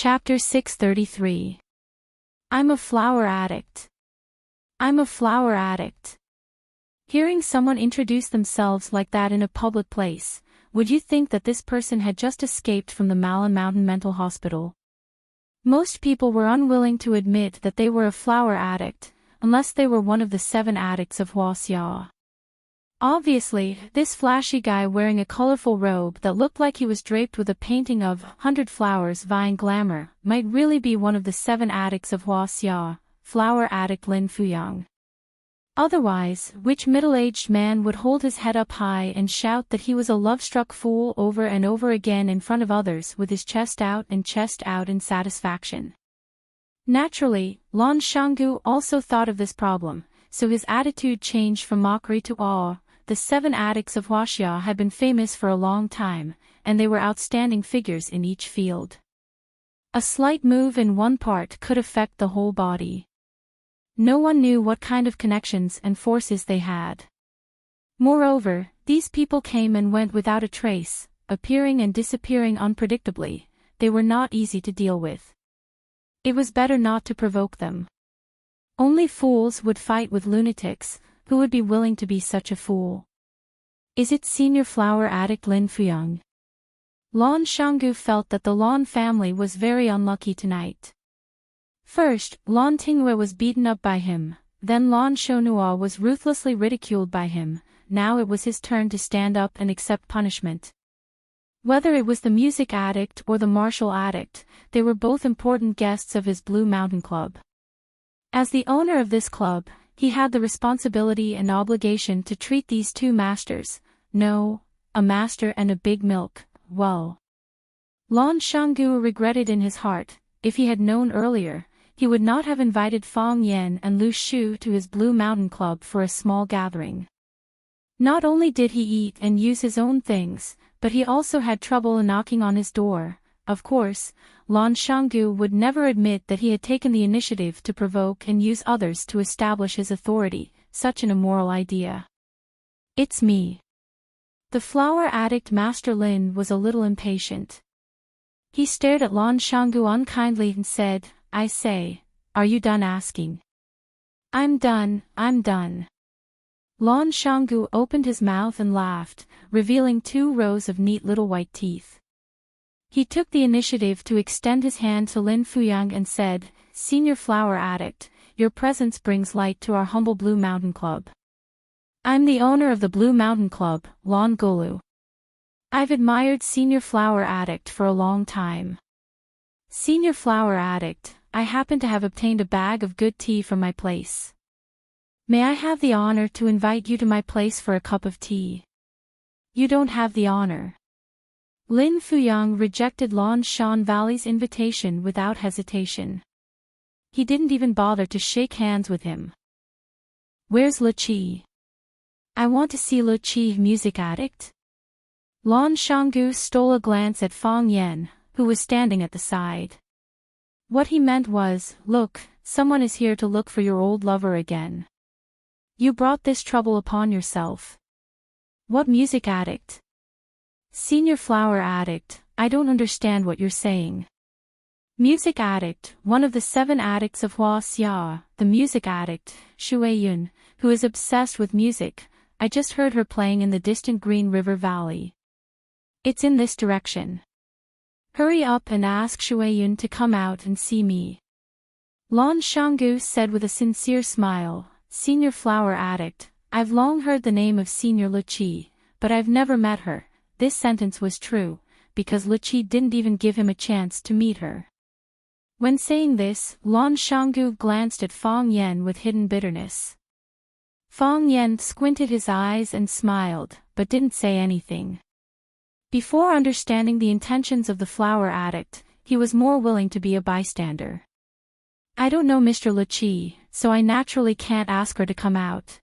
Chapter 633. I'm a flower addict. I'm a flower addict. Hearing someone introduce themselves like that in a public place, would you think that this person had just escaped from the Malin Mountain Mental Hospital? Most people were unwilling to admit that they were a flower addict, unless they were one of the 7 addicts of Huaxia. Obviously, this flashy guy wearing a colorful robe that looked like he was draped with a painting of 100 flowers vying glamour might really be one of the 7 addicts of Huaxia, flower addict Lin Fuyang. Otherwise, which middle-aged man would hold his head up high and shout that he was a love-struck fool over and over again in front of others with his chest out in satisfaction? Naturally, Lan Shanggu also thought of this problem, so his attitude changed from mockery to awe. The 7 addicts of Huaxia had been famous for a long time, and they were outstanding figures in each field. A slight move in one part could affect the whole body. No one knew what kind of connections and forces they had. Moreover, these people came and went without a trace, appearing and disappearing unpredictably. They were not easy to deal with. It was better not to provoke them. Only fools would fight with lunatics. Who would be willing to be such a fool? Is it senior flower addict Lin Fuyang? Lan Shanggu felt that the Lan family was very unlucky tonight. First, Lan Tingyue was beaten up by him, then Lan Shonua was ruthlessly ridiculed by him. Now it was his turn to stand up and accept punishment. Whether it was the music addict or the martial addict, they were both important guests of his Blue Mountain Club. As the owner of this club, he had the responsibility and obligation to treat these 2 masters, a master and a big milk, well. Lan Shanggu regretted in his heart. If he had known earlier, he would not have invited Fang Yan and Lu Shu to his Blue Mountain Club for a small gathering. Not only did he eat and use his own things, but he also had trouble knocking on his door. Of course, Lan Shanggu would never admit that he had taken the initiative to provoke and use others to establish his authority, such an immoral idea. It's me. The flower addict Master Lin was a little impatient. He stared at Lan Shanggu unkindly and said, I say, are you done asking? I'm done. Lan Shanggu opened his mouth and laughed, revealing 2 rows of neat little white teeth. He took the initiative to extend his hand to Lin Fuyang and said, Senior flower addict, your presence brings light to our humble Blue Mountain Club. I'm the owner of the Blue Mountain Club, Lan Gulu. I've admired Senior flower addict for a long time. Senior flower addict, I happen to have obtained a bag of good tea from my place. May I have the honor to invite you to my place for a cup of tea? You don't have the honor. Lin Fuyang rejected Lan Shan Valley's invitation without hesitation. He didn't even bother to shake hands with him. Where's Le Qi? I want to see Le Qi, music addict. Lan Shanggu stole a glance at Fang Yan, who was standing at the side. What he meant was, look, someone is here to look for your old lover again. You brought this trouble upon yourself. What music addict? Senior flower addict, I don't understand what you're saying. Music addict, one of the 7 addicts of Huaxia, the music addict, Shueyun, who is obsessed with music. I just heard her playing in the distant Green River Valley. It's in this direction. Hurry up and ask Shueyun to come out and see me. Lan Shanggu said with a sincere smile, Senior flower addict, I've long heard the name of Senior Le Qi, but I've never met her. This sentence was true, because Le Qi didn't even give him a chance to meet her. When saying this, Lan Shanggu glanced at Fang Yan with hidden bitterness. Fang Yan squinted his eyes and smiled, but didn't say anything. Before understanding the intentions of the flower addict, he was more willing to be a bystander. I don't know Mr. Le Qi, so I naturally can't ask her to come out.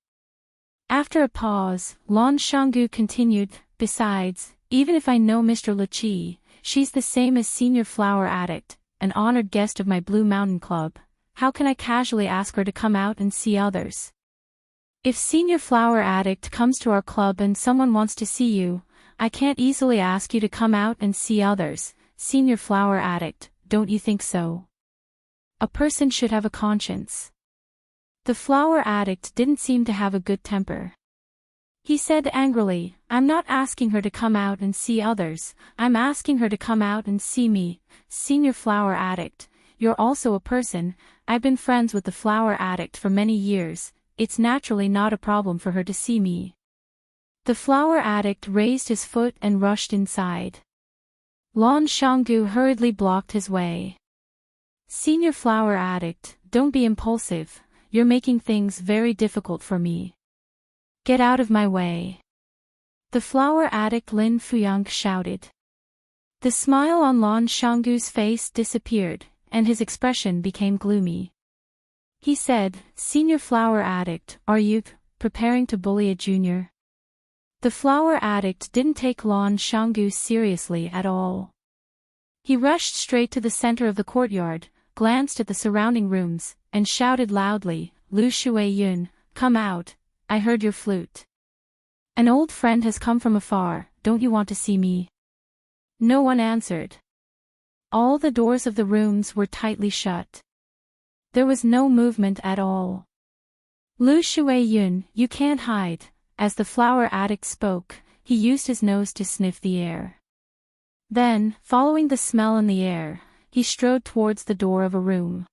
After a pause, Lan Shanggu continued, besides, even if I know Mr. Le Qi, she's the same as Senior flower addict, an honored guest of my Blue Mountain Club. How can I casually ask her to come out and see others? If Senior flower addict comes to our club and someone wants to see you, I can't easily ask you to come out and see others. Senior flower addict, don't you think so? A person should have a conscience. The flower addict didn't seem to have a good temper. He said angrily, I'm not asking her to come out and see others, I'm asking her to come out and see me. Senior flower addict, you're also a person. I've been friends with the flower addict for many years, it's naturally not a problem for her to see me. The flower addict raised his foot and rushed inside. Lan Shanggu hurriedly blocked his way. Senior flower addict, don't be impulsive, you're making things very difficult for me. Get out of my way. The flower addict Lin Fuyang shouted. The smile on Lan Shanggu's face disappeared, and his expression became gloomy. He said, Senior flower addict, are you preparing to bully a junior? The flower addict didn't take Lan Shanggu seriously at all. He rushed straight to the center of the courtyard, glanced at the surrounding rooms, and shouted loudly, Lu Shuiyun, come out, I heard your flute. An old friend has come from afar, don't you want to see me? No one answered. All the doors of the rooms were tightly shut. There was no movement at all. Lu Shuiyun, you can't hide. As the flower addict spoke, he used his nose to sniff the air. Then, following the smell in the air, he strode towards the door of a room.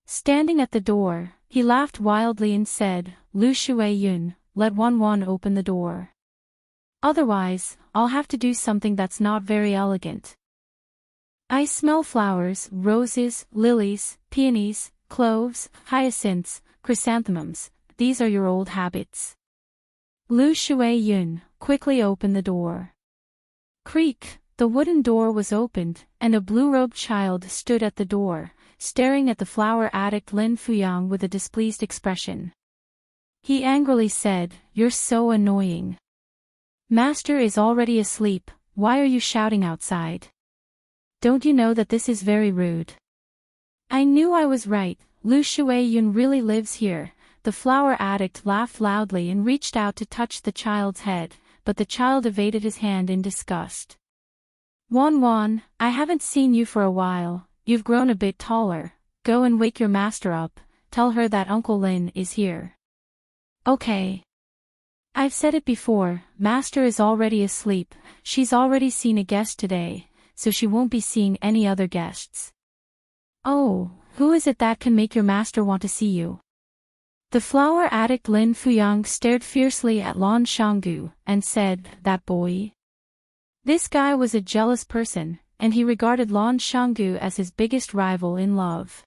Standing at the door, he laughed wildly and said, Lu Shuiyun, let Wan open the door. Otherwise, I'll have to do something that's not very elegant. I smell flowers, roses, lilies, peonies, cloves, hyacinths, chrysanthemums, these are your old habits. Lu Shuiyun, quickly open the door. Creak, the wooden door was opened, and a blue-robed child stood at the door, staring at the flower addict Lin Fuyang with a displeased expression. He angrily said, You're so annoying. Master is already asleep, why are you shouting outside? Don't you know that this is very rude? I knew I was right, Lu Shuiyun really lives here. The flower addict laughed loudly and reached out to touch the child's head, but the child evaded his hand in disgust. Wan, I haven't seen you for a while, you've grown a bit taller, go and wake your master up, tell her that Uncle Lin is here. Okay. I've said it before, master is already asleep, she's already seen a guest today, so she won't be seeing any other guests. Oh, who is it that can make your master want to see you? The flower addict Lin Fuyang stared fiercely at Lan Shanggu, and said, That boy? This guy was a jealous person, and he regarded Lan Shanggu as his biggest rival in love.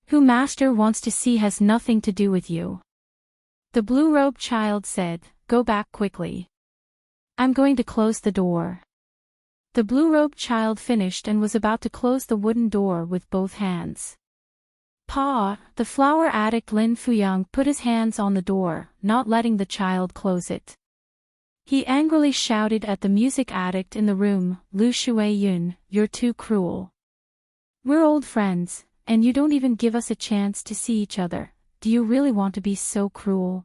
Who master wants to see has nothing to do with you. The blue-robed child said, Go back quickly. I'm going to close the door. The blue-robed child finished and was about to close the wooden door with both hands. Pa, the flower addict Lin Fuyang put his hands on the door, not letting the child close it. He angrily shouted at the music addict in the room, Lu Shuiyun, you're too cruel. We're old friends, and you don't even give us a chance to see each other. Do you really want to be so cruel?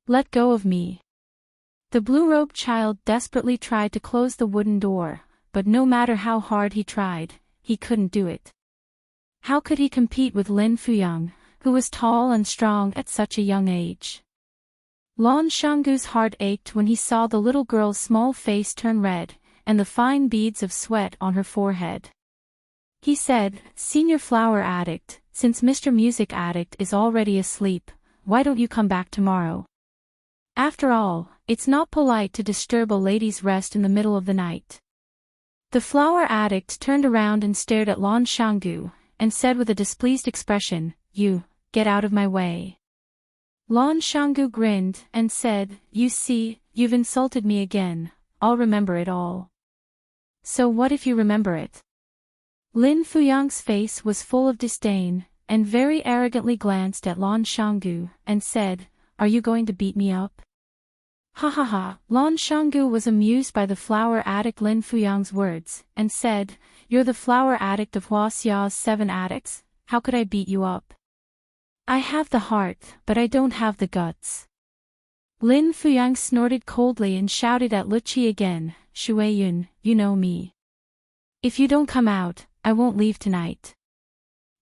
Let go of me. The blue-robed child desperately tried to close the wooden door, but no matter how hard he tried, he couldn't do it. How could he compete with Lin Fuyang, who was tall and strong at such a young age? Lan Shanggu's heart ached when he saw the little girl's small face turn red, and the fine beads of sweat on her forehead. He said, Senior flower addict, since Mr. Music Addict is already asleep, why don't you come back tomorrow? After all, it's not polite to disturb a lady's rest in the middle of the night. The flower addict turned around and stared at Lan Shanggu, and said with a displeased expression, You, get out of my way. Lan Shanggu grinned and said, You see, you've insulted me again, I'll remember it all. So what if you remember it? Lin Fuyang's face was full of disdain, and very arrogantly glanced at Lan Shanggu, and said, Are you going to beat me up? Ha ha ha, Lan Shanggu was amused by the flower addict Lin Fuyang's words, and said, You're the flower addict of Huaxia's 7 addicts, how could I beat you up? I have the heart, but I don't have the guts. Lin Fuyang snorted coldly and shouted at Lu Qi again, Shuiyun, you know me. If you don't come out, I won't leave tonight.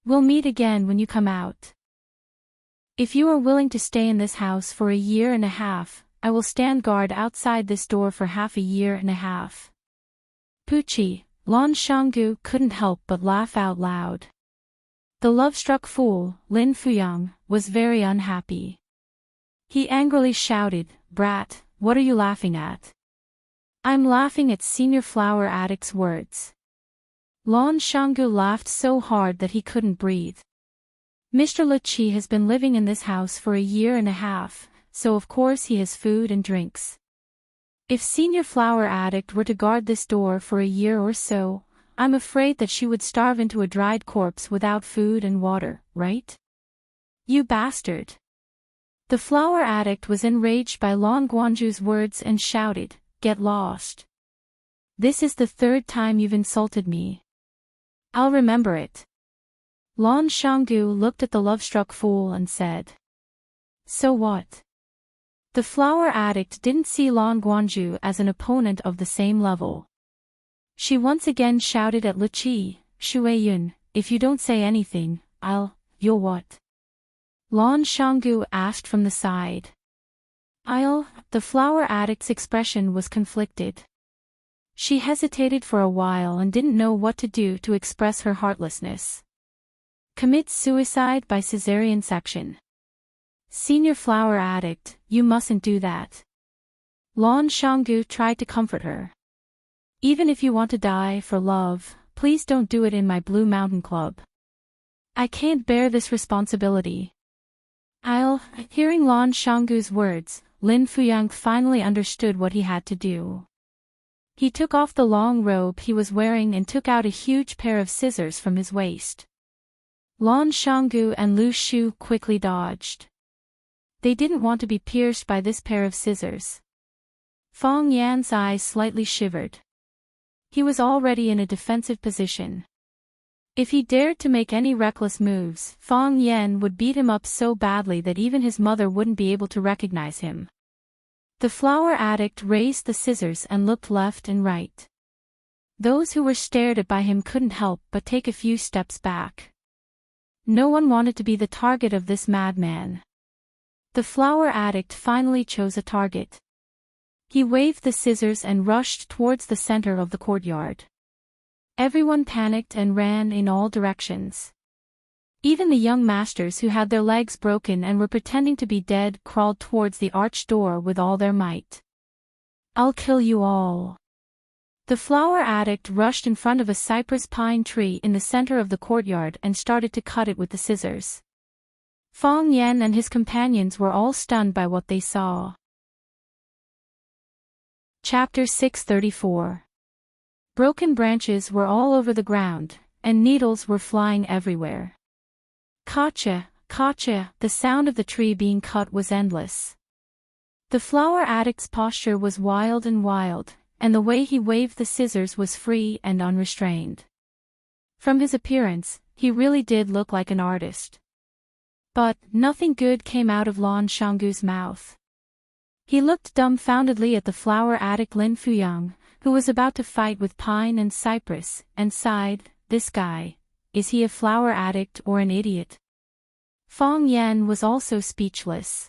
We'll meet again when you come out. If you are willing to stay in this house for a year and a half, I will stand guard outside this door for half a year and a half. Pucci, Lan Shanggu couldn't help but laugh out loud. The love-struck fool, Lin Fuyang, was very unhappy. He angrily shouted, "Brat, what are you laughing at?" "I'm laughing at Senior Flower Addict's words." Lan Shanggu laughed so hard that he couldn't breathe. Mr. Liqi has been living in this house for a year and a half, so of course he has food and drinks. If Senior Flower Addict were to guard this door for a year or so, I'm afraid that she would starve into a dried corpse without food and water, right? You bastard! The flower addict was enraged by Lan Guanju's words and shouted, "Get lost. This is the third time you've insulted me. I'll remember it." Lan Shanggu looked at the love-struck fool and said, "So what?" The flower addict didn't see Lan Guanju as an opponent of the same level. She once again shouted at Liqi, "Shueyun, if you don't say anything, you'll what?" Lan Shanggu asked from the side. The flower addict's expression was conflicted. She hesitated for a while and didn't know what to do to express her heartlessness. Commit suicide by cesarean section. Senior Flower Addict, you mustn't do that. Lan Shanggu tried to comfort her. Even if you want to die for love, please don't do it in my Blue Mountain Club. I can't bear this responsibility. Hearing Lan Shanggu's words, Lin Fuyang finally understood what he had to do. He took off the long robe he was wearing and took out a huge pair of scissors from his waist. Lan Shanggu and Lu Shu quickly dodged. They didn't want to be pierced by this pair of scissors. Fong Yan's eyes slightly shivered. He was already in a defensive position. If he dared to make any reckless moves, Fong Yan would beat him up so badly that even his mother wouldn't be able to recognize him. The flower addict raised the scissors and looked left and right. Those who were stared at by him couldn't help but take a few steps back. No one wanted to be the target of this madman. The flower addict finally chose a target. He waved the scissors and rushed towards the center of the courtyard. Everyone panicked and ran in all directions. Even the young masters who had their legs broken and were pretending to be dead crawled towards the arched door with all their might. "I'll kill you all." The flower addict rushed in front of a cypress pine tree in the center of the courtyard and started to cut it with the scissors. Fong Yan and his companions were all stunned by what they saw. Chapter 634. Broken branches were all over the ground, and needles were flying everywhere. Kacha, kacha, the sound of the tree being cut was endless. The flower addict's posture was wild, and the way he waved the scissors was free and unrestrained. From his appearance, he really did look like an artist. But nothing good came out of Lan Shanggu's mouth. He looked dumbfoundedly at the flower addict Lin Fuyang, who was about to fight with Pine and Cypress, and sighed, "This guy, is he a flower addict or an idiot?" Fong Yan was also speechless.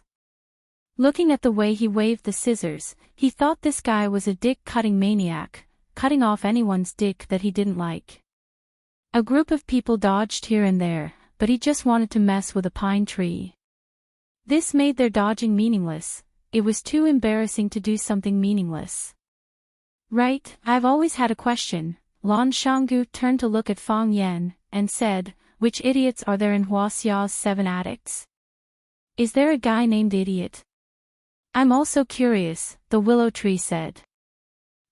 Looking at the way he waved the scissors, he thought this guy was a dick-cutting maniac, cutting off anyone's dick that he didn't like. A group of people dodged here and there, but he just wanted to mess with a pine tree. This made their dodging meaningless. It was too embarrassing to do something meaningless. "Right, I've always had a question." Lan Shanggu turned to look at Fong Yan, and said, "Which idiots are there in Huaxia's 7 addicts? Is there a guy named Idiot?" "I'm also curious," the willow tree said.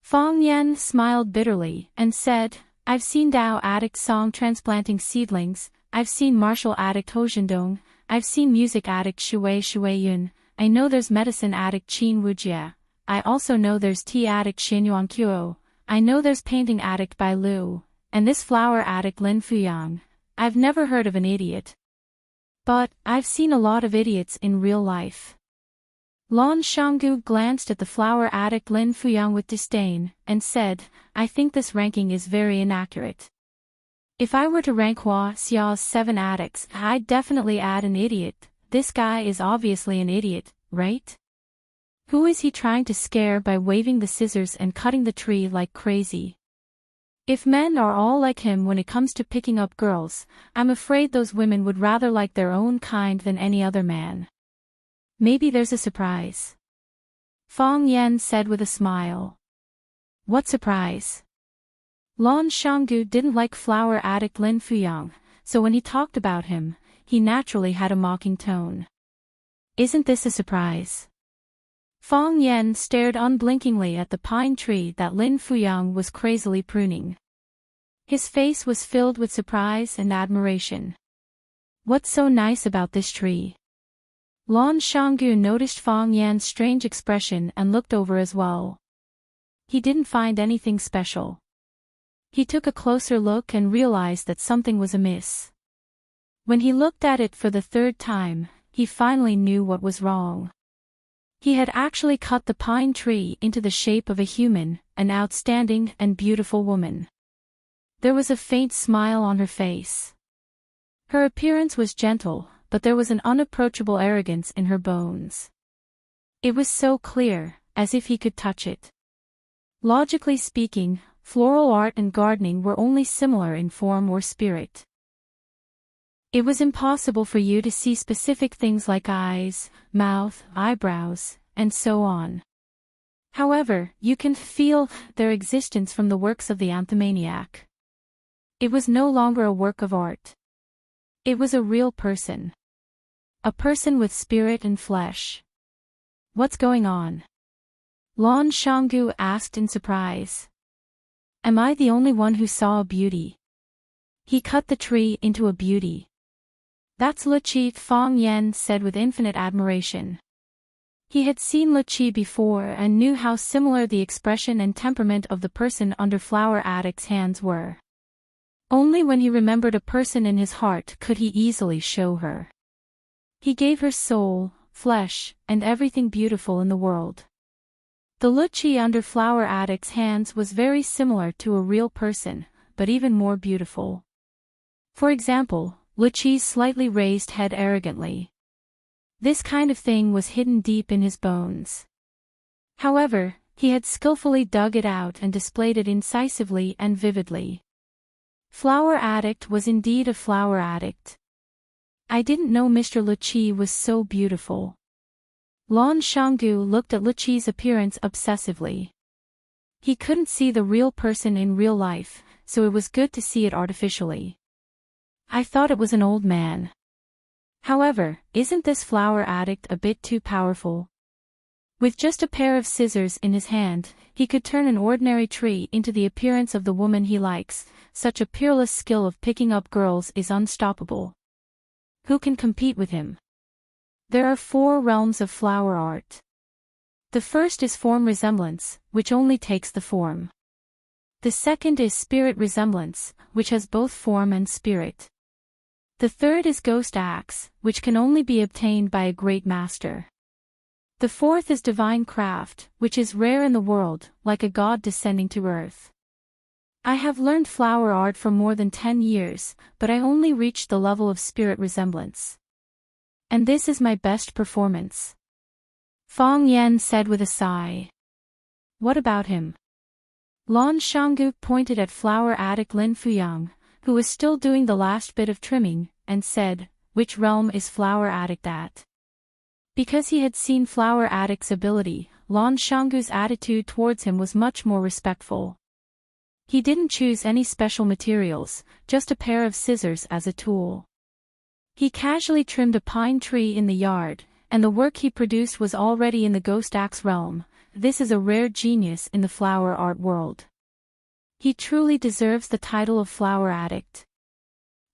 Fong Yan smiled bitterly, and said, "I've seen Dao addict song transplanting seedlings, I've seen martial addict Ho Zhendong, I've seen music addict Shui Yun, I know there's medicine addict Qin Wujie. I also know there's tea addict Xin Yuanqiu, I know there's painting addict Bai Lu, and this flower addict Lin Fuyang. I've never heard of an idiot. But, I've seen a lot of idiots in real life." Lan Shanggu glanced at the flower addict Lin Fuyang with disdain, and said, "I think this ranking is very inaccurate. If I were to rank Hua Xiao's 7 addicts, I'd definitely add an idiot. This guy is obviously an idiot, right? Who is he trying to scare by waving the scissors and cutting the tree like crazy? If men are all like him when it comes to picking up girls, I'm afraid those women would rather like their own kind than any other man. Maybe there's a surprise. Fang Yan said with a smile. What surprise? Lan Shanggu didn't like flower addict Lin Fuyang, so when he talked about him, he naturally had a mocking tone. Isn't this a surprise? Fang Yan stared unblinkingly at the pine tree that Lin Fuyang was crazily pruning. His face was filled with surprise and admiration. What's so nice about this tree? Lan Shanggu noticed Fang Yan's strange expression and looked over as well. He didn't find anything special. He took a closer look and realized that something was amiss. When he looked at it for the 3rd time, he finally knew what was wrong. He had actually cut the pine tree into the shape of a human, an outstanding and beautiful woman. There was a faint smile on her face. Her appearance was gentle, but there was an unapproachable arrogance in her bones. It was so clear, as if he could touch it. Logically speaking, floral art and gardening were only similar in form or spirit. It was impossible for you to see specific things like eyes, mouth, eyebrows, and so on. However, you can feel their existence from the works of the anthomaniac. It was no longer a work of art. It was a real person. A person with spirit and flesh. What's going on? Lan Shanggu asked in surprise. Am I the only one who saw a beauty? He cut the tree into a beauty. That's Luqi, Fang Yan said with infinite admiration. He had seen Luqi before and knew how similar the expression and temperament of the person under Flower Addict's hands were. Only when he remembered a person in his heart could he easily show her. He gave her soul, flesh, and everything beautiful in the world. The Luqi under Flower Addict's hands was very similar to a real person, but even more beautiful. For example, Luqi's slightly raised head arrogantly. This kind of thing was hidden deep in his bones. However, he had skillfully dug it out and displayed it incisively and vividly. Flower Addict was indeed a flower addict. I didn't know Mr. Luqi was so beautiful. Lan Shanggu looked at Luqi's appearance obsessively. He couldn't see the real person in real life, so it was good to see it artificially. I thought it was an old man. However, isn't this flower addict a bit too powerful? With just a pair of scissors in his hand, he could turn an ordinary tree into the appearance of the woman he likes. Such a peerless skill of picking up girls is unstoppable. Who can compete with him? There are 4 realms of flower art. The first is form resemblance, which only takes the form. The second is spirit resemblance, which has both form and spirit. The third is ghost acts, which can only be obtained by a great master. The fourth is divine craft, which is rare in the world, like a god descending to earth. I have learned flower art for more than 10 years, but I only reached the level of spirit resemblance. And this is my best performance. Fang Yan said with a sigh. What about him? Lan Shanggu pointed at flower addict Lin Fuyang, who was still doing the last bit of trimming, and said, which realm is flower addict at? Because he had seen flower addict's ability, Lan Shanggu's attitude towards him was much more respectful. He didn't choose any special materials, just a pair of scissors as a tool. He casually trimmed a pine tree in the yard, and the work he produced was already in the ghost axe realm. This is a rare genius in the flower art world. He truly deserves the title of flower addict.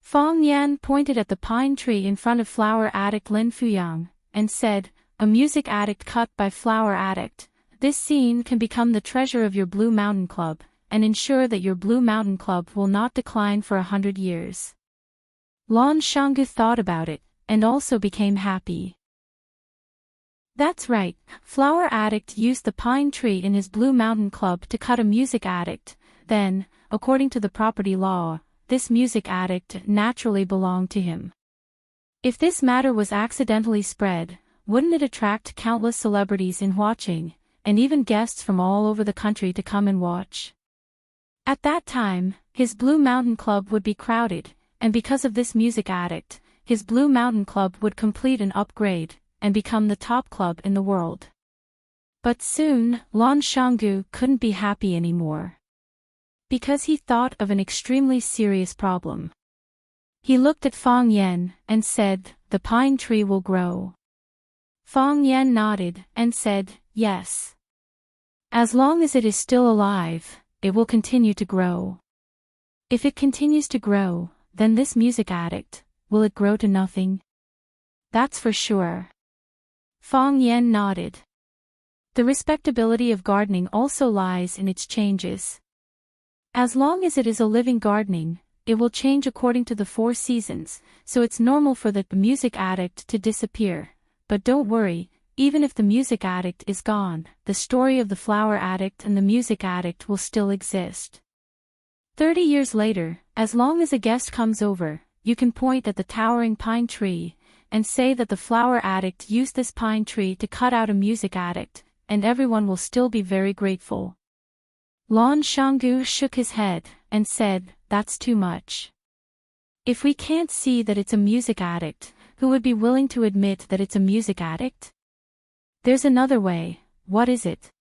Fang Yan pointed at the pine tree in front of flower addict Lin Fuyang, and said, a music addict cut by flower addict. This scene can become the treasure of your Blue Mountain Club, and ensure that your Blue Mountain Club will not decline for 100 years. Lan Shanggu thought about it, and also became happy. That's right, Flower Addict used the pine tree in his Blue Mountain Club to cut a music addict. Then, according to the property law, this music addict naturally belonged to him. If this matter was accidentally spread, wouldn't it attract countless celebrities in watching, and even guests from all over the country to come and watch? At that time, his Blue Mountain Club would be crowded, and because of this music addict, his Blue Mountain Club would complete an upgrade, and become the top club in the world. But soon, Lan Shanggu couldn't be happy anymore. Because he thought of an extremely serious problem. He looked at Fang Yen, and said, "The pine tree will grow." Fang Yen nodded, and said, "Yes. As long as it is still alive, it will continue to grow. If it continues to grow, then this music addict, will it grow to nothing? That's for sure." Fang Yen nodded. The respectability of gardening also lies in its changes. As long as it is a living gardening, it will change according to the 4 seasons, so it's normal for the music addict to disappear. But don't worry, even if the music addict is gone, the story of the flower addict and the music addict will still exist. 30 years later, as long as a guest comes over, you can point at the towering pine tree, and say that the flower addict used this pine tree to cut out a music addict, and everyone will still be very grateful. Lan Shanggu shook his head, and said, "That's too much. If we can't see that it's a music addict, who would be willing to admit that it's a music addict? There's another way. What is it?"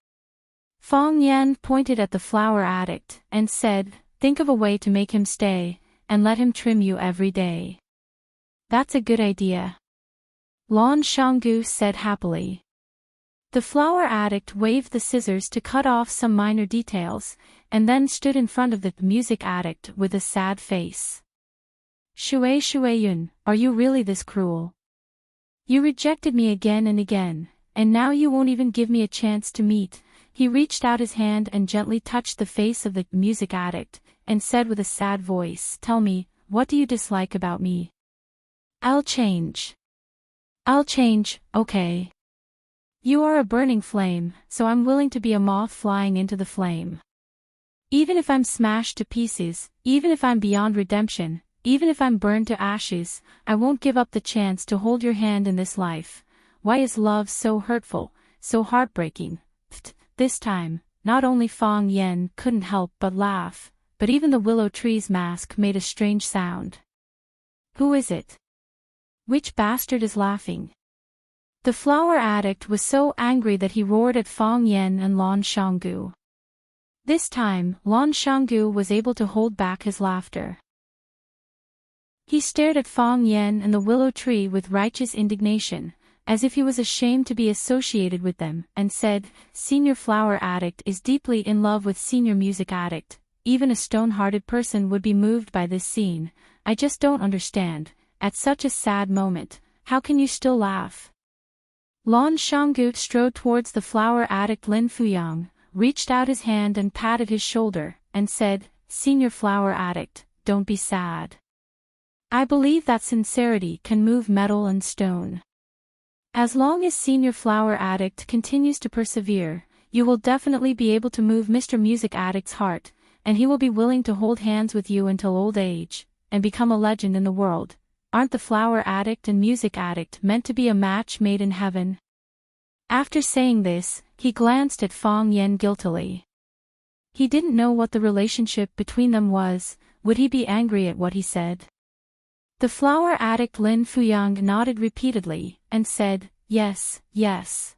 Fang Yan pointed at the flower addict, and said, "Think of a way to make him stay, and let him trim you every day." "That's a good idea," Lan Shanggu said happily. The flower addict waved the scissors to cut off some minor details, and then stood in front of the music addict with a sad face. "Shui Yun, are you really this cruel? You rejected me again and again, and now you won't even give me a chance to meet." He reached out his hand and gently touched the face of the music addict, and said with a sad voice, "Tell me, what do you dislike about me?" I'll change, okay. You are a burning flame, so I'm willing to be a moth flying into the flame. Even if I'm smashed to pieces, even if I'm beyond redemption, even if I'm burned to ashes, I won't give up the chance to hold your hand in this life. Why is love so hurtful, so heartbreaking? This time, not only Fang Yen couldn't help but laugh, but even the willow tree's mask made a strange sound. Who is it? Which bastard is laughing? The flower addict was so angry that he roared at Fang Yen and Lan Shanggu. This time, Lan Shanggu was able to hold back his laughter. He stared at Fang Yen and the willow tree with righteous indignation, as if he was ashamed to be associated with them, and said, "Senior flower addict is deeply in love with senior music addict. Even a stone-hearted person would be moved by this scene. I just don't understand. At such a sad moment, how can you still laugh?" Lan Shanggu strode towards the flower addict Lin Fuyang, reached out his hand and patted his shoulder, and said, "Senior flower addict, don't be sad. I believe that sincerity can move metal and stone. As long as senior flower addict continues to persevere, you will definitely be able to move Mr. Music Addict's heart, and he will be willing to hold hands with you until old age, and become a legend in the world. Aren't the flower addict and music addict meant to be a match made in heaven?" After saying this, he glanced at Fang Yen guiltily. He didn't know what the relationship between them was. Would he be angry at what he said? The flower addict Lin Fuyang nodded repeatedly, and said, "Yes, yes.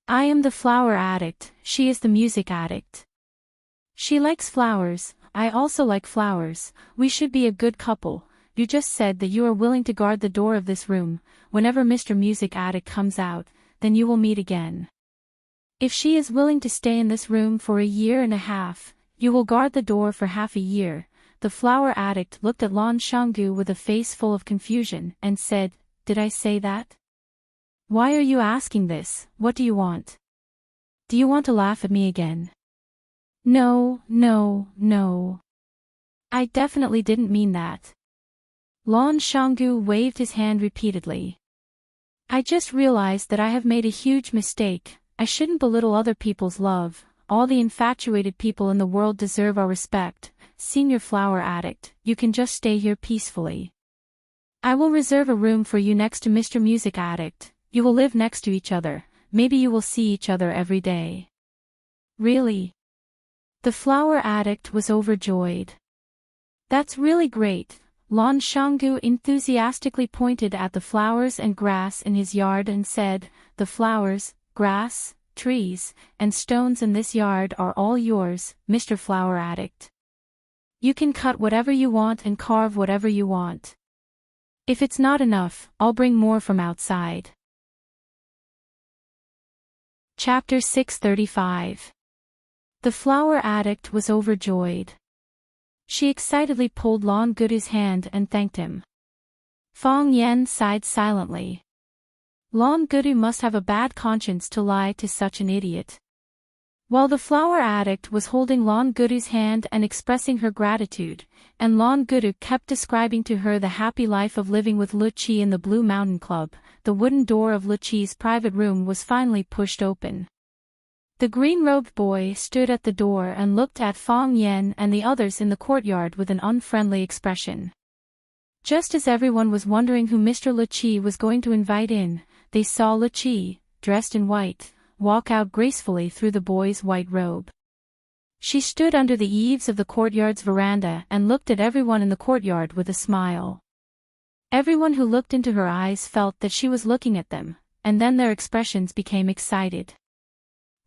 I am the flower addict, she is the music addict. She likes flowers, I also like flowers, we should be a good couple. You just said that you are willing to guard the door of this room. Whenever Mr. Music Addict comes out, then you will meet again. If she is willing to stay in this room for a year and a half, you will guard the door for half a year." The flower addict looked at Lan Shanggu with a face full of confusion, and said, "Did I say that? Why are you asking this? What do you want? Do you want to laugh at me again?" No. I definitely didn't mean that." Lan Shanggu waved his hand repeatedly. "I just realized that I have made a huge mistake. I shouldn't belittle other people's love. All the infatuated people in the world deserve our respect. Senior Flower Addict, you can just stay here peacefully. I will reserve a room for you next to Mr. Music Addict. You will live next to each other. Maybe you will see each other every day. Really? The Flower Addict was overjoyed. That's really great. Lan Shanggu enthusiastically pointed at the flowers and grass in his yard and said, the flowers, grass, trees, and stones in this yard are all yours, Mr. Flower Addict. You can cut whatever you want and carve whatever you want. If it's not enough, I'll bring more from outside. Chapter 635. The Flower Addict was overjoyed. She excitedly pulled Lan Gudu's hand and thanked him. Fang Yen sighed silently. Lan Gudu must have a bad conscience to lie to such an idiot. While the Flower Addict was holding Lan Gudu's hand and expressing her gratitude, and Lan Gudu kept describing to her the happy life of living with Lu Qi in the Blue Mountain Club, the wooden door of Lu Qi's private room was finally pushed open. The green-robed boy stood at the door and looked at Fang Yen and the others in the courtyard with an unfriendly expression. Just as everyone was wondering who Mr. Lu Qi was going to invite in, they saw Lu Qi, dressed in white, walk out gracefully through the boy's white robe. She stood under the eaves of the courtyard's veranda and looked at everyone in the courtyard with a smile. Everyone who looked into her eyes felt that she was looking at them, and then their expressions became excited.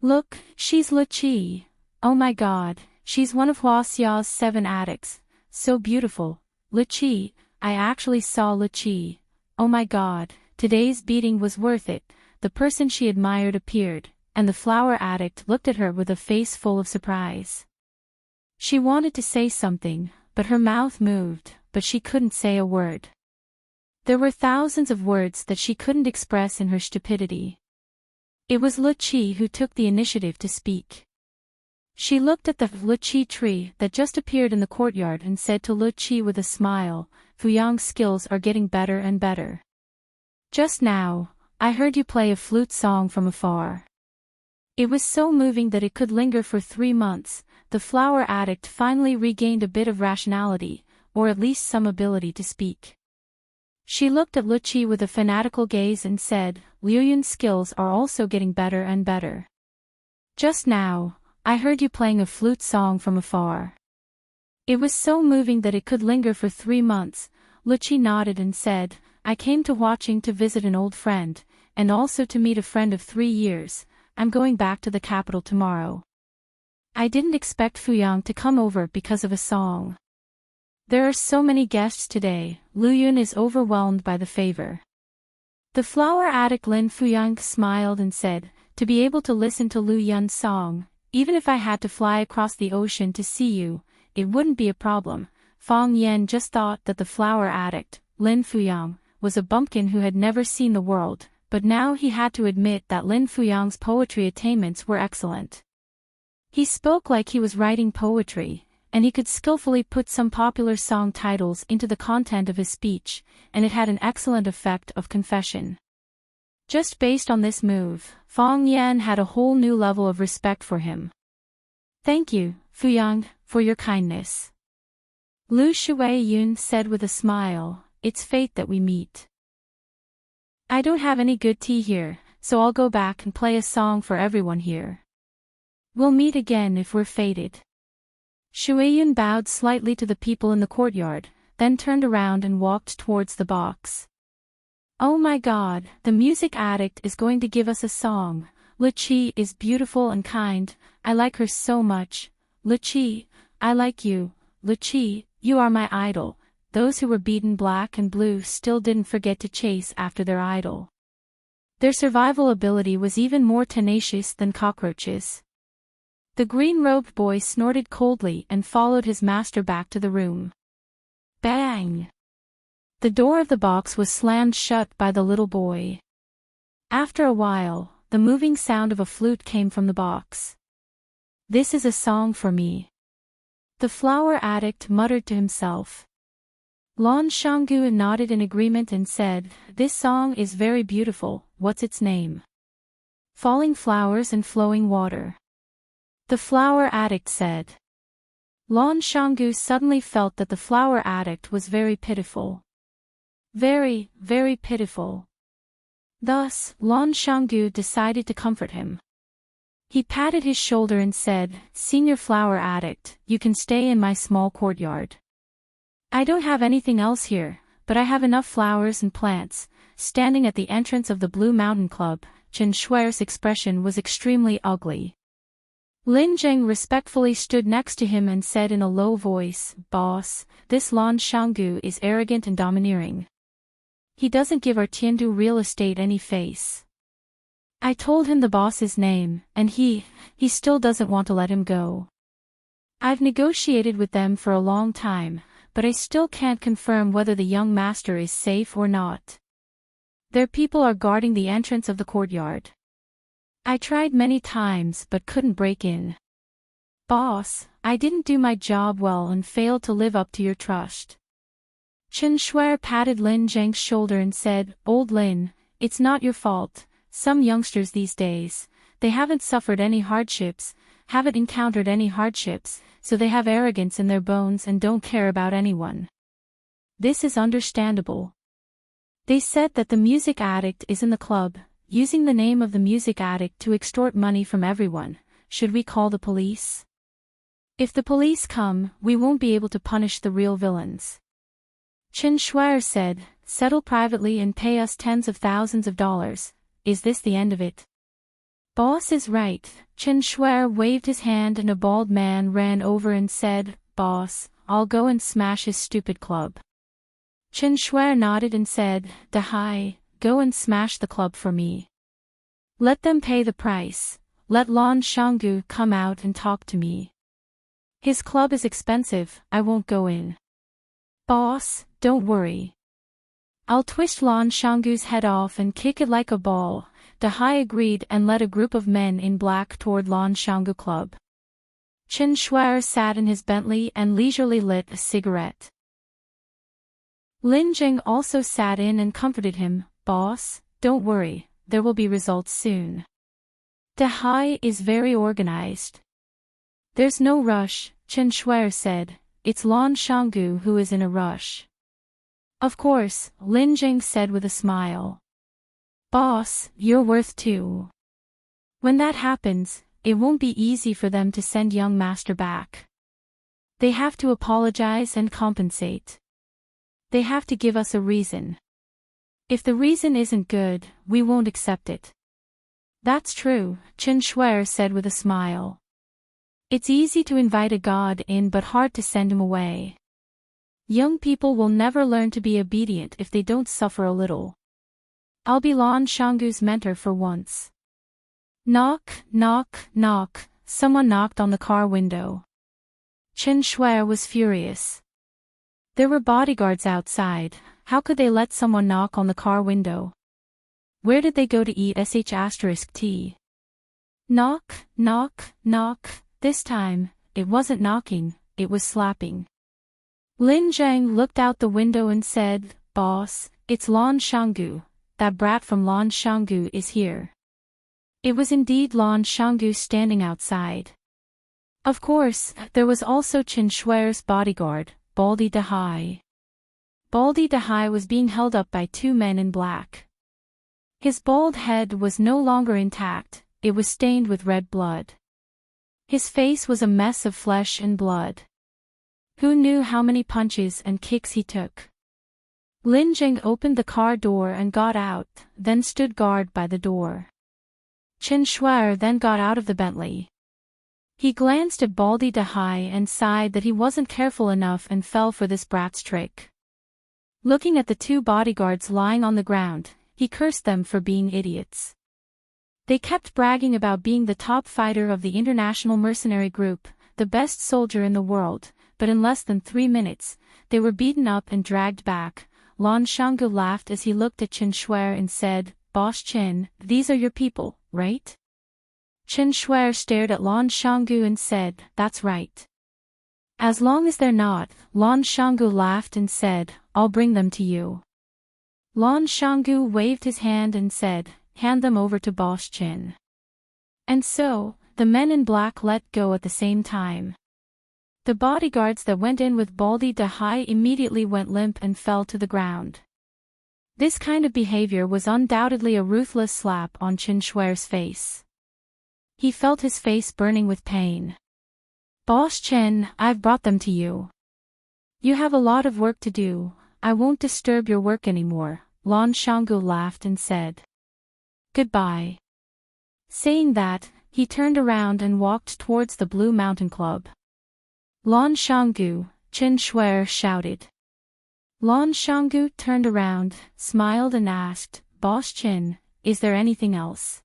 Look, she's Lu Qi. Oh my god, she's one of Huaxia's 7 addicts. So beautiful. Lu Qi, I actually saw Lu Qi. Oh my god, today's beating was worth it. The person she admired appeared, and the Flower Addict looked at her with a face full of surprise. She wanted to say something, but her mouth moved, but she couldn't say a word. There were thousands of words that she couldn't express in her stupidity. It was Lu Qi who took the initiative to speak. She looked at the Lu Qi tree that just appeared in the courtyard and said to Lu Qi with a smile, Fuyang's skills are getting better and better. Just now, I heard you play a flute song from afar. It was so moving that it could linger for 3 months. The Flower Addict finally regained a bit of rationality, or at least some ability to speak. She looked at Lu Qi with a fanatical gaze and said, Liu Yun's skills are also getting better and better. Just now, I heard you playing a flute song from afar. It was so moving that it could linger for 3 months. Lu Qi nodded and said, I came to Huaqing to visit an old friend, and also to meet a friend of 3 years. I'm going back to the capital tomorrow. I didn't expect Fuyang to come over because of a song. There are so many guests today. Liu Yun is overwhelmed by the favor. The Flower Addict Lin Fuyang smiled and said, to be able to listen to Liu Yun's song, even if I had to fly across the ocean to see you, it wouldn't be a problem. Fang Yen just thought that the Flower Addict, Lin Fuyang, was a bumpkin who had never seen the world, but now he had to admit that Lin Fuyang's poetry attainments were excellent. He spoke like he was writing poetry, and he could skillfully put some popular song titles into the content of his speech, and it had an excellent effect of confession. Just based on this move, Fang Yan had a whole new level of respect for him. Thank you, Fuyang, for your kindness. Lu Shuai-yun said with a smile, it's fate that we meet. I don't have any good tea here, so I'll go back and play a song for everyone here. We'll meet again if we're fated. Shuai-yun bowed slightly to the people in the courtyard, then turned around and walked towards the box. Oh my god, the music addict is going to give us a song. Lu Qi is beautiful and kind, I like her so much. Lu Qi, I like you. Lu Qi, you are my idol. Those who were beaten black and blue still didn't forget to chase after their idol. Their survival ability was even more tenacious than cockroaches. The green-robed boy snorted coldly and followed his master back to the room. Bang! The door of the box was slammed shut by the little boy. After a while, the moving sound of a flute came from the box. This is a song for me. The Flower Addict muttered to himself. Lan Shanggu nodded in agreement and said, this song is very beautiful, what's its name? Falling Flowers and Flowing Water. The Flower Addict said. Lan Shanggu suddenly felt that the flower addict was very pitiful. Very, very pitiful. Thus, Lan Shanggu decided to comfort him. He patted his shoulder and said, "Senior flower addict, you can stay in my small courtyard. I don't have anything else here, but I have enough flowers and plants." Standing at the entrance of the Blue Mountain Club, Chen Shuai's expression was extremely ugly. Lin Zheng respectfully stood next to him and said in a low voice, "Boss, this Lan Shanggu is arrogant and domineering. He doesn't give our Tiandu real estate any face. I told him the boss's name, and he still doesn't want to let him go. I've negotiated with them for a long time, but I still can't confirm whether the young master is safe or not. Their people are guarding the entrance of the courtyard. I tried many times but couldn't break in. Boss, I didn't do my job well and failed to live up to your trust." Chen Shuai patted Lin Zheng's shoulder and said, "Old Lin, it's not your fault. Some youngsters these days, they haven't encountered any hardships, so they have arrogance in their bones and don't care about anyone. This is understandable. They said that the music addict is in the club, using the name of the music addict to extort money from everyone. Should we call the police? If the police come, we won't be able to punish the real villains." Chen Shuai said, "Settle privately and pay us tens of thousands of dollars. Is this the end of it?" "Boss is right." Chen Shuai waved his hand and a bald man ran over and said, "Boss, I'll go and smash his stupid club." Chen Shuai nodded and said, "Dahai, go and smash the club for me. Let them pay the price. Let Lan Shanggu come out and talk to me. His club is expensive, I won't go in." "Boss, don't worry. I'll twist Lan Shanggu's head off and kick it like a ball." Dahai agreed and led a group of men in black toward Lan Shanggu Club. Chen Shuai sat in his Bentley and leisurely lit a cigarette. Lin Zheng also sat in and comforted him, "Boss, don't worry, there will be results soon. Dahai is very organized." "There's no rush," Chen Shuai said, "it's Lan Shanggu who is in a rush." "Of course," Lin Zheng said with a smile. "Boss, you're worth two. When that happens, it won't be easy for them to send young master back. They have to apologize and compensate. They have to give us a reason. If the reason isn't good, we won't accept it." "That's true," Chen Shuai said with a smile. "It's easy to invite a god in but hard to send him away. Young people will never learn to be obedient if they don't suffer a little. I'll be Lan Shanggu's mentor for once." Knock, knock, knock. Someone knocked on the car window. Chen Shuai was furious. There were bodyguards outside. How could they let someone knock on the car window? Where did they go to eat **tea? Knock, knock, knock. This time, it wasn't knocking, it was slapping. Lin Zheng looked out the window and said, "Boss, it's Lan Shanggu. That brat from Lan Shanggu is here." It was indeed Lan Shanggu standing outside. Of course, there was also Chen Shuai's bodyguard, Baldy Dahai. Baldy Dahai was being held up by two men in black. His bald head was no longer intact, it was stained with red blood. His face was a mess of flesh and blood. Who knew how many punches and kicks he took? Lin Zheng opened the car door and got out, then stood guard by the door. Chen Shuai then got out of the Bentley. He glanced at Baldy Dahai and sighed that he wasn't careful enough and fell for this brat's trick. Looking at the two bodyguards lying on the ground, he cursed them for being idiots. They kept bragging about being the top fighter of the international mercenary group, the best soldier in the world, but in less than 3 minutes, they were beaten up and dragged back. Lan Shanggu laughed as he looked at Chen Shuai and said, "Boss Chen, these are your people, right?" Chen Shuai stared at Lan Shanggu and said, "That's right." "As long as they're not," Lan Shanggu laughed and said, "I'll bring them to you." Lan Shanggu waved his hand and said, "Hand them over to Boss Chen." And so, the men in black let go at the same time. The bodyguards that went in with Baldy Dahai immediately went limp and fell to the ground. This kind of behavior was undoubtedly a ruthless slap on Chen Shuer's face. He felt his face burning with pain. Boss Chen, I've brought them to you. You have a lot of work to do. I won't disturb your work anymore, Lan Shanggu laughed and said. Goodbye. Saying that, he turned around and walked towards the Blue Mountain Club. Lan Shanggu, Chen Shuer shouted. Lan Shanggu turned around, smiled and asked, Boss Chen, is there anything else?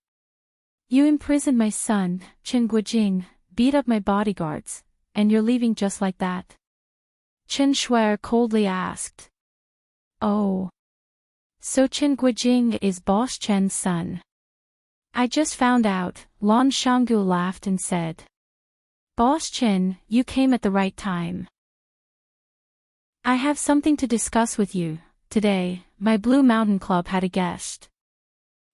You imprisoned my son, Chen Guijing, beat up my bodyguards, and you're leaving just like that? Chen Shuer coldly asked. Oh. So Chen Guijing is Boss Chen's son. I just found out, Lan Shanggu laughed and said. Boss Chen, you came at the right time. I have something to discuss with you. Today, my Blue Mountain Club had a guest.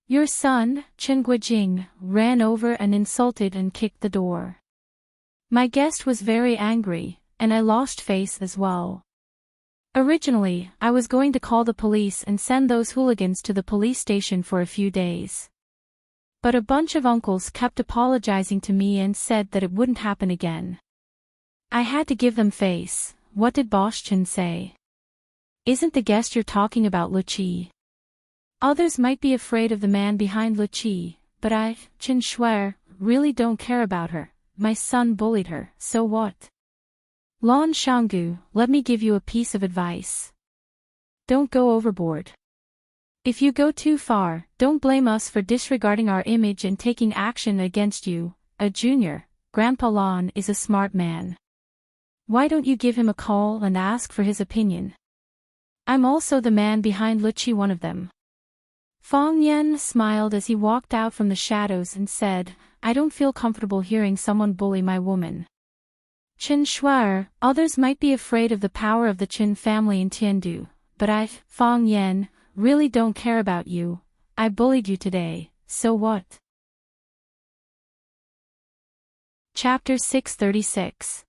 Your son, Chen Guijing, ran over and insulted and kicked the door. My guest was very angry, and I lost face as well. Originally, I was going to call the police and send those hooligans to the police station for a few days. But a bunch of uncles kept apologizing to me and said that it wouldn't happen again. I had to give them face. What did Boss Chen say? Isn't the guest you're talking about Lu Qi? Others might be afraid of the man behind Lu Qi, but I, Chen Shuer, really don't care about her. My son bullied her, so what? Lan Shanggu, let me give you a piece of advice. Don't go overboard. If you go too far, don't blame us for disregarding our image and taking action against you. A junior, Grandpa Lan is a smart man. Why don't you give him a call and ask for his opinion? I'm also the man behind Lu Qi, one of them. Fang Yan smiled as he walked out from the shadows and said, I don't feel comfortable hearing someone bully my woman. Chen Shuer, others might be afraid of the power of the Chen family in Tiandu, but I, Fang Yan, really don't care about you. I bullied you today, so what? Chapter 636.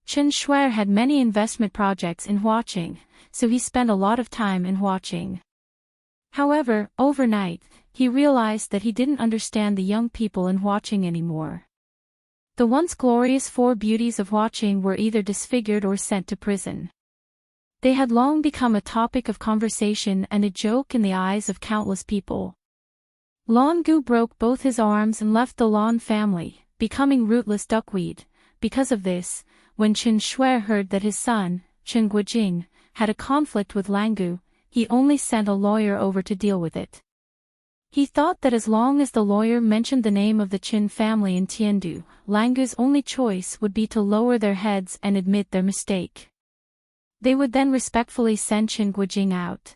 Chen Shuer had many investment projects in Huaqing, so he spent a lot of time in Huaqing. However, overnight, he realized that he didn't understand the young people in Huaqing anymore. The once glorious four beauties of Huaqing were either disfigured or sent to prison. They had long become a topic of conversation and a joke in the eyes of countless people. Lan Gu broke both his arms and left the Lan family, becoming rootless duckweed. Because of this, when Chen Shuer heard that his son, Chen Guijing, had a conflict with Lan Gu, he only sent a lawyer over to deal with it. He thought that as long as the lawyer mentioned the name of the Qin family in Tiandu, Lan Gu's only choice would be to lower their heads and admit their mistake. They would then respectfully send Chen Guijing out.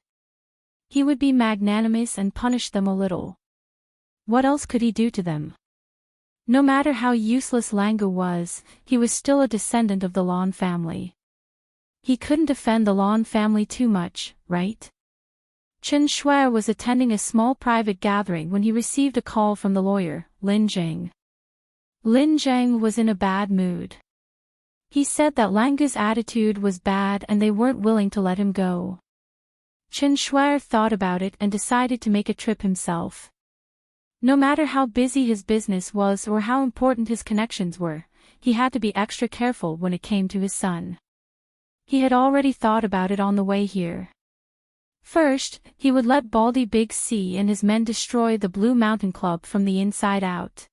He would be magnanimous and punish them a little. What else could he do to them? No matter how useless Lan Gu was, he was still a descendant of the Lan family. He couldn't defend the Lan family too much, right? Chen Shuer was attending a small private gathering when he received a call from the lawyer, Lin Zhang. Lin Zhang was in a bad mood. He said that Lan Gu's attitude was bad and they weren't willing to let him go. Chen Shuer thought about it and decided to make a trip himself. No matter how busy his business was or how important his connections were, he had to be extra careful when it came to his son. He had already thought about it on the way here. First, he would let Baldy Big C and his men destroy the Blue Mountain Club from the inside out.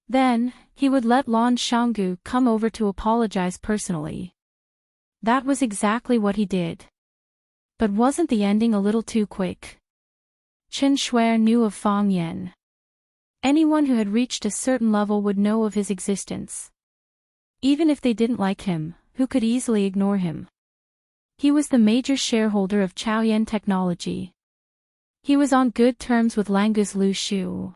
Then, he would let Lan Shanggu come over to apologize personally. That was exactly what he did. But wasn't the ending a little too quick? Chen Shuer knew of Fang Yan. Anyone who had reached a certain level would know of his existence. Even if they didn't like him, who could easily ignore him? He was the major shareholder of Chaoyan Technology. He was on good terms with Lan Gu's Lu Shu.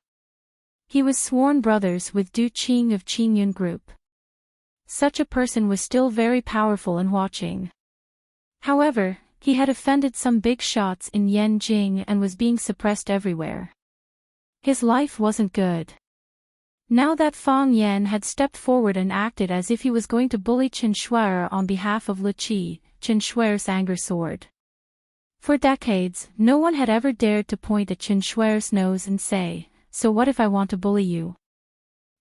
He was sworn brothers with Du Qing of Qingyun Group. Such a person was still very powerful in Huaqing. However, he had offended some big shots in Yanjing and was being suppressed everywhere. His life wasn't good. Now that Fang Yan had stepped forward and acted as if he was going to bully Chen Shuer on behalf of Lu Qi, Chen Shuer's anger soared. For decades, no one had ever dared to point at Chen Shuer's nose and say, "So what if I want to bully you?"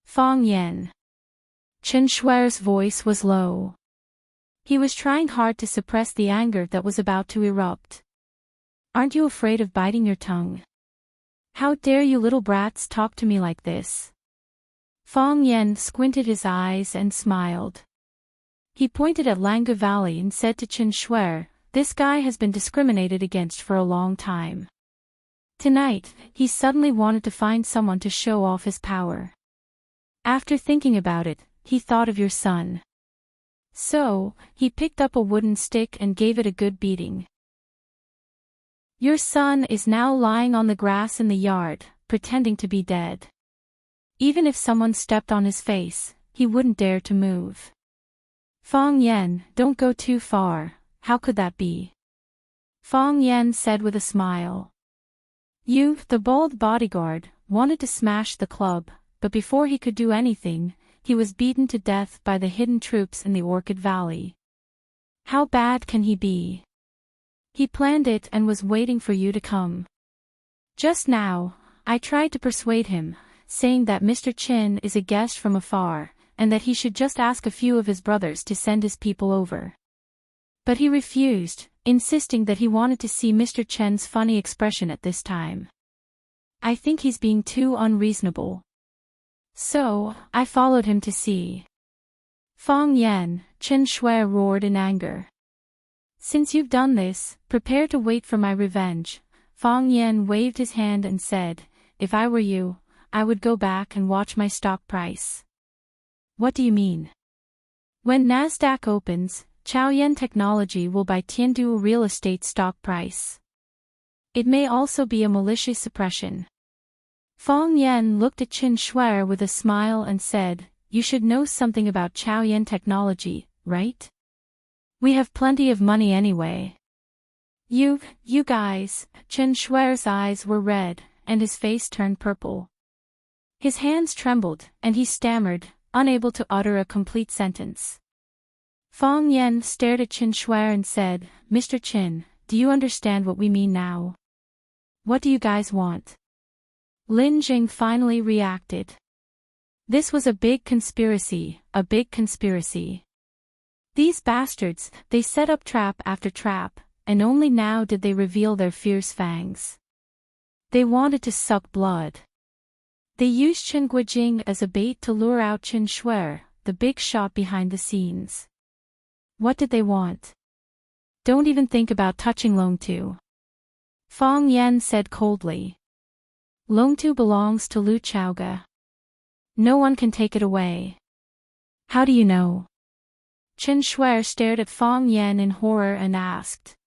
Fang Yan. Chen Shuer's voice was low. He was trying hard to suppress the anger that was about to erupt. "Aren't you afraid of biting your tongue? How dare you little brats talk to me like this?" Fang Yan squinted his eyes and smiled. He pointed at Langu Valley and said to Chen Shuer, "This guy has been discriminated against for a long time. Tonight, he suddenly wanted to find someone to show off his power. After thinking about it, he thought of your son. So, he picked up a wooden stick and gave it a good beating. Your son is now lying on the grass in the yard, pretending to be dead. Even if someone stepped on his face, he wouldn't dare to move." "Fang Yan, don't go too far, how could that be?" Fang Yan said with a smile. "You, the bold bodyguard, wanted to smash the club, but before he could do anything, he was beaten to death by the hidden troops in the Orchid Valley. How bad can he be? He planned it and was waiting for you to come. Just now, I tried to persuade him, saying that Mr. Chin is a guest from afar, and that he should just ask a few of his brothers to send his people over. But he refused, insisting that he wanted to see Mr. Chen's funny expression at this time. I think he's being too unreasonable. So, I followed him to see." "Fang Yan," Chen Shuer roared in anger. "Since you've done this, prepare to wait for my revenge." Fang Yan waved his hand and said, "If I were you, I would go back and watch my stock price." "What do you mean?" "When Nasdaq opens, Chaoyan Technology will buy Tiandu real estate stock price. It may also be a malicious suppression." Fang Yan looked at Chen Shuer with a smile and said, "You should know something about Chaoyan Technology, right? We have plenty of money anyway." You guys," Chen Shuer's eyes were red, and his face turned purple. His hands trembled, and he stammered, unable to utter a complete sentence. Fang Yan stared at Chen Shuer and said, "Mr. Chen, do you understand what we mean now? What do you guys want?" Lin Jing finally reacted. This was a big conspiracy, a big conspiracy. These bastards, they set up trap after trap, and only now did they reveal their fierce fangs. They wanted to suck blood. They used Chen Guijing as a bait to lure out Chen Shuer, the big shot behind the scenes. What did they want? "Don't even think about touching Longtu," Fang Yan said coldly. "Longtu belongs to Lu Chaoga. No one can take it away." "How do you know?" Chen Shuer stared at Fang Yan in horror and asked.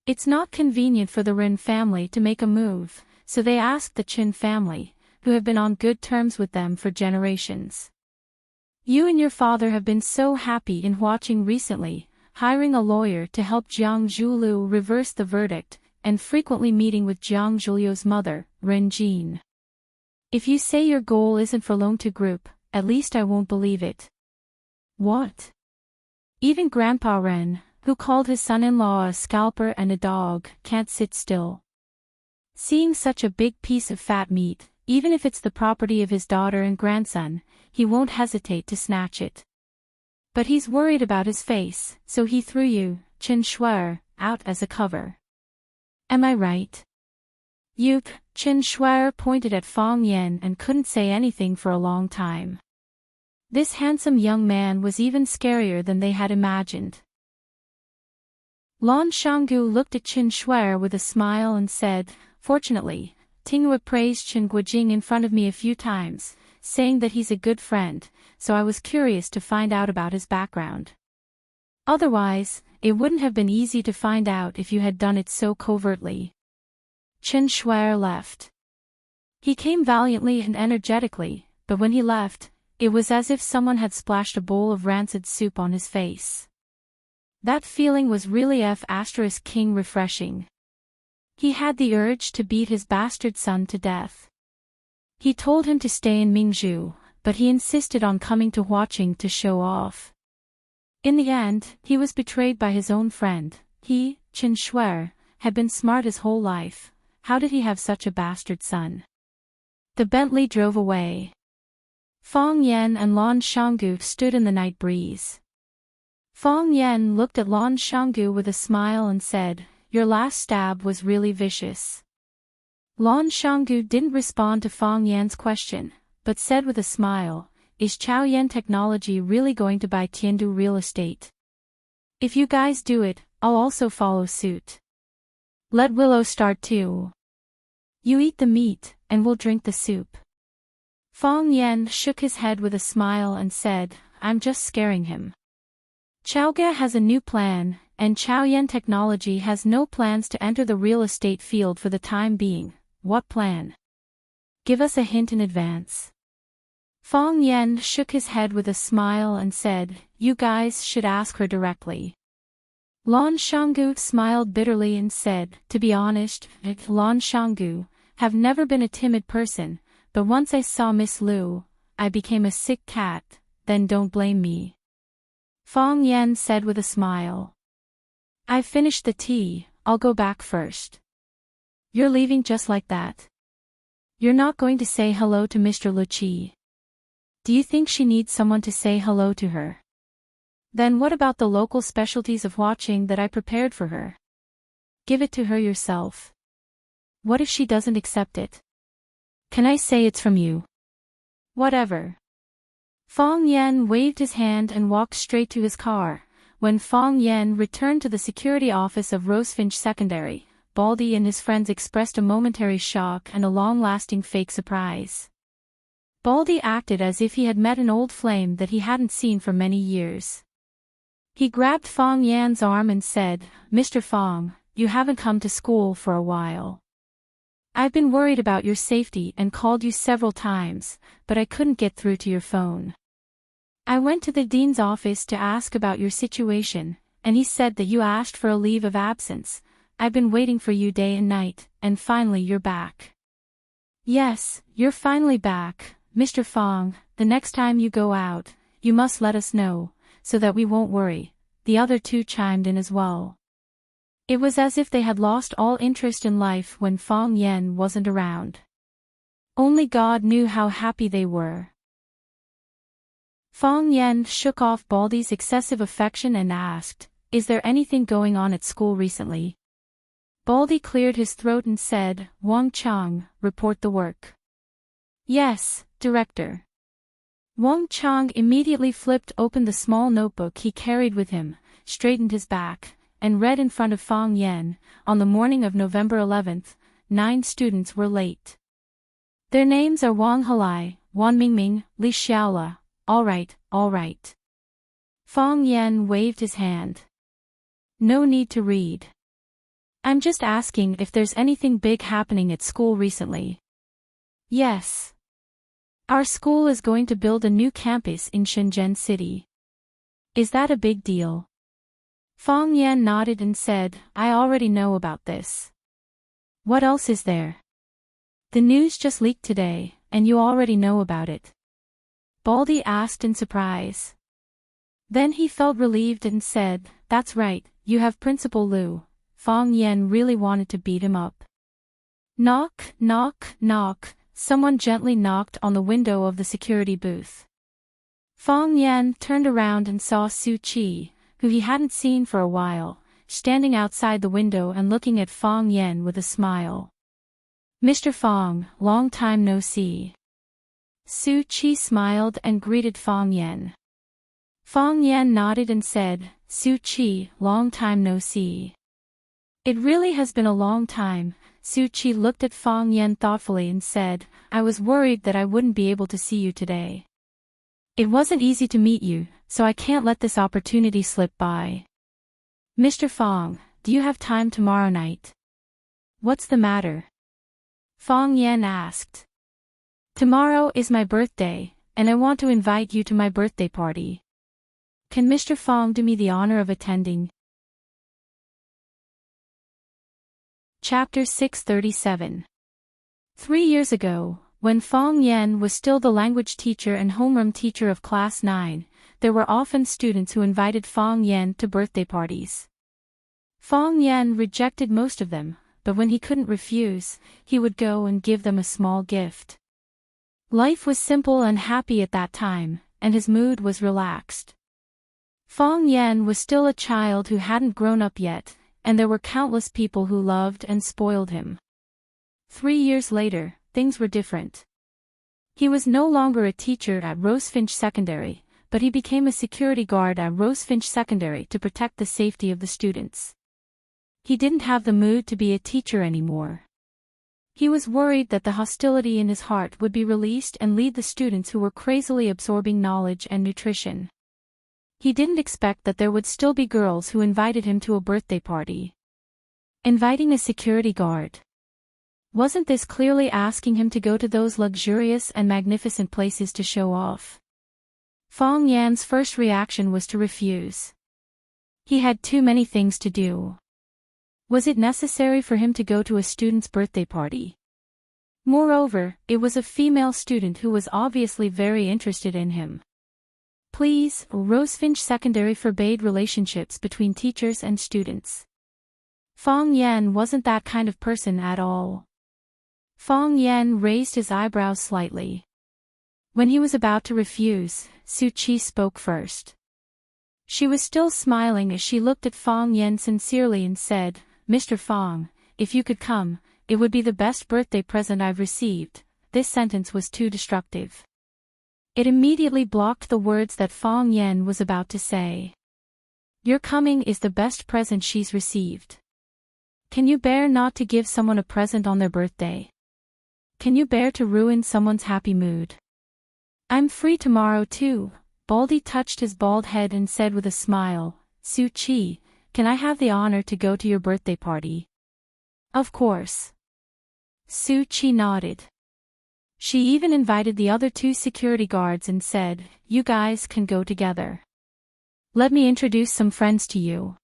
"It's not convenient for the Ren family to make a move, so they asked the Qin family, who have been on good terms with them for generations. You and your father have been so happy in watching recently, hiring a lawyer to help Jiang Zhulu reverse the verdict, and frequently meeting with Jiang Zhulio's mother, Ren Jin. If you say your goal isn't for Longtu Group, at least I won't believe it." "What?" Even Grandpa Ren, who called his son-in-law a scalper and a dog, can't sit still. Seeing such a big piece of fat meat, even if it's the property of his daughter and grandson, he won't hesitate to snatch it. But he's worried about his face, so he threw you, Chen Shuer, out as a cover. Am I right? Chen Shuer pointed at Fang Yan and couldn't say anything for a long time. This handsome young man was even scarier than they had imagined. Lan Shanggu looked at Chen Shuer with a smile and said, "Fortunately, Tinghua praised Chen Guijing in front of me a few times, saying that he's a good friend, so I was curious to find out about his background. Otherwise, it wouldn't have been easy to find out if you had done it so covertly." Chen Shuer left. He came valiantly and energetically, but when he left, it was as if someone had splashed a bowl of rancid soup on his face. That feeling was really King refreshing. He had the urge to beat his bastard son to death. He told him to stay in Mingzhu, but he insisted on coming to Huaqing to show off. In the end, he was betrayed by his own friend. He, Chen Shuer, had been smart his whole life. How did he have such a bastard son? The Bentley drove away. Fang Yan and Lan Shanggu stood in the night breeze. Fang Yan looked at Lan Shanggu with a smile and said, "Your last stab was really vicious." Lan Shanggu didn't respond to Fang Yan's question, but said with a smile, "Is Chao Yan Technology really going to buy Tiandu real estate? If you guys do it, I'll also follow suit. Let Willow start too. You eat the meat, and we'll drink the soup." Fang Yan shook his head with a smile and said, "I'm just scaring him. Chaoge has a new plan, and Chao Yan Technology has no plans to enter the real estate field for the time being." "What plan? Give us a hint in advance." Fang Yan shook his head with a smile and said, "You guys should ask her directly." Lan Shanggu smiled bitterly and said, "To be honest, Lan Shanggu, have never been a timid person, but once I saw Miss Liu, I became a sick cat, then don't blame me." Fang Yan said with a smile, "I finished the tea, I'll go back first." "You're leaving just like that? You're not going to say hello to Mr. Luqi? Do you think she needs someone to say hello to her? Then what about the local specialties of Huaqing that I prepared for her? Give it to her yourself. What if she doesn't accept it? Can I say it's from you?" "Whatever." Fang Yan waved his hand and walked straight to his car. When Fang Yan returned to the security office of Rosefinch Secondary, Baldy and his friends expressed a momentary shock and a long-lasting fake surprise. Baldy acted as if he had met an old flame that he hadn't seen for many years. He grabbed Fang Yan's arm and said, "Mr. Fang, you haven't come to school for a while. I've been worried about your safety and called you several times, but I couldn't get through to your phone. I went to the dean's office to ask about your situation, and he said that you asked for a leave of absence. I've been waiting for you day and night, and finally you're back." "Yes, you're finally back, Mr. Fang. The next time you go out, you must let us know, so that we won't worry." The other two chimed in as well. It was as if they had lost all interest in life when Fang Yan wasn't around. Only God knew how happy they were. Fang Yan shook off Baldy's excessive affection and asked, "Is there anything going on at school recently?" Baldy cleared his throat and said, "Wang Chang, report the work." "Yes, Director." Wang Chang immediately flipped open the small notebook he carried with him, straightened his back, and read in front of Fang Yan, "On the morning of November 11th, 9 students were late. Their names are Wang Halai, Wan Mingming, Li Xiaola." All right, all right." Fang Yan waved his hand. "No need to read. I'm just asking if there's anything big happening at school recently." "Yes. Our school is going to build a new campus in Shenzhen City." "Is that a big deal?" Fang Yan nodded and said, "I already know about this." "What else is there?" "The news just leaked today, and you already know about it." Baldy asked in surprise. Then he felt relieved and said, "That's right, you have Principal Liu." Fang Yan really wanted to beat him up. Knock, knock, knock. Someone gently knocked on the window of the security booth. Fang Yan turned around and saw Su Qi, who he hadn't seen for a while, standing outside the window and looking at Fang Yan with a smile. "Mr. Fang, long time no see." Su Qi smiled and greeted Fang Yan. Fang Yan nodded and said, "Su Qi, long time no see." "It really has been a long time." Su Qi looked at Fang Yan thoughtfully and said, "I was worried that I wouldn't be able to see you today. It wasn't easy to meet you, so I can't let this opportunity slip by." "Mr. Fang, do you have time tomorrow night?" "What's the matter?" Fang Yan asked. "Tomorrow is my birthday, and I want to invite you to my birthday party. Can Mr. Fang do me the honor of attending?" Chapter 637. 3 years ago, When Fong Yan was still the language teacher and homeroom teacher of Class 9, there were often students who invited Fong Yan to birthday parties. Fong Yan rejected most of them, but when he couldn't refuse, he would go and give them a small gift. Life was simple and happy at that time, and his mood was relaxed. Fong Yan was still a child who hadn't grown up yet, and there were countless people who loved and spoiled him. 3 years later, things were different. He was no longer a teacher at Rosefinch Secondary, but he became a security guard at Rosefinch Secondary to protect the safety of the students. He didn't have the mood to be a teacher anymore. He was worried that the hostility in his heart would be released and lead the students who were crazily absorbing knowledge and nutrition. He didn't expect that there would still be girls who invited him to a birthday party. Inviting a security guard. Wasn't this clearly asking him to go to those luxurious and magnificent places to show off? Fong Yan's first reaction was to refuse. He had too many things to do. Was it necessary for him to go to a student's birthday party? Moreover, it was a female student who was obviously very interested in him. Please, Rosefinch Secondary forbade relationships between teachers and students. Fong Yan wasn't that kind of person at all. Fong Yan raised his eyebrows slightly. When he was about to refuse, Su Qi spoke first. She was still smiling as she looked at Fong Yan sincerely and said, "Mr. Fong, if you could come, it would be the best birthday present I've received." This sentence was too destructive. It immediately blocked the words that Fong Yan was about to say. Your coming is the best present she's received. Can you bear not to give someone a present on their birthday? Can you bear to ruin someone's happy mood? I'm free tomorrow too. Baldy touched his bald head and said with a smile, Su Qi, can I have the honor to go to your birthday party? Of course. Su Qi nodded. She even invited the other 2 security guards and said, you guys can go together. Let me introduce some friends to you.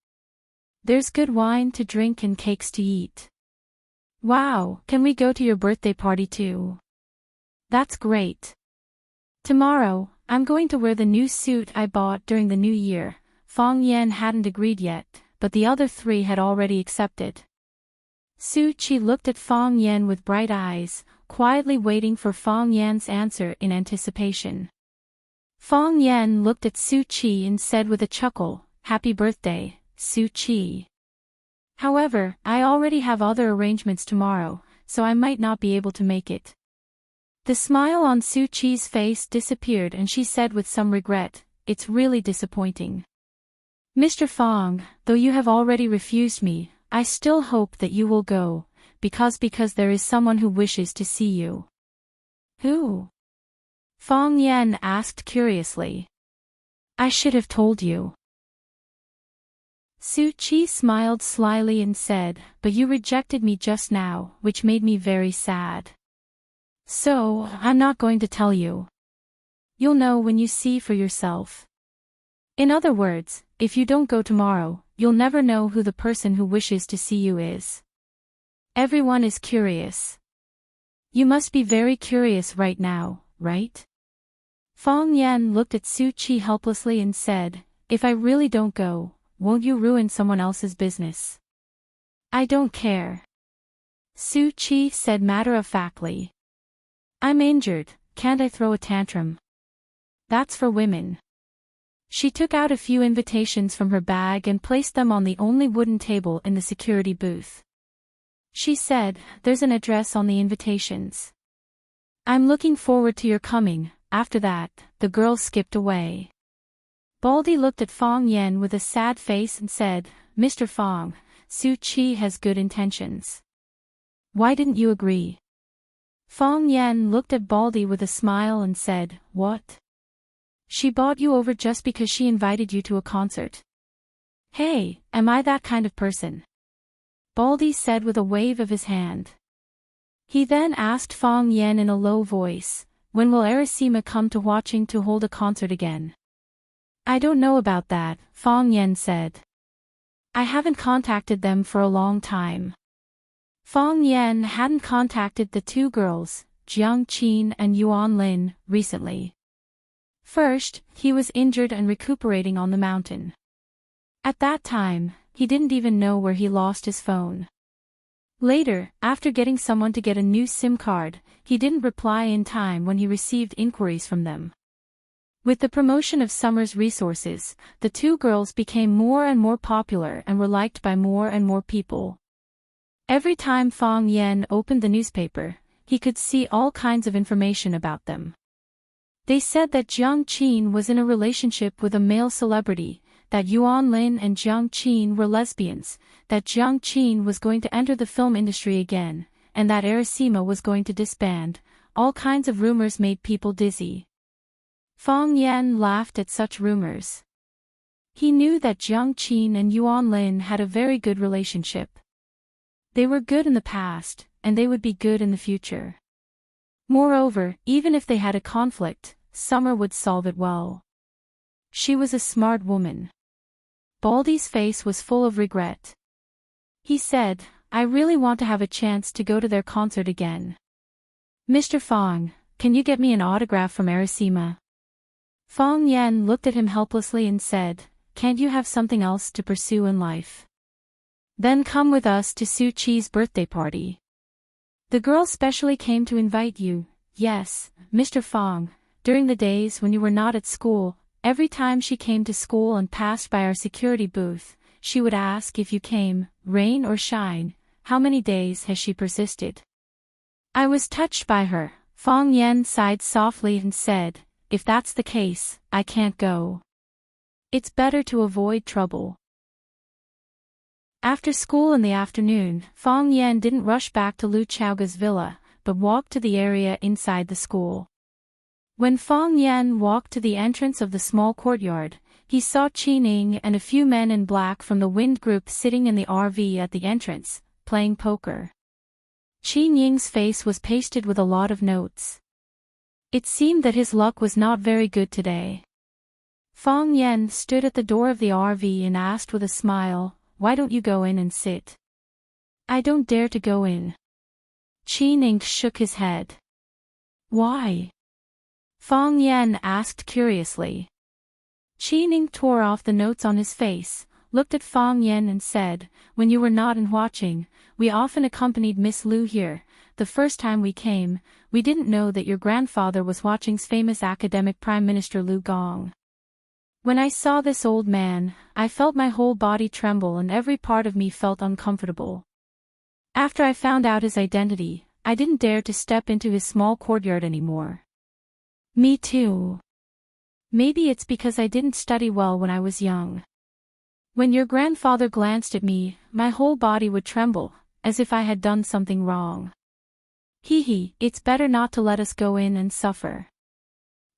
There's good wine to drink and cakes to eat. Wow, can we go to your birthday party too? That's great. Tomorrow, I'm going to wear the new suit I bought during the new year. Fong Yan hadn't agreed yet, but the other 3 had already accepted. Su Qi looked at Fong Yan with bright eyes, quietly waiting for Fong Yan's answer in anticipation. Fong Yan looked at Su Qi and said with a chuckle, Happy birthday, Su Qi. However, I already have other arrangements tomorrow, so I might not be able to make it. The smile on Su Qi's face disappeared and she said with some regret, it's really disappointing. Mr. Fong, though you have already refused me, I still hope that you will go, because there is someone who wishes to see you. Who? Fong Yan asked curiously. I should have told you. Su Qi smiled slyly and said, but you rejected me just now, which made me very sad. So, I'm not going to tell you. You'll know when you see for yourself. In other words, if you don't go tomorrow, you'll never know who the person who wishes to see you is. Everyone is curious. You must be very curious right now, right? Fong Yan looked at Su Qi helplessly and said, if I really don't go, won't you ruin someone else's business? I don't care. Su Qi said matter-of-factly. I'm injured, can't I throw a tantrum? That's for women. She took out a few invitations from her bag and placed them on the only wooden table in the security booth. She said, there's an address on the invitations. I'm looking forward to your coming. After that, the girl skipped away. Baldy looked at Fong Yan with a sad face and said, Mr. Fong, Su Qi has good intentions. Why didn't you agree? Fong Yan looked at Baldy with a smile and said, what? She bought you over just because she invited you to a concert. Hey, am I that kind of person? Baldy said with a wave of his hand. He then asked Fong Yan in a low voice, when will Arasima come to watching to hold a concert again? I don't know about that, Fong Yan said. I haven't contacted them for a long time. Fong Yan hadn't contacted the 2 girls, Jiang Qin and Yuan Lin, recently. First, he was injured and recuperating on the mountain. At that time, he didn't even know where he lost his phone. Later, after getting someone to get a new SIM card, he didn't reply in time when he received inquiries from them. With the promotion of Summer's resources, the two girls became more and more popular and were liked by more and more people. Every time Fang Yan opened the newspaper, he could see all kinds of information about them. They said that Jiang Qin was in a relationship with a male celebrity, that Yuan Lin and Jiang Qin were lesbians, that Jiang Qin was going to enter the film industry again, and that Arasima was going to disband. All kinds of rumors made people dizzy. Fang Yan laughed at such rumors. He knew that Jiang Qin and Yuan Lin had a very good relationship. They were good in the past, and they would be good in the future. Moreover, even if they had a conflict, Summer would solve it well. She was a smart woman. Baldy's face was full of regret. He said, "I really want to have a chance to go to their concert again. Mr. Fang, can you get me an autograph from Arasima?" Fang Yan looked at him helplessly and said, "Can't you have something else to pursue in life? Then come with us to Su Chi's birthday party. The girl specially came to invite you." "Yes, Mr. Fang, during the days when you were not at school, every time she came to school and passed by our security booth, she would ask if you came, rain or shine." "How many days has she persisted?" "I was touched by her." Fang Yan sighed softly and said, "If that's the case, I can't go. It's better to avoid trouble." After school in the afternoon, Fang Yan didn't rush back to Lu Chaoga's villa, but walked to the area inside the school. When Fang Yan walked to the entrance of the small courtyard, he saw Qi Ning and a few men in black from the Wind Group sitting in the RV at the entrance, playing poker. Qi Ning's face was pasted with a lot of notes. It seemed that his luck was not very good today. Fang Yan stood at the door of the RV and asked with a smile, "Why don't you go in and sit?" "I don't dare to go in." Qi Ning shook his head. "Why?" Fang Yan asked curiously. Qi Ning tore off the notes on his face, looked at Fang Yan and said, "When you were not in watching, we often accompanied Miss Lu here. The first time we came, we didn't know that your grandfather was watching's famous academic Prime Minister Lu Gong. When I saw this old man, I felt my whole body tremble and every part of me felt uncomfortable. After I found out his identity, I didn't dare to step into his small courtyard anymore." "Me too. Maybe it's because I didn't study well when I was young. When your grandfather glanced at me, my whole body would tremble, as if I had done something wrong. It's better not to let us go in and suffer.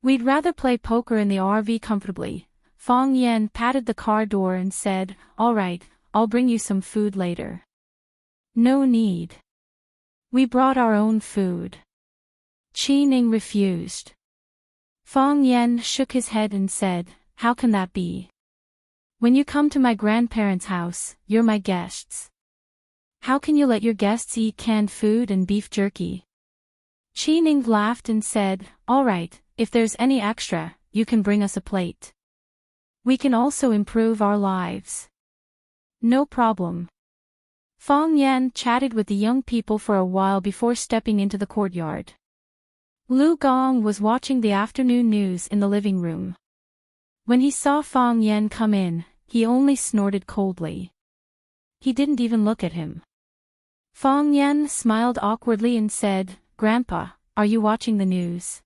We'd rather play poker in the RV comfortably." Fang Yan patted the car door and said, "All right, I'll bring you some food later." "No need. We brought our own food." Qi Ning refused. Fang Yan shook his head and said, "How can that be? When you come to my grandparents' house, you're my guests. How can you let your guests eat canned food and beef jerky?" Qi Ning laughed and said, "All right, if there's any extra, you can bring us a plate. We can also improve our lives." "No problem." Fang Yan chatted with the young people for a while before stepping into the courtyard. Lu Gong was watching the afternoon news in the living room. When he saw Fang Yan come in, he only snorted coldly. He didn't even look at him. Fang Yan smiled awkwardly and said, "Grandpa, are you watching the news?"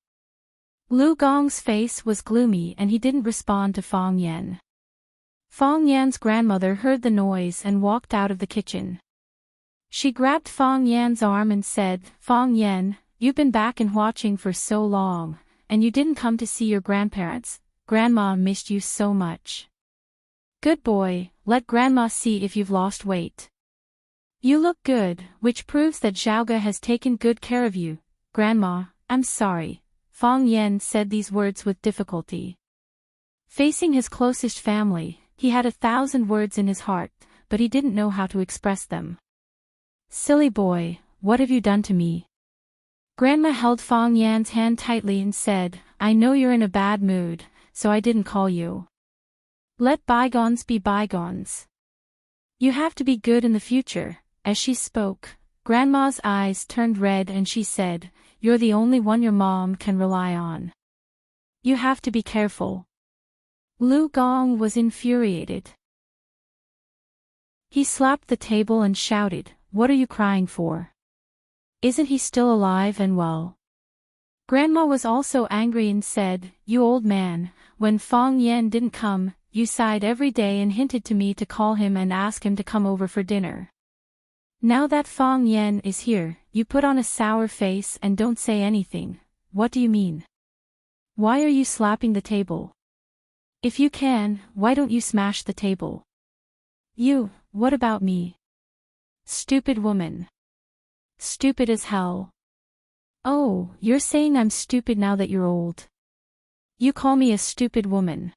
Lu Gong's face was gloomy and he didn't respond to Fang Yan. Fang Yan's grandmother heard the noise and walked out of the kitchen. She grabbed Fang Yan's arm and said, "Fang Yan, you've been back in watching for so long, and you didn't come to see your grandparents. Grandma missed you so much. Good boy, let Grandma see if you've lost weight. You look good, which proves that Zhaoga has taken good care of you." "Grandma, I'm sorry." Fang Yan said these words with difficulty. Facing his closest family, he had 1,000 words in his heart, but he didn't know how to express them. "Silly boy, what have you done to me?" Grandma held Fong Yan's hand tightly and said, I know you're in a bad mood, so I didn't call you. Let bygones be bygones. You have to be good in the future. As she spoke, Grandma's eyes turned red and she said, You're the only one your mom can rely on. You have to be careful. Lu Gong was infuriated. He slapped the table and shouted, What are you crying for? Isn't he still alive and well? Grandma was also angry and said, You old man, when Fong Yan didn't come, you sighed every day and hinted to me to call him and ask him to come over for dinner. Now that Fong Yan is here, you put on a sour face and don't say anything. What do you mean? Why are you slapping the table? If you can, why don't you smash the table? You, what about me? Stupid woman. Stupid as hell. Oh, you're saying I'm stupid now that you're old. You call me a stupid woman.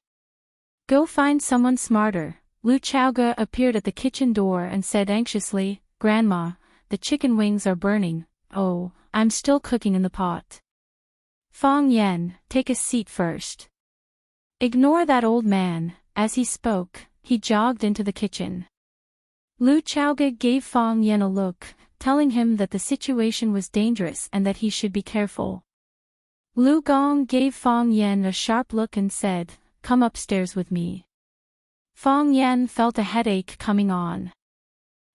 Go find someone smarter. Lu Chaoge appeared at the kitchen door and said anxiously, Grandma, the chicken wings are burning. Oh, I'm still cooking in the pot. Fong Yan, take a seat first. Ignore that old man. As he spoke, he jogged into the kitchen. Lu Chaoge gave Fong Yan a look, telling him that the situation was dangerous and that he should be careful. Lu Gong gave Fong Yan a sharp look and said, Come upstairs with me. Fong Yan felt a headache coming on.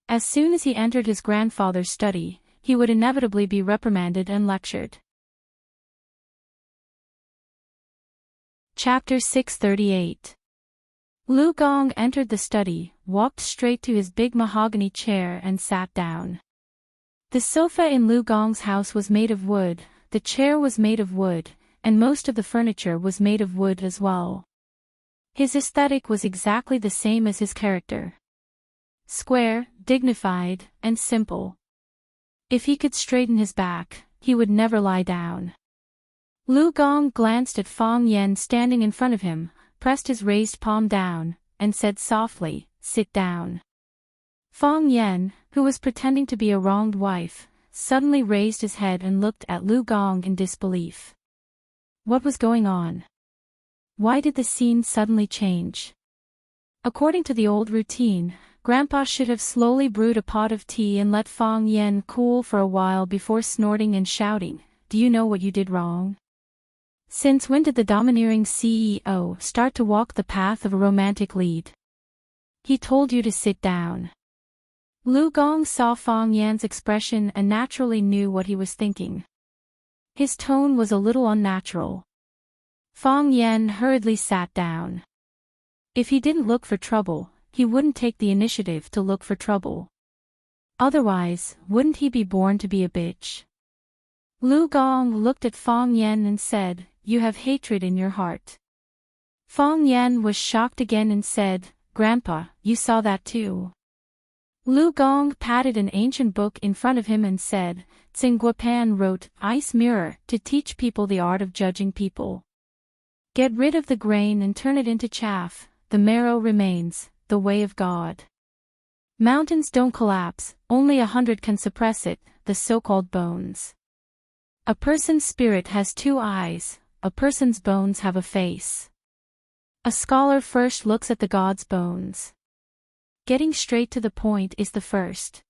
As soon as he entered his grandfather's study, he would inevitably be reprimanded and lectured. Chapter 638. Lu Gong entered the study, walked straight to his big mahogany chair and sat down. The sofa in Lu Gong's house was made of wood, the chair was made of wood, and most of the furniture was made of wood as well. His aesthetic was exactly the same as his character. Square, dignified, and simple. If he could straighten his back, he would never lie down. Lu Gong glanced at Fong Yan standing in front of him, pressed his raised palm down, and said softly, Sit down. Fong Yan, who was pretending to be a wronged wife, suddenly raised his head and looked at Lu Gong in disbelief. What was going on? Why did the scene suddenly change? According to the old routine, Grandpa should have slowly brewed a pot of tea and let Fong Yan cool for a while before snorting and shouting, Do you know what you did wrong? Since when did the domineering CEO start to walk the path of a romantic lead? He told you to sit down. Lu Gong saw Fong Yan's expression and naturally knew what he was thinking. His tone was a little unnatural. Fong Yan hurriedly sat down. If he didn't look for trouble, he wouldn't take the initiative to look for trouble. Otherwise, wouldn't he be born to be a bitch? Lu Gong looked at Fong Yan and said, You have hatred in your heart. Fong Yan was shocked again and said, Grandpa, you saw that too. Lu Gong patted an ancient book in front of him and said, Tsingguapan wrote, Ice Mirror, to teach people the art of judging people. Get rid of the grain and turn it into chaff, the marrow remains, the way of God. Mountains don't collapse, only 100 can suppress it, the so-called bones. A person's spirit has 2 eyes, a person's bones have a face. A scholar first looks at the god's bones. Getting straight to the point is the first.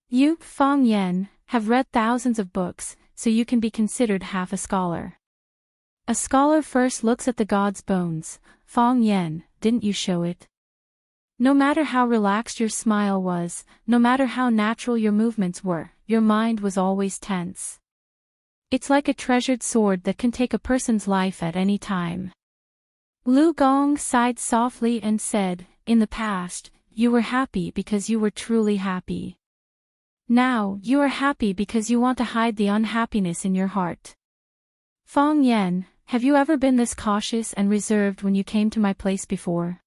You, Fong Yan, have read thousands of books, so you can be considered half a scholar. A scholar first looks at the god's bones. Fong Yan, didn't you show it? No matter how relaxed your smile was, no matter how natural your movements were, your mind was always tense. It's like a treasured sword that can take a person's life at any time. Lu Gong sighed softly and said, In the past, you were happy because you were truly happy. Now, you are happy because you want to hide the unhappiness in your heart. Fong Yan, have you ever been this cautious and reserved when you came to my place before?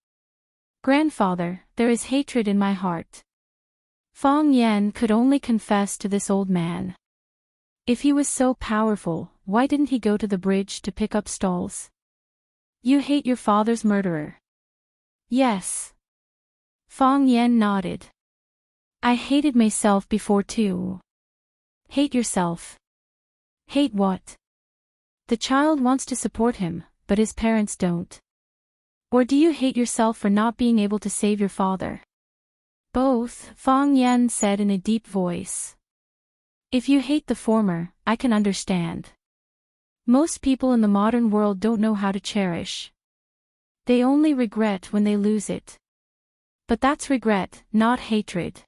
Grandfather, there is hatred in my heart. Fong Yan could only confess to this old man. If he was so powerful, why didn't he go to the bridge to pick up stalls? You hate your father's murderer. Yes. Fong Yan nodded. I hated myself before too. Hate yourself. Hate what? The child wants to support him, but his parents don't. Or do you hate yourself for not being able to save your father? Both, Fang Yan said in a deep voice. If you hate the former, I can understand. Most people in the modern world don't know how to cherish. They only regret when they lose it. But that's regret, not hatred.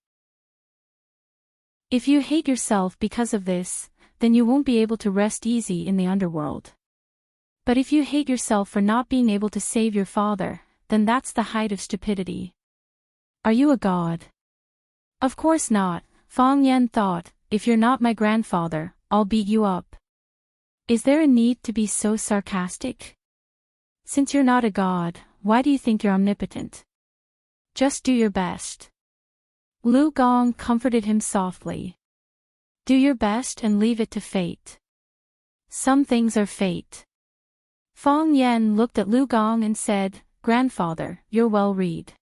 If you hate yourself because of this, then you won't be able to rest easy in the underworld. But if you hate yourself for not being able to save your father, then that's the height of stupidity. Are you a god? Of course not, Fang Yan thought. If you're not my grandfather, I'll beat you up. Is there a need to be so sarcastic? Since you're not a god, why do you think you're omnipotent? Just do your best. Lu Gong comforted him softly. Do your best and leave it to fate. Some things are fate. Fang Yan looked at Lu Gong and said, Grandfather, you're well read.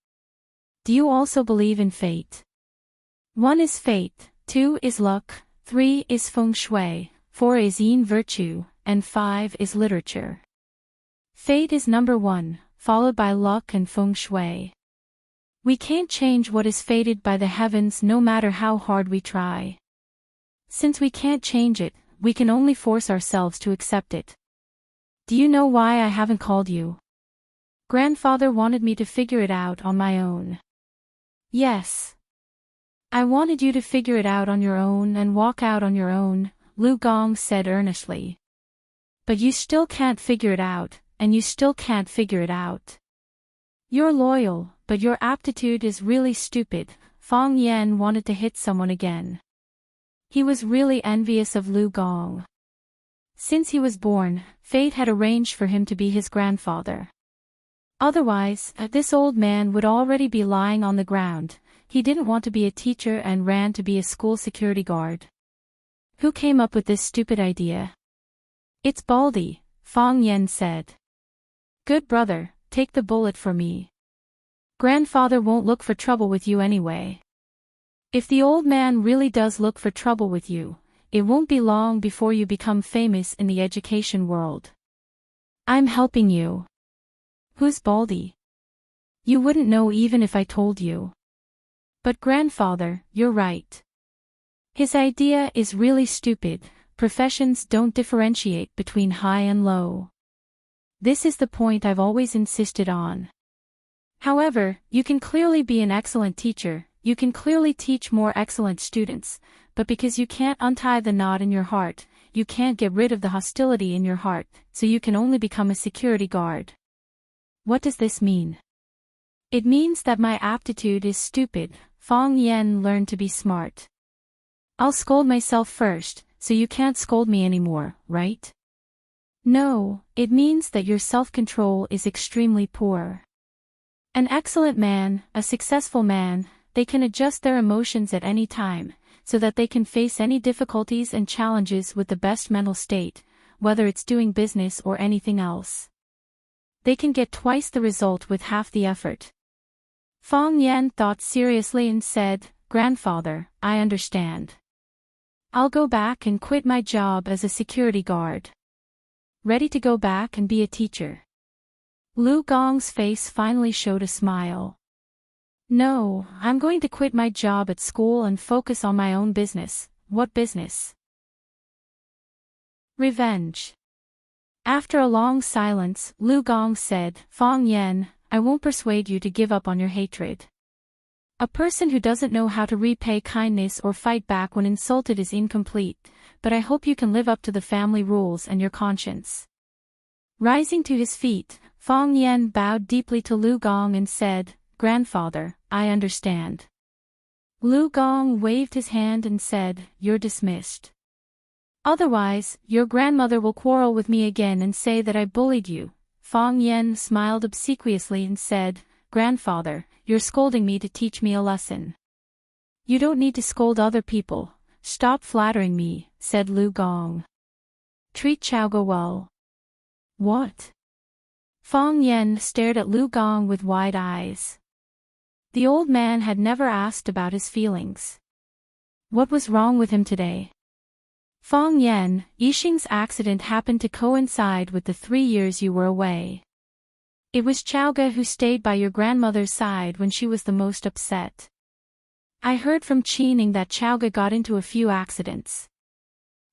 Do you also believe in fate? 1 is fate, 2 is luck, 3 is feng shui, 4 is yin virtue, and 5 is literature. Fate is number 1, followed by luck and feng shui. We can't change what is fated by the heavens no matter how hard we try. Since we can't change it, we can only force ourselves to accept it. Do you know why I haven't called you? Grandfather wanted me to figure it out on my own. Yes. I wanted you to figure it out on your own and walk out on your own, Lu Gong said earnestly. But you still can't figure it out, and you still can't figure it out. You're loyal, but your aptitude is really stupid. Fang Yan wanted to hit someone again. He was really envious of Lu Gong. Since he was born, fate had arranged for him to be his grandfather. Otherwise, this old man would already be lying on the ground. He didn't want to be a teacher and ran to be a school security guard. Who came up with this stupid idea? It's Baldy, Fang Yan said. Good brother, take the bullet for me. Grandfather won't look for trouble with you anyway. If the old man really does look for trouble with you, it won't be long before you become famous in the education world. I'm helping you. Who's Baldy? You wouldn't know even if I told you. But grandfather, you're right. His idea is really stupid. Professions don't differentiate between high and low. This is the point I've always insisted on. However, you can clearly be an excellent teacher, you can clearly teach more excellent students, but because you can't untie the knot in your heart, you can't get rid of the hostility in your heart, so you can only become a security guard. What does this mean? It means that my aptitude is stupid. Fang Yan learned to be smart. I'll scold myself first, so you can't scold me anymore, right? No, it means that your self-control is extremely poor. An excellent man, a successful man, they can adjust their emotions at any time, so that they can face any difficulties and challenges with the best mental state, whether it's doing business or anything else. They can get twice the result with half the effort. Fang Yan thought seriously and said, Grandfather, I understand. I'll go back and quit my job as a security guard. Ready to go back and be a teacher. Lu Gong's face finally showed a smile. No, I'm going to quit my job at school and focus on my own business. What business? Revenge. After a long silence, Lu Gong said, Fang Yan, I won't persuade you to give up on your hatred. A person who doesn't know how to repay kindness or fight back when insulted is incomplete, but I hope you can live up to the family rules and your conscience. Rising to his feet, Fang Yan bowed deeply to Lu Gong and said, Grandfather, I understand. Lu Gong waved his hand and said, You're dismissed. Otherwise, your grandmother will quarrel with me again and say that I bullied you. Fang Yan smiled obsequiously and said, Grandfather, you're scolding me to teach me a lesson. You don't need to scold other people. Stop flattering me, said Lu Gong. Treat Xiaogo well. What? Fang Yan stared at Lu Gong with wide eyes. The old man had never asked about his feelings. What was wrong with him today? Fang Yan, Yixing's accident happened to coincide with the 3 years you were away. It was Chaoga who stayed by your grandmother's side when she was the most upset. I heard from Qining that Chaoga got into a few accidents.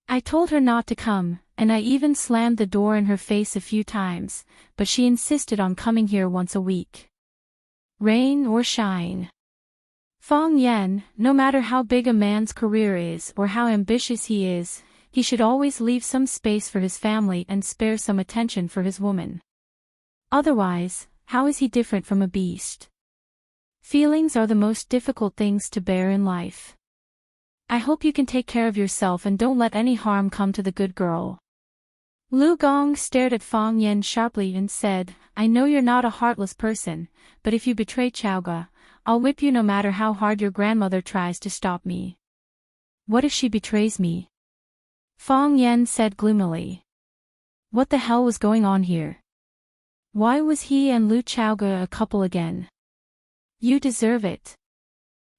I told her not to come, and I even slammed the door in her face a few times, but she insisted on coming here once a week. Rain or shine. Fang Yan, no matter how big a man's career is or how ambitious he is, he should always leave some space for his family and spare some attention for his woman. Otherwise, how is he different from a beast? Feelings are the most difficult things to bear in life. I hope you can take care of yourself and don't let any harm come to the good girl. Lu Gong stared at Fang Yan sharply and said, I know you're not a heartless person, but if you betray Chaoga, I'll whip you no matter how hard your grandmother tries to stop me. What if she betrays me? Fang Yan said gloomily. What the hell was going on here? Why was he and Lu Chaoga a couple again? You deserve it.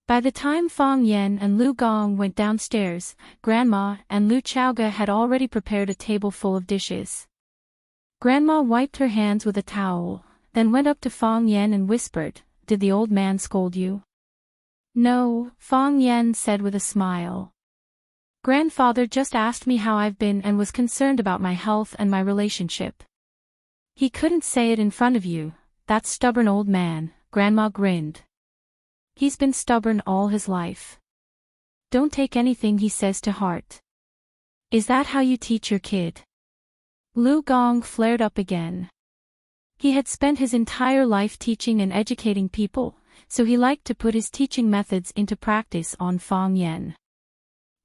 By the time Fang Yan and Lu Gong went downstairs, Grandma and Lu Chaoga had already prepared a table full of dishes. Grandma wiped her hands with a towel, then went up to Fang Yan and whispered, Did the old man scold you? No, Fang Yan said with a smile. Grandfather just asked me how I've been and was concerned about my health and my relationship. He couldn't say it in front of you, that stubborn old man, Grandma grinned. He's been stubborn all his life. Don't take anything he says to heart. Is that how you teach your kid? Lu Gong flared up again. He had spent his entire life teaching and educating people, so he liked to put his teaching methods into practice on Fang Yan.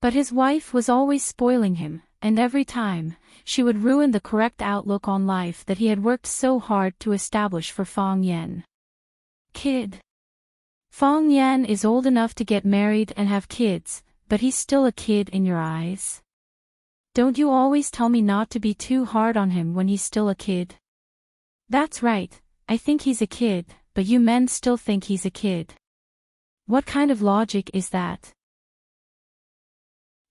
But his wife was always spoiling him, and every time, she would ruin the correct outlook on life that he had worked so hard to establish for Fang Yan. Kid. Fang Yan is old enough to get married and have kids, but he's still a kid in your eyes. Don't you always tell me not to be too hard on him when he's still a kid? That's right, I think he's a kid, but you men still think he's a kid. What kind of logic is that?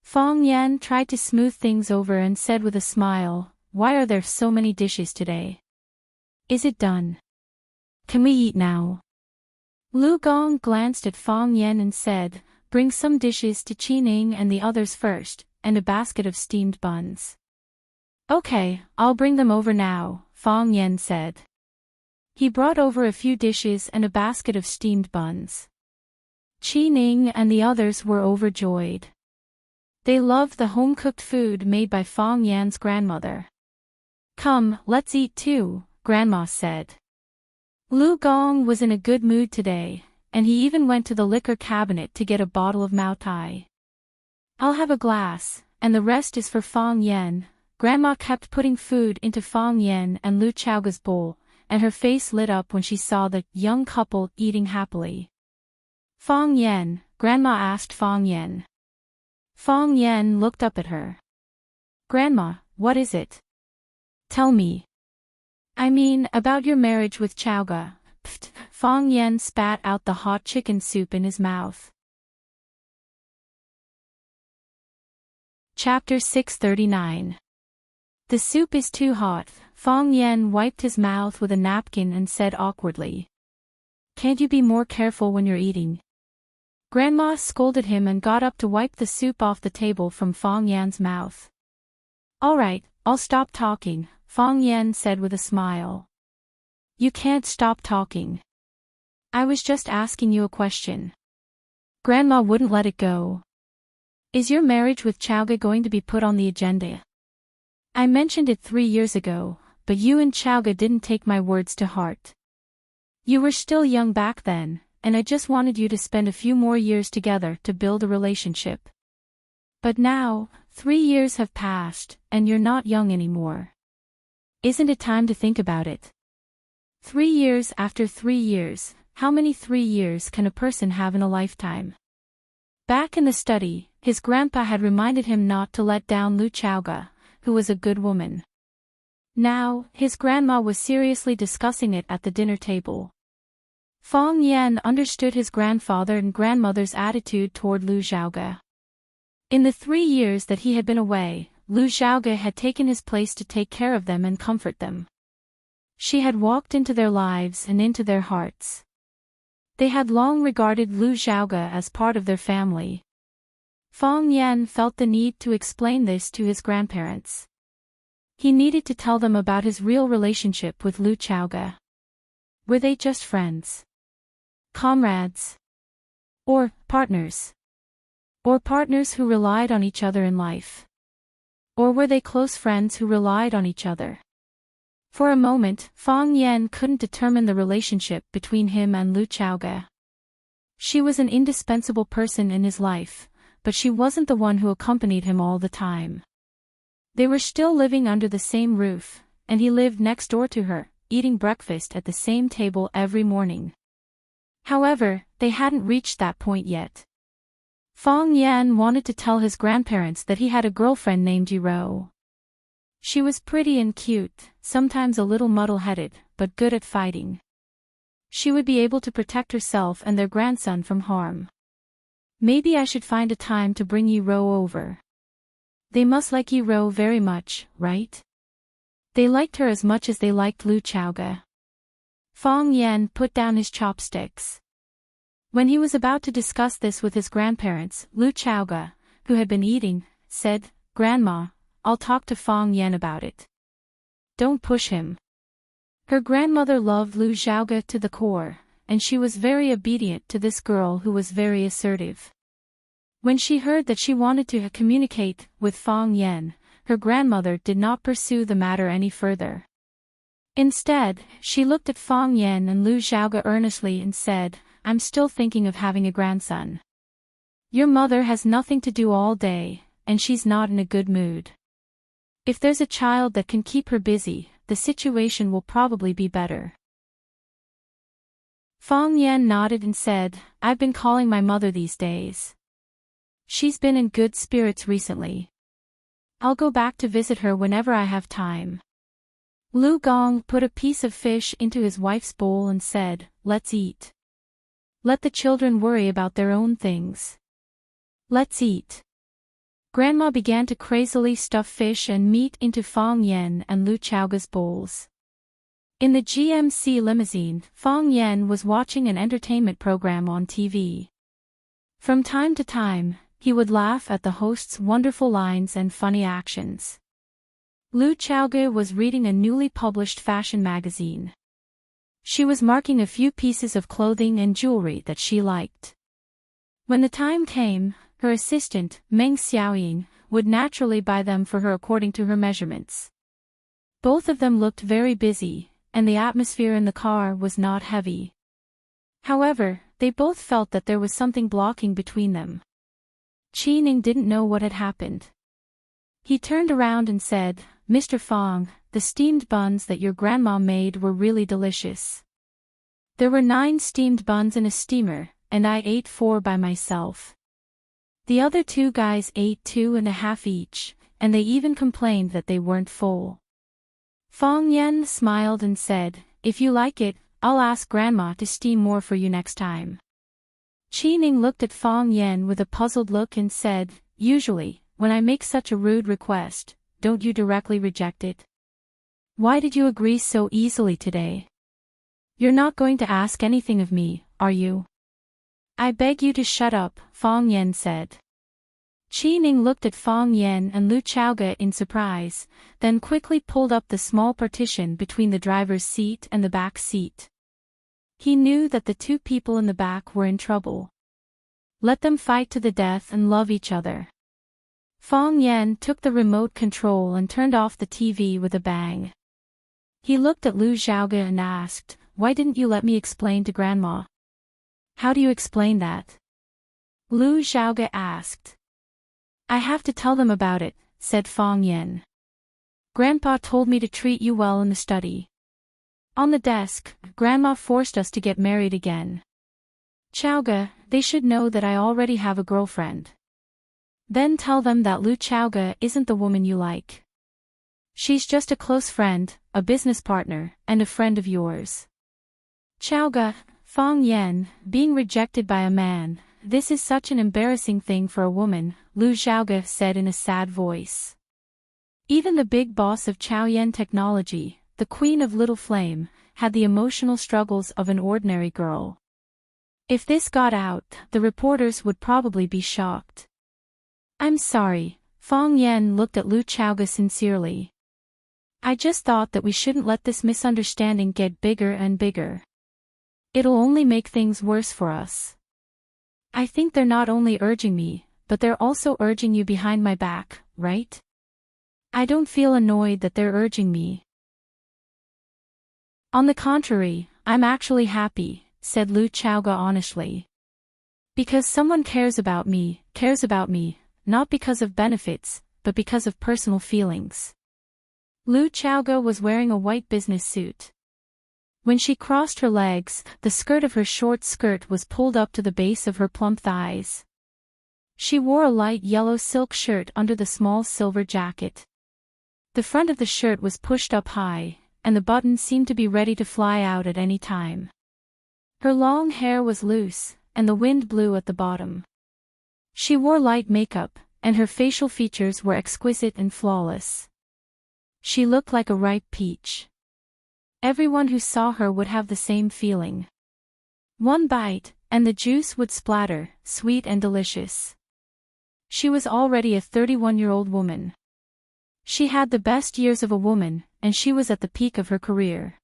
Fang Yan tried to smooth things over and said with a smile, Why are there so many dishes today? Is it done? Can we eat now? Lu Gong glanced at Fang Yan and said, Bring some dishes to Qining and the others first, and a basket of steamed buns. Okay, I'll bring them over now, Fang Yan said. He brought over a few dishes and a basket of steamed buns. Qining and the others were overjoyed. They loved the home-cooked food made by Fang Yan's grandmother. Come, let's eat too, Grandma said. Lu Gong was in a good mood today, and he even went to the liquor cabinet to get a bottle of Mao Tai. I'll have a glass, and the rest is for Fang Yan. Grandma kept putting food into Fang Yan and Lu Chaoga's bowl, and her face lit up when she saw the young couple eating happily. Fang Yan, Grandma asked Fang Yan. Fang Yan looked up at her. Grandma, what is it? Tell me. I mean, about your marriage with Chaoga. Pfft, Fang Yan spat out the hot chicken soup in his mouth. Chapter 639. The soup is too hot. Fang Yan wiped his mouth with a napkin and said awkwardly. Can't you be more careful when you're eating? Grandma scolded him and got up to wipe the soup off the table from Fang Yan's mouth. All right, I'll stop talking, Fang Yan said with a smile. You can't stop talking. I was just asking you a question. Grandma wouldn't let it go. Is your marriage with Chaoga going to be put on the agenda? I mentioned it 3 years ago, but you and Chaoga didn't take my words to heart. You were still young back then, and I just wanted you to spend a few more years together to build a relationship. But now, 3 years have passed, and you're not young anymore. Isn't it time to think about it? 3 years after 3 years, how many 3 years can a person have in a lifetime? Back in the study, his grandpa had reminded him not to let down Lu Chaoga, who was a good woman. Now, his grandma was seriously discussing it at the dinner table. Fang Yan understood his grandfather and grandmother's attitude toward Lu Chaoga. In the 3 years that he had been away, Lu Xiaoge had taken his place to take care of them and comfort them. She had walked into their lives and into their hearts. They had long regarded Lu Xiaoge as part of their family. Fang Yan felt the need to explain this to his grandparents. He needed to tell them about his real relationship with Lu Xiaoge. Were they just friends? Comrades? Or partners? Or partners who relied on each other in life? Or were they close friends who relied on each other? For a moment, Fang Yan couldn't determine the relationship between him and Lu Xiaoge. She was an indispensable person in his life, but she wasn't the one who accompanied him all the time. They were still living under the same roof, and he lived next door to her, eating breakfast at the same table every morning. However, they hadn't reached that point yet. Fang Yan wanted to tell his grandparents that he had a girlfriend named Yiro. She was pretty and cute, sometimes a little muddle-headed, but good at fighting. She would be able to protect herself and their grandson from harm. Maybe I should find a time to bring Yiro over. They must like Yiro very much, right? They liked her as much as they liked Lu Xiaoge. Fang Yan put down his chopsticks. When he was about to discuss this with his grandparents, Lu Xiaoge, who had been eating, said, "Grandma, I'll talk to Fang Yan about it. Don't push him." Her grandmother loved Lu Xiaoge to the core, and she was very obedient to this girl who was very assertive. When she heard that she wanted to communicate with Fang Yan, her grandmother did not pursue the matter any further. Instead, she looked at Fang Yan and Lu Xiaoge earnestly and said, "I'm still thinking of having a grandson. Your mother has nothing to do all day, and she's not in a good mood. If there's a child that can keep her busy, the situation will probably be better." Fang Yan nodded and said, "I've been calling my mother these days. She's been in good spirits recently. I'll go back to visit her whenever I have time." Lu Gong put a piece of fish into his wife's bowl and said, "Let's eat. Let the children worry about their own things. Let's eat." Grandma began to crazily stuff fish and meat into Fang Yan and Lu Xiaoge's bowls. In the GMC limousine, Fang Yan was watching an entertainment program on TV. From time to time, he would laugh at the host's wonderful lines and funny actions. Lu Xiaoge was reading a newly published fashion magazine. She was marking a few pieces of clothing and jewelry that she liked. When the time came, her assistant, Meng Xiaoying, would naturally buy them for her according to her measurements. Both of them looked very busy, and the atmosphere in the car was not heavy. However, they both felt that there was something blocking between them. Qining didn't know what had happened. He turned around and said, "Mr. Fang, the steamed buns that your grandma made were really delicious. There were 9 steamed buns in a steamer, and I ate 4 by myself. The other 2 guys ate 2.5 each, and they even complained that they weren't full." Fang Yan smiled and said, "If you like it, I'll ask Grandma to steam more for you next time." Qining looked at Fang Yan with a puzzled look and said, "Usually, when I make such a rude request, don't you directly reject it? Why did you agree so easily today? You're not going to ask anything of me, are you?" "I beg you to shut up," Fang Yan said. Qining looked at Fang Yan and Lu Xiaoge in surprise, then quickly pulled up the small partition between the driver's seat and the back seat. He knew that the 2 people in the back were in trouble. Let them fight to the death and love each other. Fang Yan took the remote control and turned off the TV with a bang. He looked at Lu Xiaoge and asked, "Why didn't you let me explain to Grandma?" "How do you explain that?" Lu Xiaoge asked. "I have to tell them about it," said Fang Yan. "Grandpa told me to treat you well in the study. On the desk, Grandma forced us to get married again. Xiaoge, they should know that I already have a girlfriend. Then tell them that Lu Xiaoge isn't the woman you like. She's just a close friend, a business partner, and a friend of yours." Xiaoge, Fang Yan, being rejected by a man, this is such an embarrassing thing for a woman, Lu Xiaoge said in a sad voice. Even the big boss of Chaoyan Technology, the queen of Little Flame, had the emotional struggles of an ordinary girl. If this got out, the reporters would probably be shocked. I'm sorry, Fang Yan looked at Lu Xiaoge sincerely. I just thought that we shouldn't let this misunderstanding get bigger and bigger. It'll only make things worse for us. I think they're not only urging me, but they're also urging you behind my back, right? I don't feel annoyed that they're urging me. On the contrary, I'm actually happy, said Lu Xiaoge honestly. Because someone cares about me, not because of benefits, but because of personal feelings. Lu Xiaoge was wearing a white business suit. When she crossed her legs, the skirt of her short skirt was pulled up to the base of her plump thighs. She wore a light yellow silk shirt under the small silver jacket. The front of the shirt was pushed up high, and the buttons seemed to be ready to fly out at any time. Her long hair was loose, and the wind blew at the bottom. She wore light makeup, and her facial features were exquisite and flawless. She looked like a ripe peach. Everyone who saw her would have the same feeling. One bite, and the juice would splatter, sweet and delicious. She was already a 31-year-old woman. She had the best years of a woman, and she was at the peak of her career.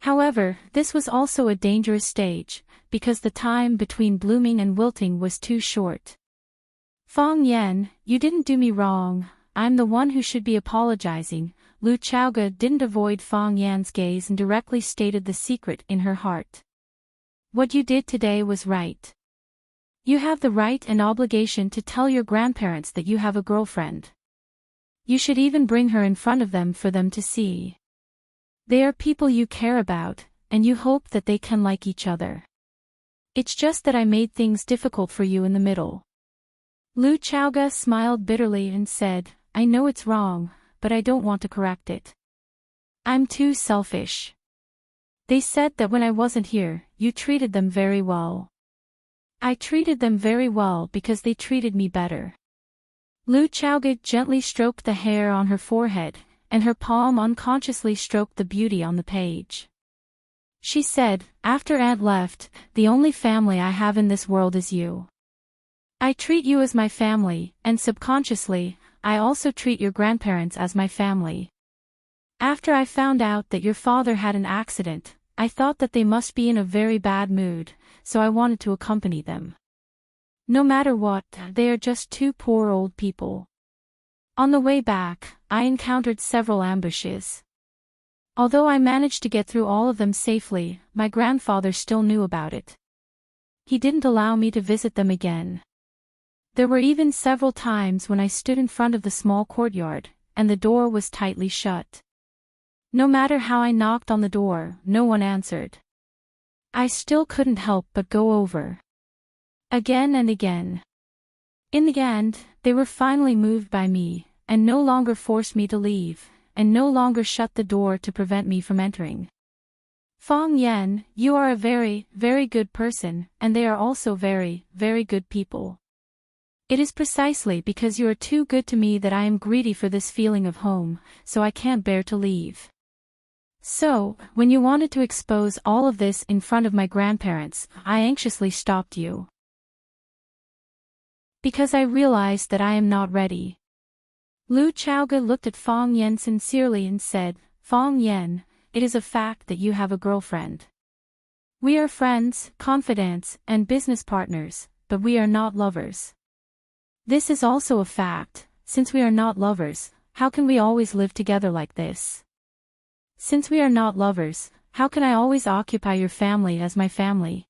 However, this was also a dangerous stage, because the time between blooming and wilting was too short. Fang Yan, you didn't do me wrong, I'm the one who should be apologizing. Lu Xiaoge didn't avoid Fang Yan's gaze and directly stated the secret in her heart. What you did today was right. You have the right and obligation to tell your grandparents that you have a girlfriend. You should even bring her in front of them for them to see. They are people you care about, and you hope that they can like each other. It's just that I made things difficult for you in the middle. Lu Xiaoge smiled bitterly and said, I know it's wrong, but I don't want to correct it. I'm too selfish. They said that when I wasn't here, you treated them very well. I treated them very well because they treated me better. Lu Xiaoge gently stroked the hair on her forehead, and her palm unconsciously stroked the beauty on the page. She said, after Aunt left, the only family I have in this world is you. I treat you as my family, and subconsciously, I also treat your grandparents as my family. After I found out that your father had an accident, I thought that they must be in a very bad mood, so I wanted to accompany them. No matter what, they are just two poor old people. On the way back, I encountered several ambushes. Although I managed to get through all of them safely, my grandfather still knew about it. He didn't allow me to visit them again. There were even several times when I stood in front of the small courtyard, and the door was tightly shut. No matter how I knocked on the door, no one answered. I still couldn't help but go over. Again and again. In the end, they were finally moved by me, and no longer forced me to leave, and no longer shut the door to prevent me from entering. Fang Yan, you are a very, very good person, and they are also very, very good people. It is precisely because you are too good to me that I am greedy for this feeling of home, so I can't bear to leave. So, when you wanted to expose all of this in front of my grandparents, I anxiously stopped you. Because I realized that I am not ready. Lu Xiaoge looked at Fang Yan sincerely and said, Fang Yan, it is a fact that you have a girlfriend. We are friends, confidants, and business partners, but we are not lovers. This is also a fact, since we are not lovers, how can we always live together like this? Since we are not lovers, how can I always occupy your family as my family?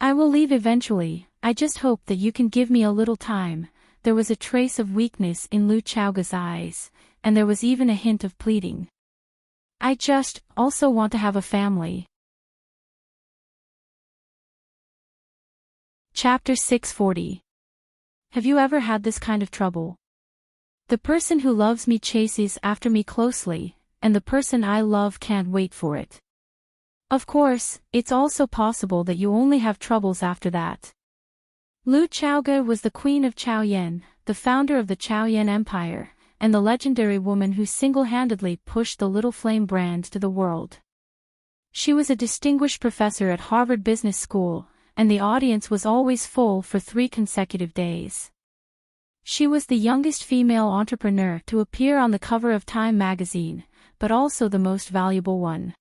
I will leave eventually, I just hope that you can give me a little time. There was a trace of weakness in Lu Xiaoge's eyes, and there was even a hint of pleading. I just also want to have a family. Chapter 640. Have you ever had this kind of trouble? The person who loves me chases after me closely, and the person I love can't wait for it. Of course, it's also possible that you only have troubles after that. Lu Chaoge was the queen of Chaoyan, the founder of the Chaoyan Empire, and the legendary woman who single-handedly pushed the Little Flame brand to the world. She was a distinguished professor at Harvard Business School, and the audience was always full for 3 consecutive days. She was the youngest female entrepreneur to appear on the cover of Time magazine, but also the most valuable one.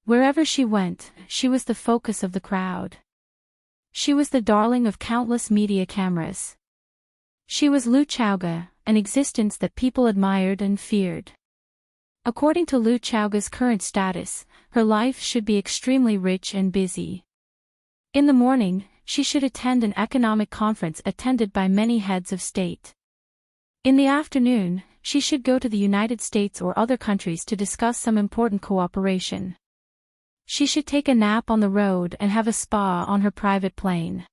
Wherever she went, she was the focus of the crowd. She was the darling of countless media cameras. She was Lu Chaoge, an existence that people admired and feared. According to Lu Chaoge's current status, her life should be extremely rich and busy. In the morning, she should attend an economic conference attended by many heads of state. In the afternoon, she should go to the United States or other countries to discuss some important cooperation. She should take a nap on the road and have a spa on her private plane.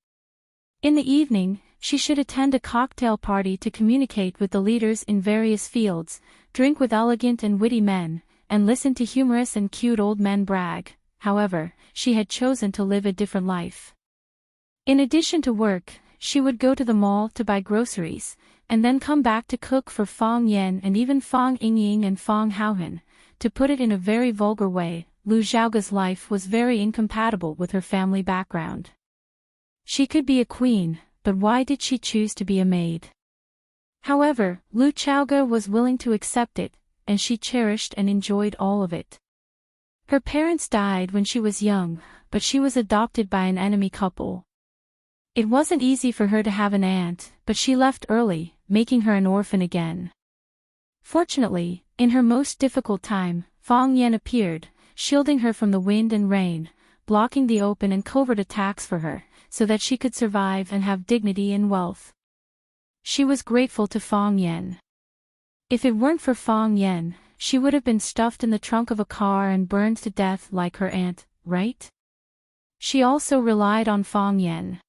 In the evening, she should attend a cocktail party to communicate with the leaders in various fields, drink with elegant and witty men, and listen to humorous and cute old men brag. However, she had chosen to live a different life. In addition to work, she would go to the mall to buy groceries, and then come back to cook for Fang Yan and even Fang Yingying and Fang Haohan. To put it in a very vulgar way, Lu Xiaoge's life was very incompatible with her family background. She could be a queen, but why did she choose to be a maid? However, Lu Chaoge was willing to accept it, and she cherished and enjoyed all of it. Her parents died when she was young, but she was adopted by an enemy couple. It wasn't easy for her to have an aunt, but she left early, making her an orphan again. Fortunately, in her most difficult time, Fang Yan appeared, shielding her from the wind and rain, blocking the open and covert attacks for her, so that she could survive and have dignity and wealth. She was grateful to Fang Yan. If it weren't for Fang Yan, she would have been stuffed in the trunk of a car and burned to death like her aunt, right? She also relied on Fang Yan.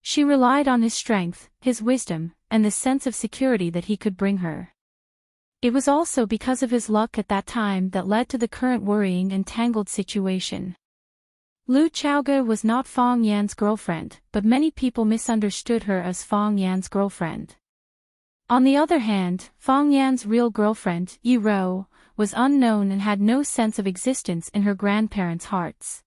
She relied on his strength, his wisdom, and the sense of security that he could bring her. It was also because of his luck at that time that led to the current worrying and tangled situation. Lu Chaoge was not Fang Yan's girlfriend, but many people misunderstood her as Fang Yan's girlfriend. On the other hand, Fang Yan's real girlfriend, Yi Rou, was unknown and had no sense of existence in her grandparents' hearts.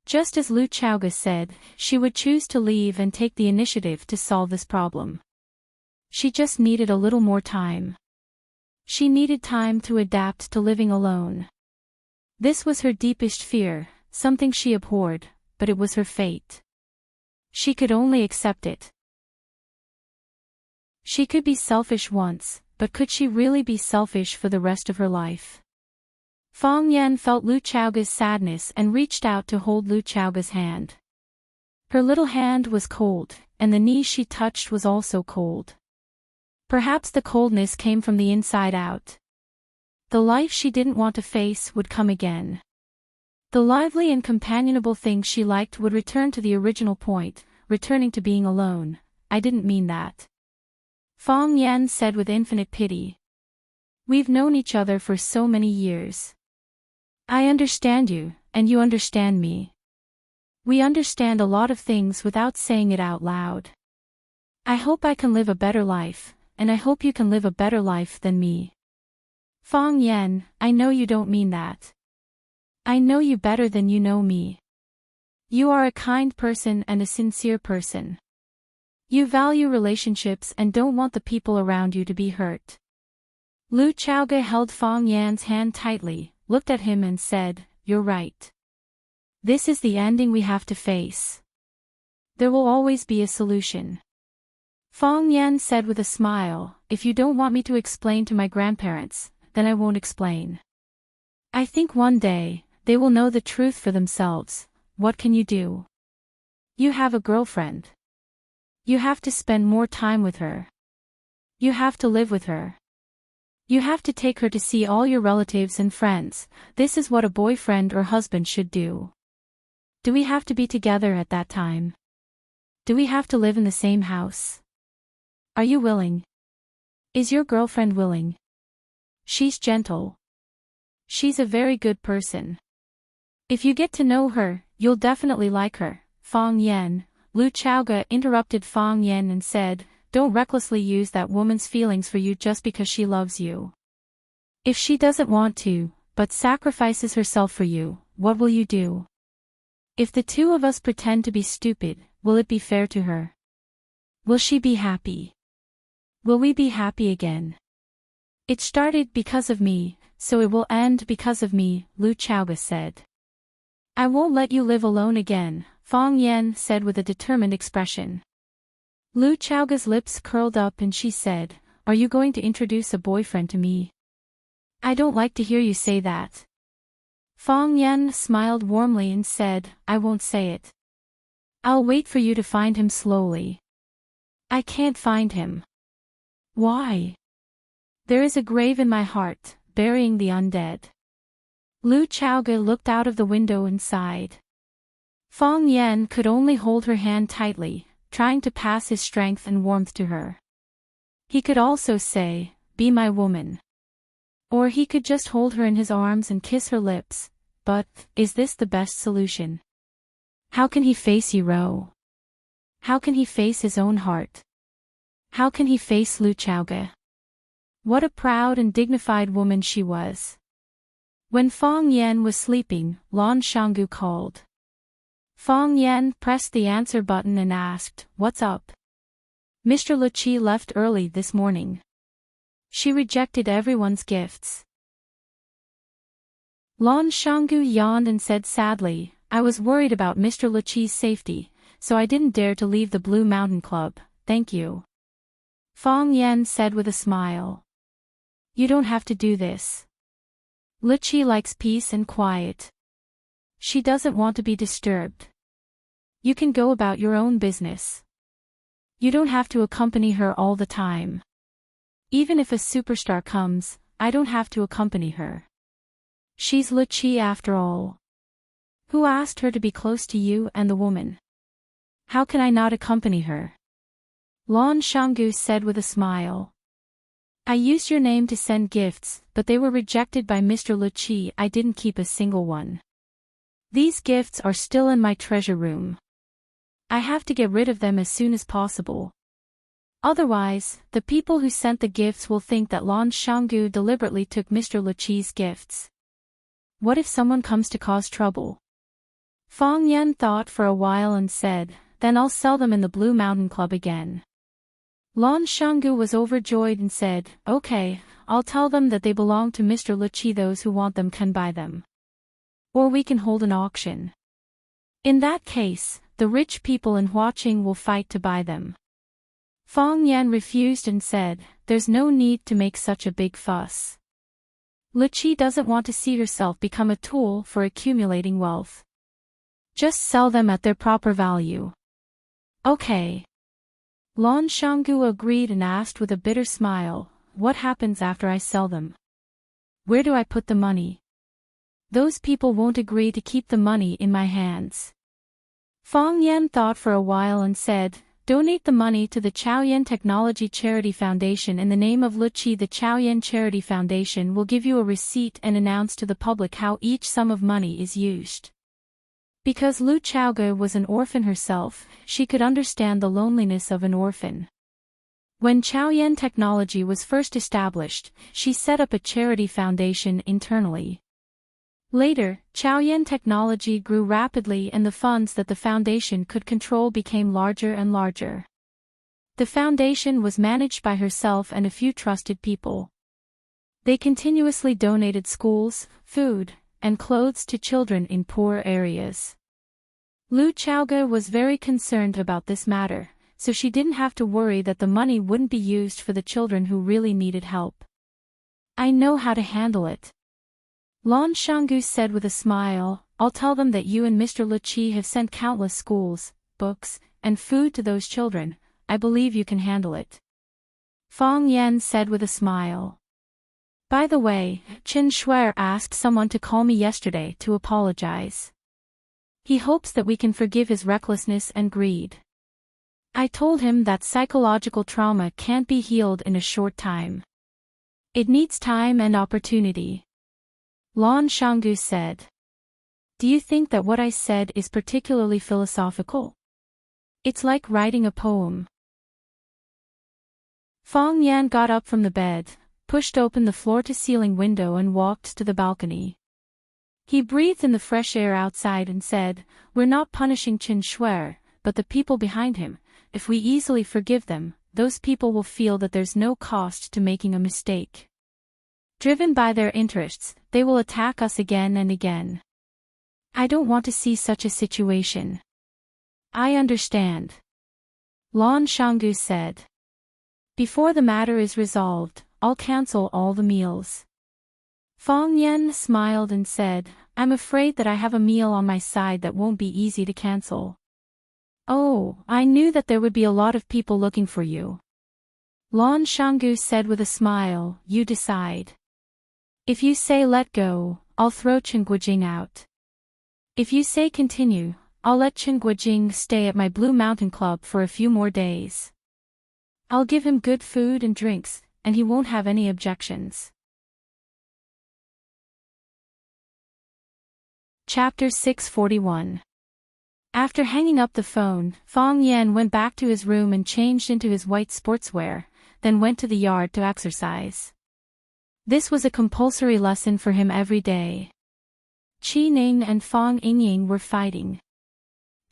Just as Lu Chaoge said, she would choose to leave and take the initiative to solve this problem. She just needed a little more time. She needed time to adapt to living alone. This was her deepest fear, something she abhorred, but it was her fate. She could only accept it. She could be selfish once, but could she really be selfish for the rest of her life? Fang Yan felt Lu Chaoge's sadness and reached out to hold Lu Chaoge's hand. Her little hand was cold, and the knee she touched was also cold. Perhaps the coldness came from the inside out. The life she didn't want to face would come again. The lively and companionable things she liked would return to the original point, returning to being alone. I didn't mean that. Fang Yan said with infinite pity. We've known each other for so many years. I understand you, and you understand me. We understand a lot of things without saying it out loud. I hope I can live a better life, and I hope you can live a better life than me. Fang Yan, I know you don't mean that. I know you better than you know me. You are a kind person and a sincere person. You value relationships and don't want the people around you to be hurt. Lu Chaoge held Fang Yan's hand tightly, looked at him and said, You're right. This is the ending we have to face. There will always be a solution. Fang Yan said with a smile, If you don't want me to explain to my grandparents, then I won't explain. I think one day, they will know the truth for themselves. What can you do? You have a girlfriend. You have to spend more time with her. You have to live with her. You have to take her to see all your relatives and friends. This is what a boyfriend or husband should do. Do we have to be together at that time? Do we have to live in the same house? Are you willing? Is your girlfriend willing? She's gentle. She's a very good person. If you get to know her, you'll definitely like her. Fang Yan, Lu Chaoge interrupted Fang Yan and said, don't recklessly use that woman's feelings for you just because she loves you. If she doesn't want to, but sacrifices herself for you, what will you do? If the two of us pretend to be stupid, will it be fair to her? Will she be happy? Will we be happy again? It started because of me, so it will end because of me, Lu Chaoge said. I won't let you live alone again, Fang Yan said with a determined expression. Lu Chaoge's lips curled up and she said, are you going to introduce a boyfriend to me? I don't like to hear you say that. Fang Yan smiled warmly and said, I won't say it. I'll wait for you to find him slowly. I can't find him. Why? There is a grave in my heart, burying the undead. Lu Chaoge looked out of the window and sighed. Fang Yan could only hold her hand tightly, trying to pass his strength and warmth to her. He could also say, be my woman. Or he could just hold her in his arms and kiss her lips, but, is this the best solution? How can he face Yiro? How can he face his own heart? How can he face Lu Chaoge? What a proud and dignified woman she was. When Fang Yan was sleeping, Lan Shanggu called. Fang Yan pressed the answer button and asked, what's up? Mr. Luqi left early this morning. She rejected everyone's gifts. Lan Shanggu yawned and said sadly, I was worried about Mr. Luqi's safety, so I didn't dare to leave the Blue Mountain Club, thank you. Fang Yan said with a smile. You don't have to do this. Luqi likes peace and quiet. She doesn't want to be disturbed. You can go about your own business. You don't have to accompany her all the time. Even if a superstar comes, I don't have to accompany her. She's Luqi after all. Who asked her to be close to you and the woman? How can I not accompany her? Lan Shanggu said with a smile. I used your name to send gifts, but they were rejected by Mr. Luqi. I didn't keep a single one. These gifts are still in my treasure room. I have to get rid of them as soon as possible. Otherwise, the people who sent the gifts will think that Lan Shanggu deliberately took Mr. Luqi's gifts. What if someone comes to cause trouble? Fang Yan thought for a while and said, then I'll sell them in the Blue Mountain Club again. Lan Shanggu was overjoyed and said, okay, I'll tell them that they belong to Mr. Luqi. Those who want them can buy them. Or we can hold an auction. In that case, the rich people in Huaqing will fight to buy them. Fang Yan refused and said, there's no need to make such a big fuss. Luqi doesn't want to see herself become a tool for accumulating wealth. Just sell them at their proper value. Okay. Lan Shanggu agreed and asked with a bitter smile, what happens after I sell them? Where do I put the money? Those people won't agree to keep the money in my hands. Fang Yan thought for a while and said, donate the money to the Chaoyan Technology Charity Foundation in the name of Luqi. The Chaoyan Charity Foundation will give you a receipt and announce to the public how each sum of money is used. Because Lu Chaoge was an orphan herself, she could understand the loneliness of an orphan. When Chaoyan Technology was first established, she set up a charity foundation internally. Later, Chaoyan Technology grew rapidly and the funds that the foundation could control became larger and larger. The foundation was managed by herself and a few trusted people. They continuously donated schools, food, and clothes to children in poor areas. Lu Chaoge was very concerned about this matter, so she didn't have to worry that the money wouldn't be used for the children who really needed help. I know how to handle it. Lan Shanggu said with a smile, I'll tell them that you and Mr. Luqi have sent countless schools, books, and food to those children. I believe you can handle it. Fang Yan said with a smile. By the way, Qin Shuer asked someone to call me yesterday to apologize. He hopes that we can forgive his recklessness and greed. I told him that psychological trauma can't be healed in a short time. It needs time and opportunity. Lan Shanggu said. Do you think that what I said is particularly philosophical? It's like writing a poem. Fang Yan got up from the bed, pushed open the floor-to-ceiling window and walked to the balcony. He breathed in the fresh air outside and said, "We're not punishing Qin Shuer, but the people behind him. If we easily forgive them, those people will feel that there's no cost to making a mistake. Driven by their interests, they will attack us again and again. I don't want to see such a situation." "I understand," Lan Shanggu said. "Before the matter is resolved, I'll cancel all the meals." Fang Yan smiled and said, "I'm afraid that I have a meal on my side that won't be easy to cancel." "Oh, I knew that there would be a lot of people looking for you," Lan Shanggu said with a smile. "You decide. If you say let go, I'll throw Chen Guojing out. If you say continue, I'll let Chen Guojing stay at my Blue Mountain Club for a few more days. I'll give him good food and drinks, and he won't have any objections." Chapter 641. After hanging up the phone, Fang Yan went back to his room and changed into his white sportswear, then went to the yard to exercise. This was a compulsory lesson for him every day. Qi Ning and Fang Yingying were fighting.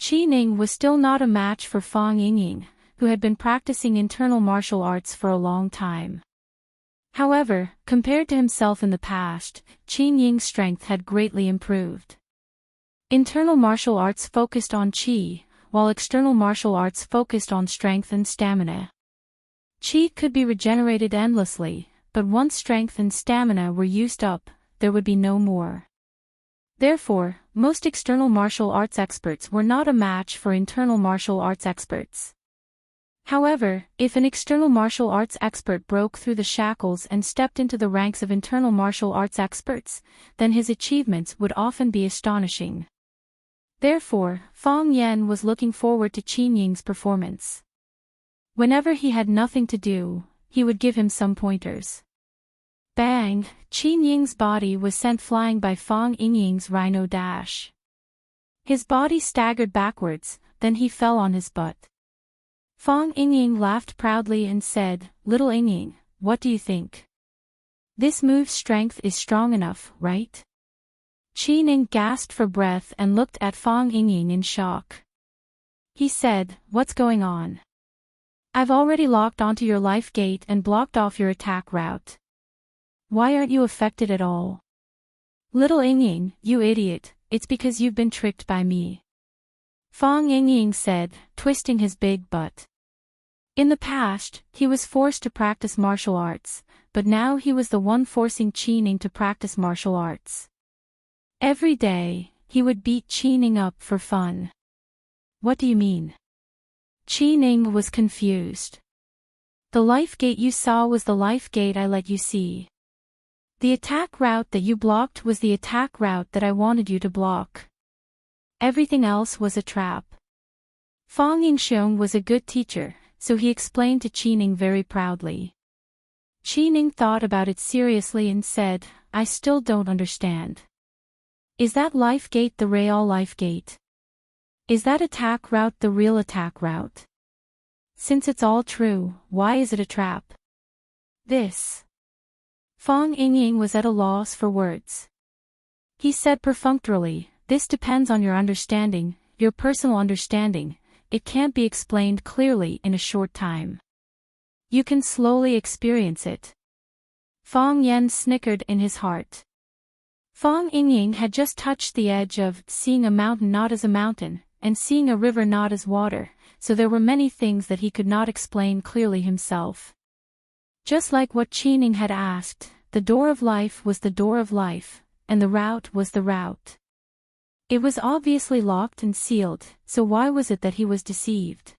Qi Ning was still not a match for Fang Yingying, who had been practicing internal martial arts for a long time. However, compared to himself in the past, Qi Ning's strength had greatly improved. Internal martial arts focused on qi, while external martial arts focused on strength and stamina. Qi could be regenerated endlessly, but once strength and stamina were used up, there would be no more. Therefore, most external martial arts experts were not a match for internal martial arts experts. However, if an external martial arts expert broke through the shackles and stepped into the ranks of internal martial arts experts, then his achievements would often be astonishing. Therefore, Fang Yan was looking forward to Qi Ning's performance. Whenever he had nothing to do, he would give him some pointers. Bang! Qi Ning's body was sent flying by Fang Yingying's rhino dash. His body staggered backwards, then he fell on his butt. Fang Yingying laughed proudly and said, "Little Yingying, what do you think? This move's strength is strong enough, right?" Qi Ning gasped for breath and looked at Fang Yingying in shock. He said, "What's going on? I've already locked onto your life gate and blocked off your attack route. Why aren't you affected at all?" "Little Yingying, you idiot, it's because you've been tricked by me," Fang Yingying said, twisting his big butt. In the past, he was forced to practice martial arts, but now he was the one forcing Qi Ning to practice martial arts. Every day, he would beat Qi Ning up for fun. "What do you mean?" Qi Ning was confused. "The life gate you saw was the life gate I let you see. The attack route that you blocked was the attack route that I wanted you to block. Everything else was a trap." Fang Yingxiong was a good teacher, so he explained to Qi Ning very proudly. Qi Ning thought about it seriously and said, "I still don't understand. Is that life gate the real life gate? Is that attack route the real attack route? Since it's all true, why is it a trap?" This. Fang Yingying was at a loss for words. He said perfunctorily, "This depends on your understanding, your personal understanding. It can't be explained clearly in a short time. You can slowly experience it." Fang Yan snickered in his heart. Fang Yingying had just touched the edge of seeing a mountain not as a mountain, and seeing a river not as water, so there were many things that he could not explain clearly himself. Just like what Qi Ning had asked, the door of life was the door of life, and the route was the route. It was obviously locked and sealed, so why was it that he was deceived?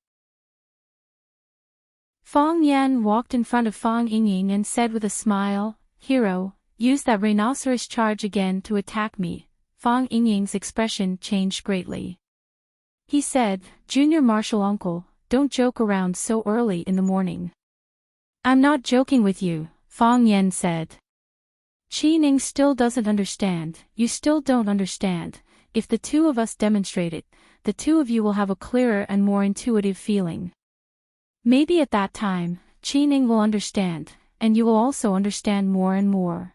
Fang Yan walked in front of Fang Yingying and said with a smile, "Hero, use that rhinoceros charge again to attack me." Fang Yingying's expression changed greatly. He said, "Junior Martial Uncle, don't joke around so early in the morning." "I'm not joking with you," Fang Yan said. "Qi Ning still doesn't understand, you still don't understand. If the two of us demonstrate it, the two of you will have a clearer and more intuitive feeling. Maybe at that time, Qi-Ning will understand, and you will also understand more and more.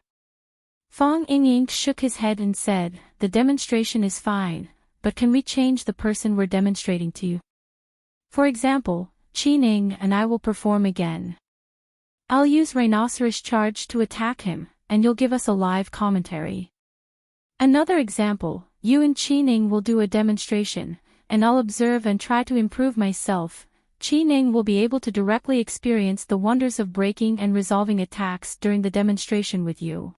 Fang Yingying shook his head and said, the demonstration is fine, but can we change the person we're demonstrating to? For example, Qi-Ning and I will perform again. I'll use Rhinoceros Charge to attack him, and you'll give us a live commentary. Another example, you and Qi-Ning will do a demonstration, and I'll observe and try to improve myself. Qi-Ning will be able to directly experience the wonders of breaking and resolving attacks during the demonstration with you.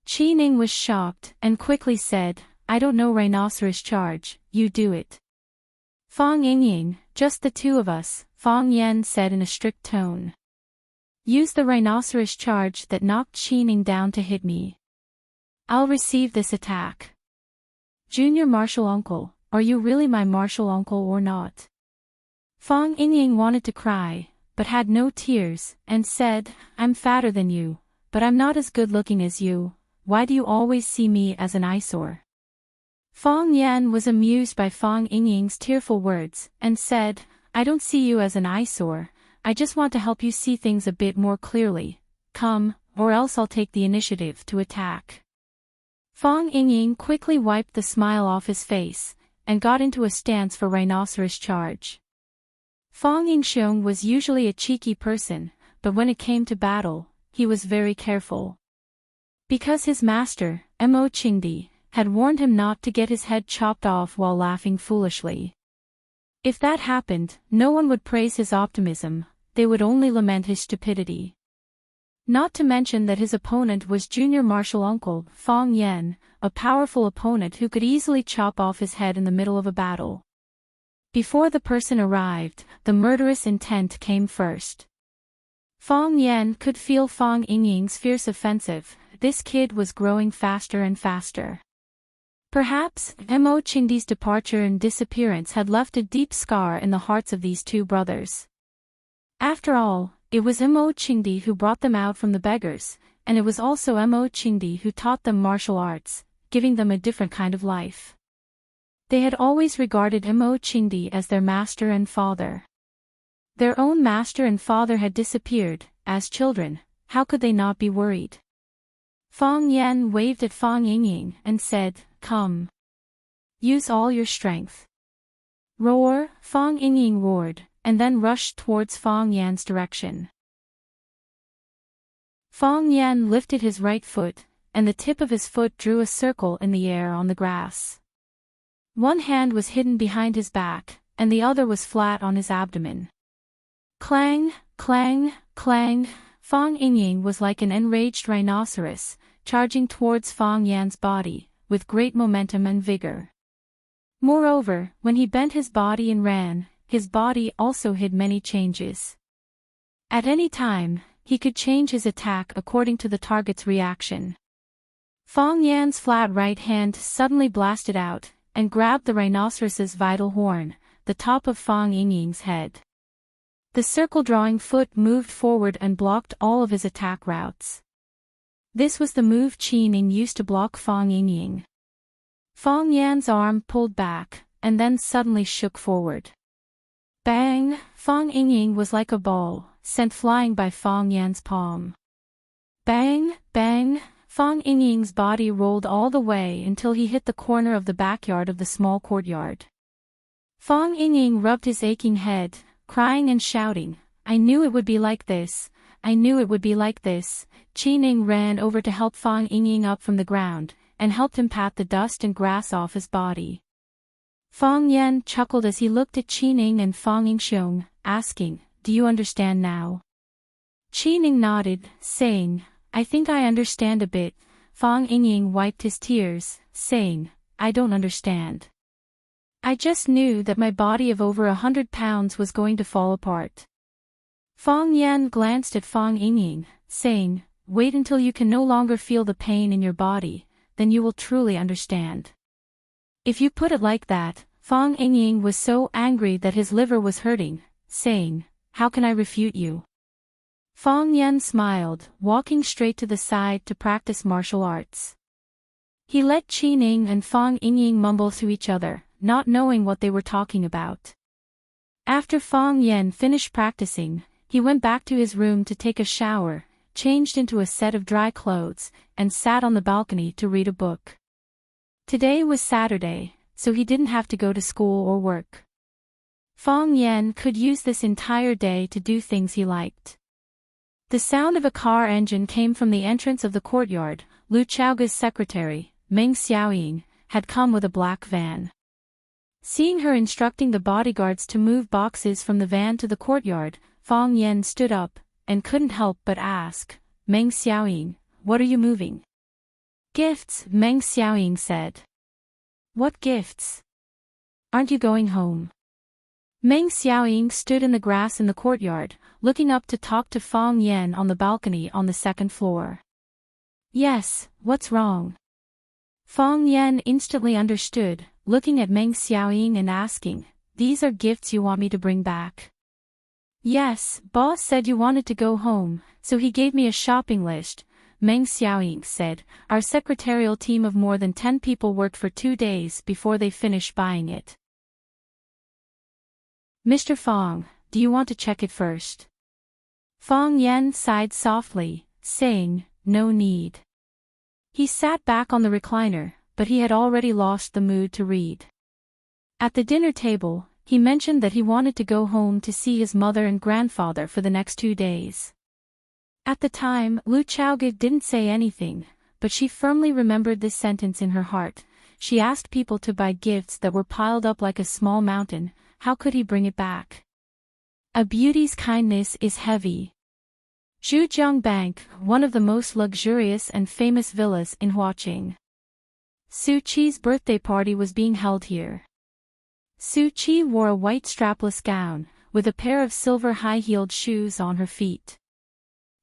Qi-Ning was shocked and quickly said, I don't know Rhinoceros Charge, you do it. Fang Yingying, just the two of us, Fang Yan said in a strict tone. Use the Rhinoceros Charge that knocked Qi-Ning down to hit me. I'll receive this attack. Junior Martial Uncle, are you really my martial uncle or not? Fang Yingying wanted to cry, but had no tears, and said, I'm fatter than you, but I'm not as good looking as you. Why do you always see me as an eyesore? Fang Yan was amused by Fang Yingying's tearful words, and said, I don't see you as an eyesore, I just want to help you see things a bit more clearly. Come, or else I'll take the initiative to attack. Fang Yingying quickly wiped the smile off his face, and got into a stance for Rhinoceros Charge. Fang Yingxiong was usually a cheeky person, but when it came to battle, he was very careful. Because his master, Mo Qingdi, had warned him not to get his head chopped off while laughing foolishly. If that happened, no one would praise his optimism, they would only lament his stupidity. Not to mention that his opponent was junior martial uncle, Fang Yan, a powerful opponent who could easily chop off his head in the middle of a battle. Before the person arrived, the murderous intent came first. Fang Yan could feel Fang Yingying's fierce offensive. This kid was growing faster and faster. Perhaps, Mo Qingdi's departure and disappearance had left a deep scar in the hearts of these two brothers. After all, it was Mo Qingdi who brought them out from the beggars, and it was also Mo Qingdi who taught them martial arts, giving them a different kind of life. They had always regarded Mo Qingdi as their master and father. Their own master and father had disappeared. As children, how could they not be worried? Fang Yan waved at Fang Yingying and said, Come. Use all your strength. Roar, Fang Yingying roared, and then rushed towards Fang Yan's direction. Fang Yan lifted his right foot, and the tip of his foot drew a circle in the air on the grass. One hand was hidden behind his back, and the other was flat on his abdomen. Clang, clang, clang. Fang Yingying was like an enraged rhinoceros, charging towards Fang Yan's body, with great momentum and vigor. Moreover, when he bent his body and ran, his body also hid many changes. At any time, he could change his attack according to the target's reaction. Fang Yan's flat right hand suddenly blasted out, and grabbed the rhinoceros's vital horn, the top of Fang Yingying's head. The circle-drawing foot moved forward and blocked all of his attack routes. This was the move Qi-Ning used to block Fang Yingying. Fang Yan's arm pulled back, and then suddenly shook forward. Bang! Fang Yingying was like a ball, sent flying by Fang Yan's palm. Bang! Bang! Fang Yingying's body rolled all the way until he hit the corner of the backyard of the small courtyard. Fang Yingying rubbed his aching head, crying and shouting, I knew it would be like this, I knew it would be like this. Qi-Ning ran over to help Fang Yingying up from the ground, and helped him pat the dust and grass off his body. Fang Yan chuckled as he looked at Qi-Ning and Fang Yingxiong, asking, Do you understand now? Qi-Ning nodded, saying, I think I understand a bit. Fang Yingying wiped his tears, saying, I don't understand. I just knew that my body of over 100 pounds was going to fall apart. Fang Yan glanced at Fang Yingying, saying, Wait until you can no longer feel the pain in your body, then you will truly understand. If you put it like that, Fang Yingying was so angry that his liver was hurting, saying, How can I refute you? Fang Yan smiled, walking straight to the side to practice martial arts. He let Qi-Ning and Fang Yingying mumble to each other, not knowing what they were talking about. After Fang Yan finished practicing, he went back to his room to take a shower, changed into a set of dry clothes, and sat on the balcony to read a book. Today was Saturday, so he didn't have to go to school or work. Fang Yan could use this entire day to do things he liked. The sound of a car engine came from the entrance of the courtyard. Lu Chaoga's secretary, Meng Xiaoying, had come with a black van. Seeing her instructing the bodyguards to move boxes from the van to the courtyard, Fang Yan stood up, and couldn't help but ask, Meng Xiaoying, what are you moving? Gifts, Meng Xiaoying said. What gifts? Aren't you going home? Meng Xiaoying stood in the grass in the courtyard, looking up to talk to Fang Yan on the balcony on the second floor. Yes, what's wrong? Fang Yan instantly understood, looking at Meng Xiaoying and asking, these are gifts you want me to bring back? Yes, boss said you wanted to go home, so he gave me a shopping list, Meng Xiaoying said. Our secretarial team of more than 10 people worked for 2 days before they finished buying it. Mr. Fang, do you want to check it first? Fang Yan sighed softly, saying, no need. He sat back on the recliner, but he had already lost the mood to read. At the dinner table, he mentioned that he wanted to go home to see his mother and grandfather for the next 2 days. At the time, Lu Chaoga didn't say anything, but she firmly remembered this sentence in her heart. She asked people to buy gifts that were piled up like a small mountain. How could he bring it back? A beauty's kindness is heavy. Zhujiang Bank, one of the most luxurious and famous villas in Huaqing. Su Qi's birthday party was being held here. Su Qi wore a white strapless gown, with a pair of silver high-heeled shoes on her feet.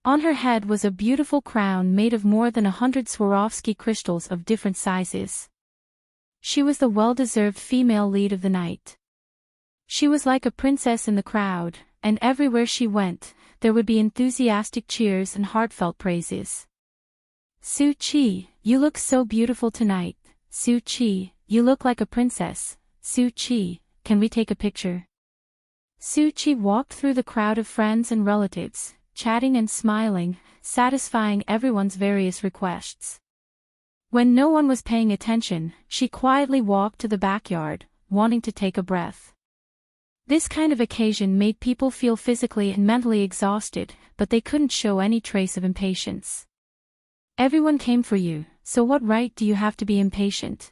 On her head was a beautiful crown made of more than 100 Swarovski crystals of different sizes. She was the well-deserved female lead of the night. She was like a princess in the crowd, and everywhere she went, there would be enthusiastic cheers and heartfelt praises. Su Qi, you look so beautiful tonight. Su Qi, you look like a princess. Su Qi, can we take a picture? Su Qi walked through the crowd of friends and relatives, chatting and smiling, satisfying everyone's various requests. When no one was paying attention, she quietly walked to the backyard, wanting to take a breath. This kind of occasion made people feel physically and mentally exhausted, but they couldn't show any trace of impatience. Everyone came for you, so what right do you have to be impatient?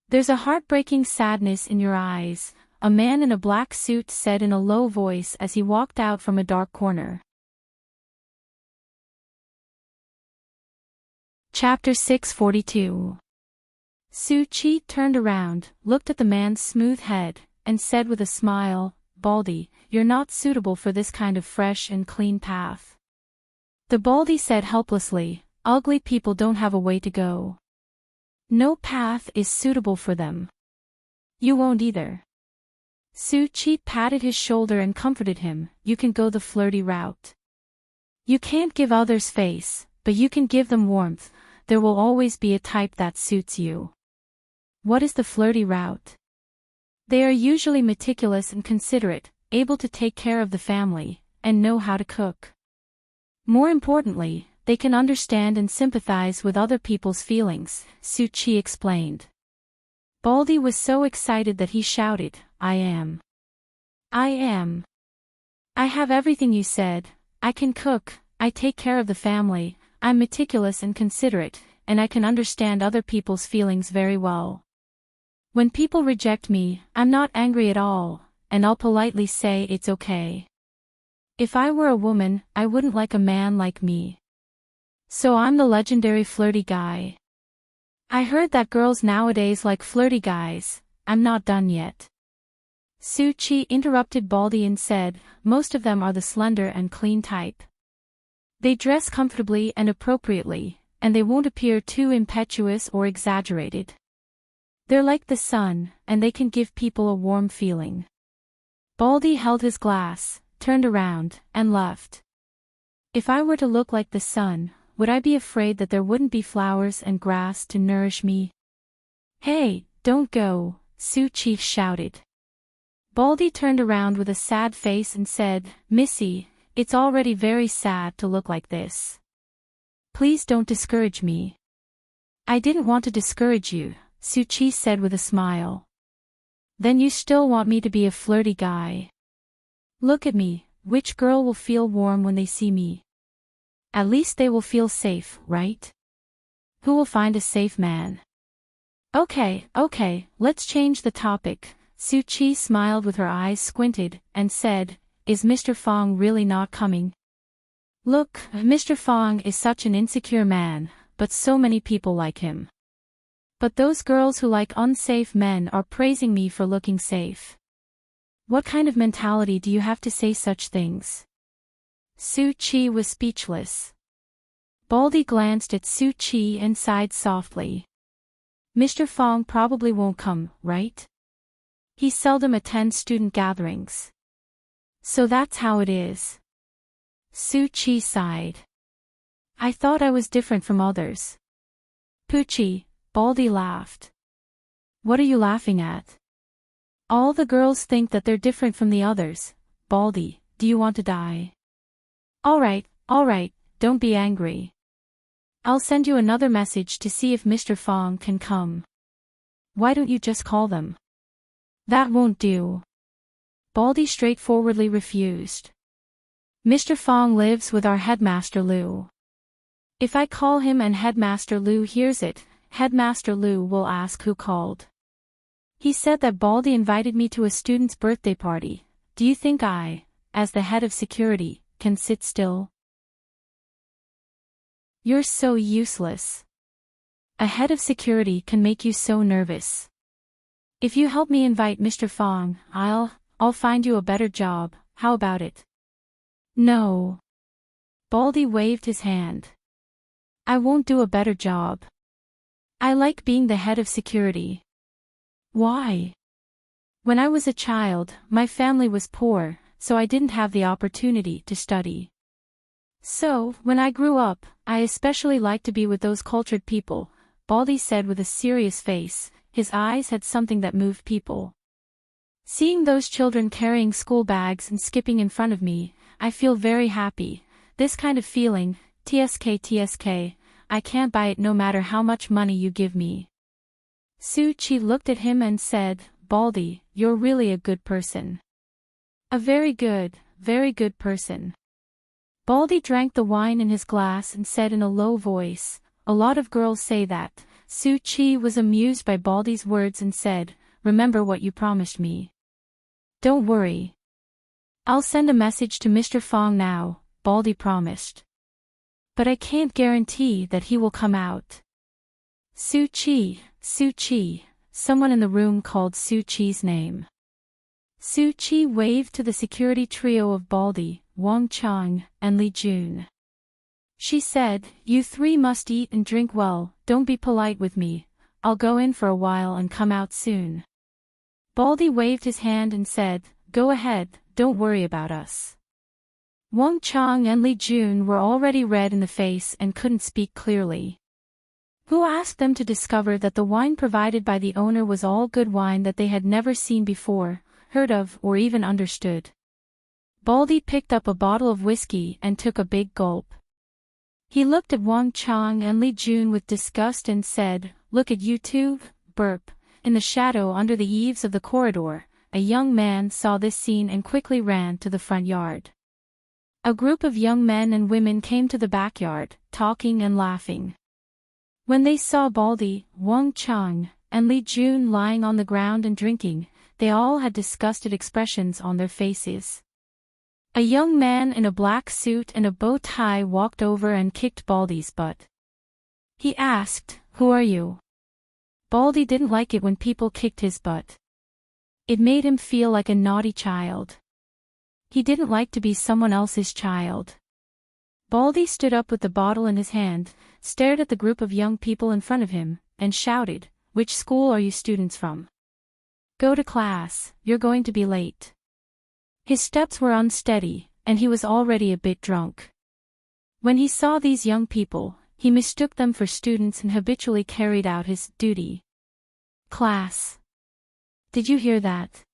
There's a heartbreaking sadness in your eyes, a man in a black suit said in a low voice as he walked out from a dark corner. Chapter 642. Su Qi turned around, looked at the man's smooth head, and said with a smile, Baldy, you're not suitable for this kind of fresh and clean path. The Baldy said helplessly, ugly people don't have a way to go. No path is suitable for them. You won't either. Su Qi patted his shoulder and comforted him, you can go the flirty route. You can't give others face, but you can give them warmth. There will always be a type that suits you. What is the flirty route? They are usually meticulous and considerate, able to take care of the family, and know how to cook. More importantly, they can understand and sympathize with other people's feelings, Su Qi explained. Baldy was so excited that he shouted, I am. I am. I have everything you said. I can cook, I take care of the family, I'm meticulous and considerate, and I can understand other people's feelings very well. When people reject me, I'm not angry at all, and I'll politely say it's okay. If I were a woman, I wouldn't like a man like me. So I'm the legendary flirty guy. I heard that girls nowadays like flirty guys. I'm not done yet. Su Qi interrupted Baldy and said, most of them are the slender and clean type. They dress comfortably and appropriately, and they won't appear too impetuous or exaggerated. They're like the sun, and they can give people a warm feeling. Baldy held his glass, turned around, and left. If I were to look like the sun, would I be afraid that there wouldn't be flowers and grass to nourish me? Hey, don't go, Su Chi shouted. Baldy turned around with a sad face and said, Missy, it's already very sad to look like this. Please don't discourage me. I didn't want to discourage you, Su Chi said with a smile. Then you still want me to be a flirty guy? Look at me, which girl will feel warm when they see me? At least they will feel safe, right? Who will find a safe man? Okay, let's change the topic. Su Chi smiled with her eyes squinted, and said, Is Mr. Fong really not coming? Look, Mr. Fong is such an insecure man, but so many people like him. But those girls who like unsafe men are praising me for looking safe. What kind of mentality do you have to say such things? Su Chi was speechless. Baldy glanced at Su Chi and sighed softly. Mr. Fong probably won't come, right? He seldom attends student gatherings. So that's how it is. Su Chi sighed. I thought I was different from others. Poochie, Baldy laughed. What are you laughing at? All the girls think that they're different from the others. Baldy, do you want to die? All right, don't be angry. I'll send you another message to see if Mr. Fong can come. Why don't you just call them? That won't do. Baldy straightforwardly refused. Mr. Fong lives with our headmaster Liu. If I call him and Headmaster Liu hears it, Headmaster Liu will ask who called. He said that Baldy invited me to a student's birthday party. Do you think I, as the head of security, can sit still? You're so useless. A head of security can make you so nervous. If you help me invite Mr. Fong, I'll find you a better job. How about it? No. Baldy waved his hand. I won't do a better job. I like being the head of security. Why? When I was a child, my family was poor, so I didn't have the opportunity to study. So, when I grew up, I especially liked to be with those cultured people, Baldy said with a serious face. His eyes had something that moved people. Seeing those children carrying school bags and skipping in front of me, I feel very happy. This kind of feeling, TSK, I can't buy it no matter how much money you give me. Su Chi looked at him and said, Baldy, you're really a good person. A very good person. Baldy drank the wine in his glass and said in a low voice, A lot of girls say that. Su Chi was amused by Baldy's words and said, Remember what you promised me. Don't worry. I'll send a message to Mr. Fong now, Baldy promised. But I can't guarantee that he will come out. Su Chi, someone in the room called Su Chi's name. Su Chi waved to the security trio of Baldy, Wang Chang, and Li Jun. She said, You three must eat and drink well, don't be polite with me, I'll go in for a while and come out soon. Baldy waved his hand and said, Go ahead, don't worry about us. Wang Chang and Li Jun were already red in the face and couldn't speak clearly. Who asked them to discover that the wine provided by the owner was all good wine that they had never seen before, heard of, or even understood? Baldy picked up a bottle of whiskey and took a big gulp. He looked at Wang Chang and Li Jun with disgust and said, Look at you two, burp. In the shadow under the eaves of the corridor, a young man saw this scene and quickly ran to the front yard. A group of young men and women came to the backyard, talking and laughing. When they saw Baldy, Wang Chang, and Li Jun lying on the ground and drinking, they all had disgusted expressions on their faces. A young man in a black suit and a bow tie walked over and kicked Baldy's butt. He asked, Who are you? Baldy didn't like it when people kicked his butt. It made him feel like a naughty child. He didn't like to be someone else's child. Baldy stood up with the bottle in his hand, stared at the group of young people in front of him, and shouted, Which school are you students from? Go to class, you're going to be late. His steps were unsteady, and he was already a bit drunk. When he saw these young people, he mistook them for students and habitually carried out his duty. Class. Did you hear that?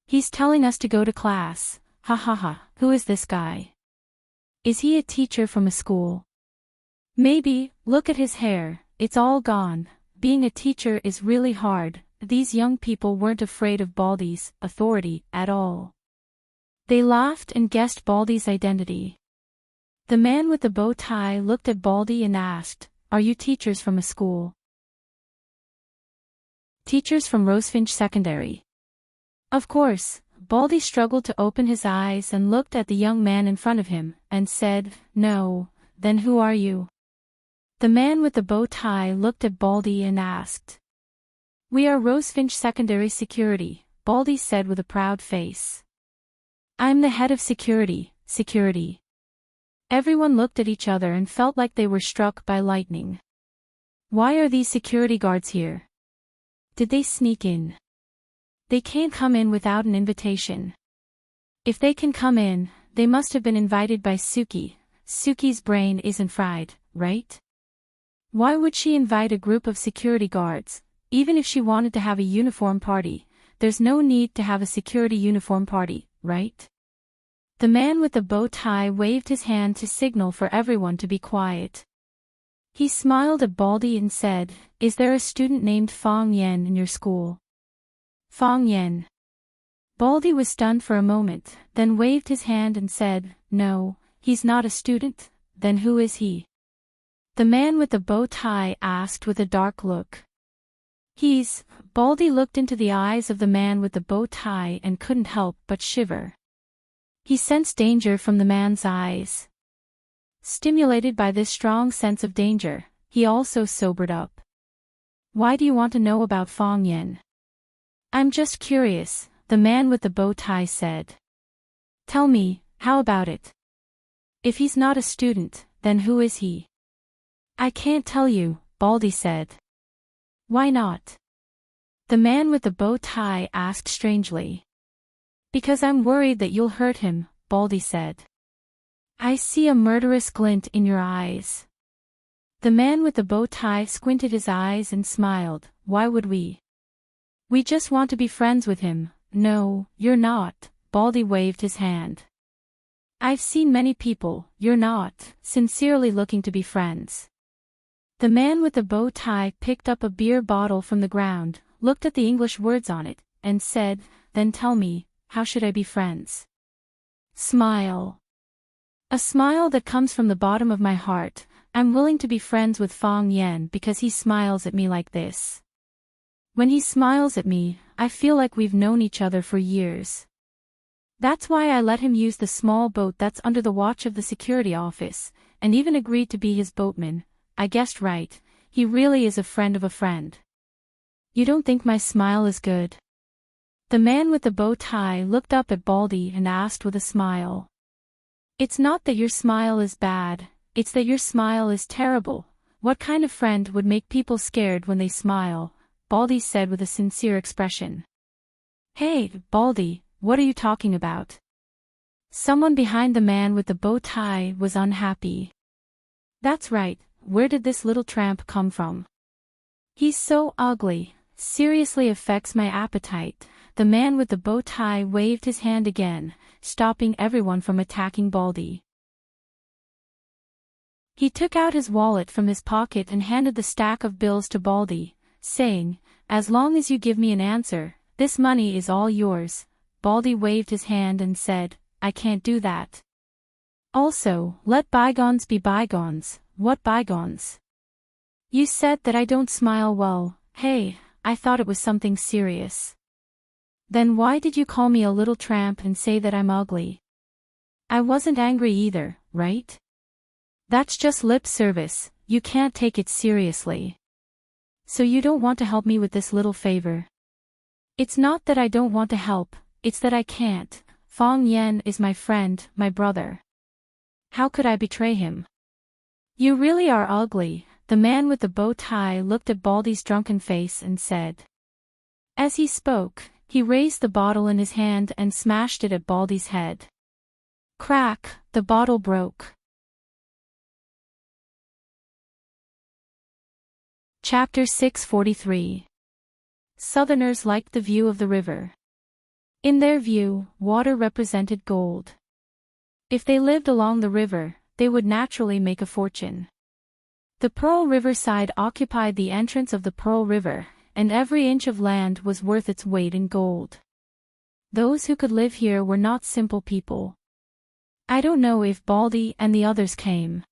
He's telling us to go to class. Ha ha ha, who is this guy? Is he a teacher from a school? Maybe, look at his hair, it's all gone. Being a teacher is really hard. These young people weren't afraid of Baldy's authority at all. They laughed and guessed Baldy's identity. The man with the bow tie looked at Baldy and asked, "Are you teachers from a school?" Teachers from Rosefinch Secondary. Of course. Baldy struggled to open his eyes and looked at the young man in front of him, and said, "No, then who are you?" The man with the bow tie looked at Baldy and asked. "We are Rosefinch Secondary Security," Baldy said with a proud face. "I'm the head of security." Everyone looked at each other and felt like they were struck by lightning. Why are these security guards here? Did they sneak in? They can't come in without an invitation. If they can come in, they must have been invited by Suki. Suki's brain isn't fried, right? Why would she invite a group of security guards? Even if she wanted to have a uniform party, there's no need to have a security uniform party, right? The man with the bow tie waved his hand to signal for everyone to be quiet. He smiled at Baldy and said, "Is there a student named Fong Yen in your school?" Fong Yen. Baldy was stunned for a moment, then waved his hand and said, "No, he's not a student." "Then who is he?" the man with the bow tie asked with a dark look. Baldy looked into the eyes of the man with the bow tie and couldn't help but shiver. He sensed danger from the man's eyes. Stimulated by this strong sense of danger, he also sobered up. "Why do you want to know about Fong Yen?" "I'm just curious," the man with the bow tie said. "Tell me, how about it?" "If he's not a student, then who is he?" "I can't tell you," Baldy said. "Why not?" the man with the bow tie asked strangely. "Because I'm worried that you'll hurt him," Baldy said. "I see a murderous glint in your eyes." The man with the bow tie squinted his eyes and smiled. "Why would we? We just want to be friends with him." "No, you're not," Baldy waved his hand. "I've seen many people, you're not, sincerely looking to be friends." The man with the bow tie picked up a beer bottle from the ground, looked at the English words on it, and said, "Then tell me, how should I be friends?" Smile. A smile that comes from the bottom of my heart. I'm willing to be friends with Fong Yen because he smiles at me like this. When he smiles at me, I feel like we've known each other for years. That's why I let him use the small boat that's under the watch of the security office, and even agreed to be his boatman. I guessed right, he really is a friend of a friend. You don't think my smile is good? The man with the bow tie looked up at Baldy and asked with a smile. It's not that your smile is bad, it's that your smile is terrible. What kind of friend would make people scared when they smile? Baldy said with a sincere expression. Hey, Baldy, what are you talking about? Someone behind the man with the bow tie was unhappy. That's right, where did this little tramp come from? He's so ugly, seriously affects my appetite. The man with the bow tie waved his hand again, stopping everyone from attacking Baldy. He took out his wallet from his pocket and handed the stack of bills to Baldy, saying, "As long as you give me an answer, this money is all yours." Baldy waved his hand and said, "I can't do that. Also, let bygones be bygones." What bygones? You said that I don't smile well. Hey, I thought it was something serious. Then why did you call me a little tramp and say that I'm ugly? I wasn't angry either, right? That's just lip service, you can't take it seriously. So you don't want to help me with this little favor? It's not that I don't want to help, it's that I can't. Fong Yen is my friend, my brother. How could I betray him? You really are ugly. The man with the bow tie looked at Baldy's drunken face and said. As he spoke, he raised the bottle in his hand and smashed it at Baldy's head. Crack, the bottle broke. Chapter 643. Southerners liked the view of the river. In their view, water represented gold. If they lived along the river, they would naturally make a fortune. The Pearl River side occupied the entrance of the Pearl River, and every inch of land was worth its weight in gold. Those who could live here were not simple people. I don't know if Baldy and the others came.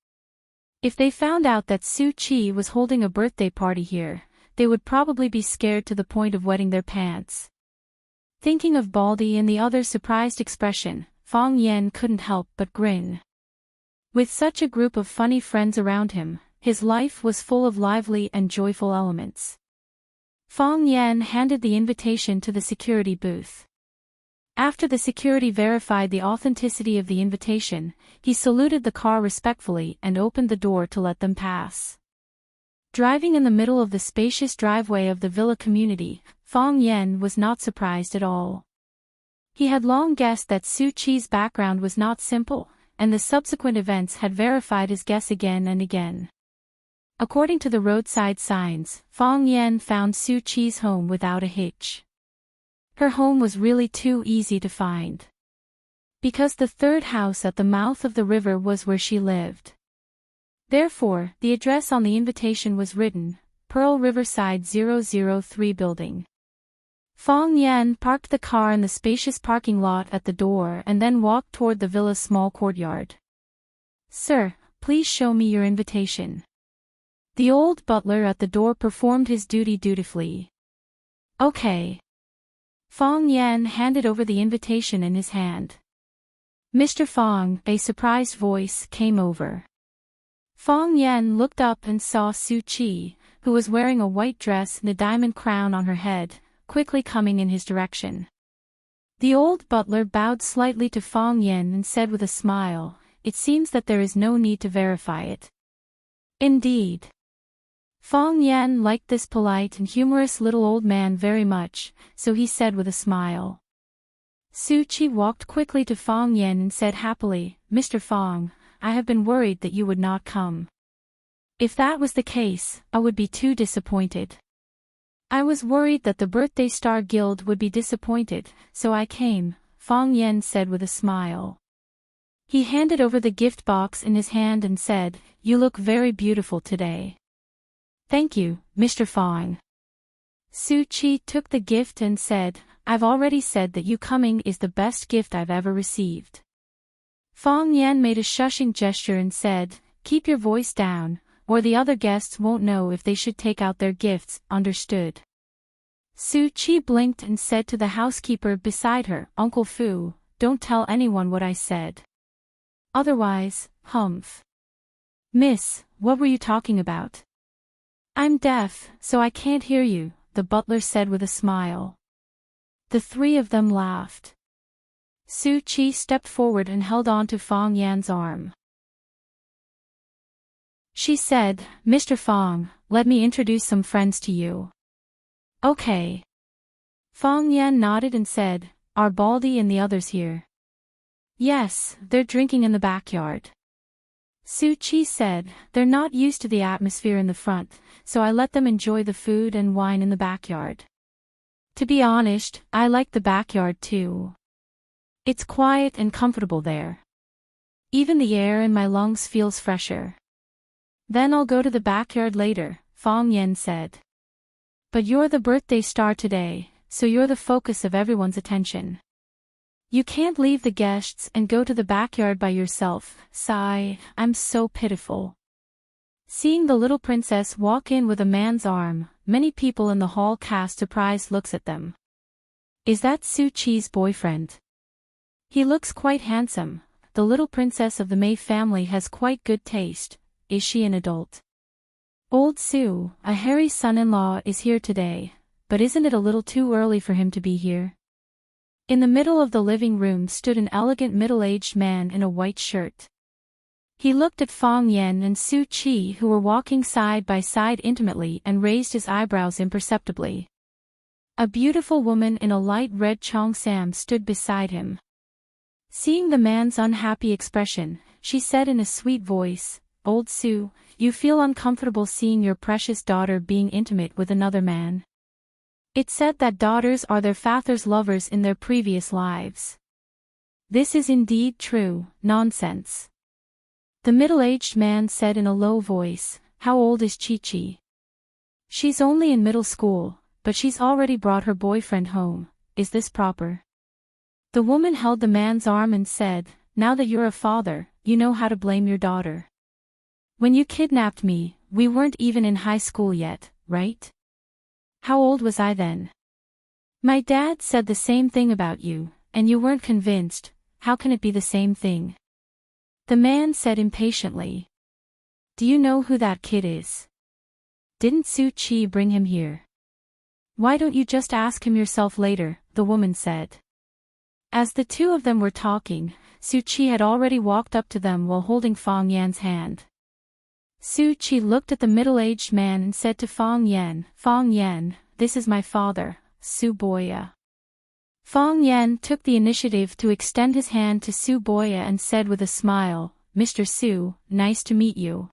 If they found out that Su Chi was holding a birthday party here, they would probably be scared to the point of wetting their pants. Thinking of Baldy and the other's surprised expression, Fong Yen couldn't help but grin. With such a group of funny friends around him, his life was full of lively and joyful elements. Fong Yen handed the invitation to the security booth. After the security verified the authenticity of the invitation, he saluted the car respectfully and opened the door to let them pass. Driving in the middle of the spacious driveway of the villa community, Fong Yen was not surprised at all. He had long guessed that Su Chi's background was not simple, and the subsequent events had verified his guess again and again. According to the roadside signs, Fong Yen found Su Chi's home without a hitch. Her home was really too easy to find. Because the third house at the mouth of the river was where she lived. Therefore, the address on the invitation was written, Pearl Riverside 003 Building. Fong Yen parked the car in the spacious parking lot at the door and then walked toward the villa's small courtyard. Sir, please show me your invitation. The old butler at the door performed his duty dutifully. Okay. Fong Yen handed over the invitation in his hand. Mr. Fong, a surprised voice came over. Fong Yen looked up and saw Su Chi, who was wearing a white dress and a diamond crown on her head, quickly coming in his direction. The old butler bowed slightly to Fong Yen and said with a smile, "It seems that there is no need to verify it." Indeed. Fong Yen liked this polite and humorous little old man very much, so he said with a smile. Su Chi walked quickly to Fong Yen and said happily, "Mr. Fong, I have been worried that you would not come. If that was the case, I would be too disappointed. I was worried that the Birthday Star Guild would be disappointed, so I came," Fong Yen said with a smile. He handed over the gift box in his hand and said, "You look very beautiful today." "Thank you, Mr. Fong." Su Chi took the gift and said, "I've already said that you coming is the best gift I've ever received." Fong Yen made a shushing gesture and said, "Keep your voice down, or the other guests won't know if they should take out their gifts, understood?" Su Chi blinked and said to the housekeeper beside her, "Uncle Fu, don't tell anyone what I said. Otherwise, humph." "Miss, what were you talking about?" "I'm deaf, so I can't hear you," the butler said with a smile. The three of them laughed. Su Chi stepped forward and held on to Fong Yan's arm. She said, "Mr. Fong, let me introduce some friends to you." "Okay." Fong Yan nodded and said, "Are Baldy and the others here?" "Yes, they're drinking in the backyard." Su Chi said, "They're not used to the atmosphere in the front, so I let them enjoy the food and wine in the backyard. To be honest, I like the backyard too. It's quiet and comfortable there. Even the air in my lungs feels fresher." "Then I'll go to the backyard later," Fong Yen said. "But you're the birthday star today, so you're the focus of everyone's attention. You can't leave the guests and go to the backyard by yourself." Sigh, "I'm so pitiful." Seeing the little princess walk in with a man's arm, many people in the hall cast surprised looks at them. "Is that Su Chi's boyfriend? He looks quite handsome. The little princess of the Mei family has quite good taste. Is she an adult?" "Old Su, a hairy son-in-law, is here today, but isn't it a little too early for him to be here?" In the middle of the living room stood an elegant middle-aged man in a white shirt. He looked at Fong Yen and Su Chi, who were walking side by side intimately, and raised his eyebrows imperceptibly. A beautiful woman in a light red cheongsam stood beside him. Seeing the man's unhappy expression, she said in a sweet voice, "Old Su, you feel uncomfortable seeing your precious daughter being intimate with another man?" It said that daughters are their father's lovers in their previous lives. This is indeed true, nonsense. The middle-aged man said in a low voice, "How old is Chi-Chi?" "She's only in middle school, but she's already brought her boyfriend home. Is this proper?" The woman held the man's arm and said, "Now that you're a father, you know how to blame your daughter. When you kidnapped me, we weren't even in high school yet, right? How old was I then? My dad said the same thing about you, and you weren't convinced. How can it be the same thing?" The man said impatiently. "Do you know who that kid is? Didn't Su-Chi bring him here?" "Why don't you just ask him yourself later?" the woman said. As the two of them were talking, Su-Chi had already walked up to them while holding Fang Yan's hand. Su-Chi looked at the middle-aged man and said to Fang Yan, "This is my father, Su Boya." Fang Yan took the initiative to extend his hand to Su Boya and said with a smile, "Mr. Su, nice to meet you.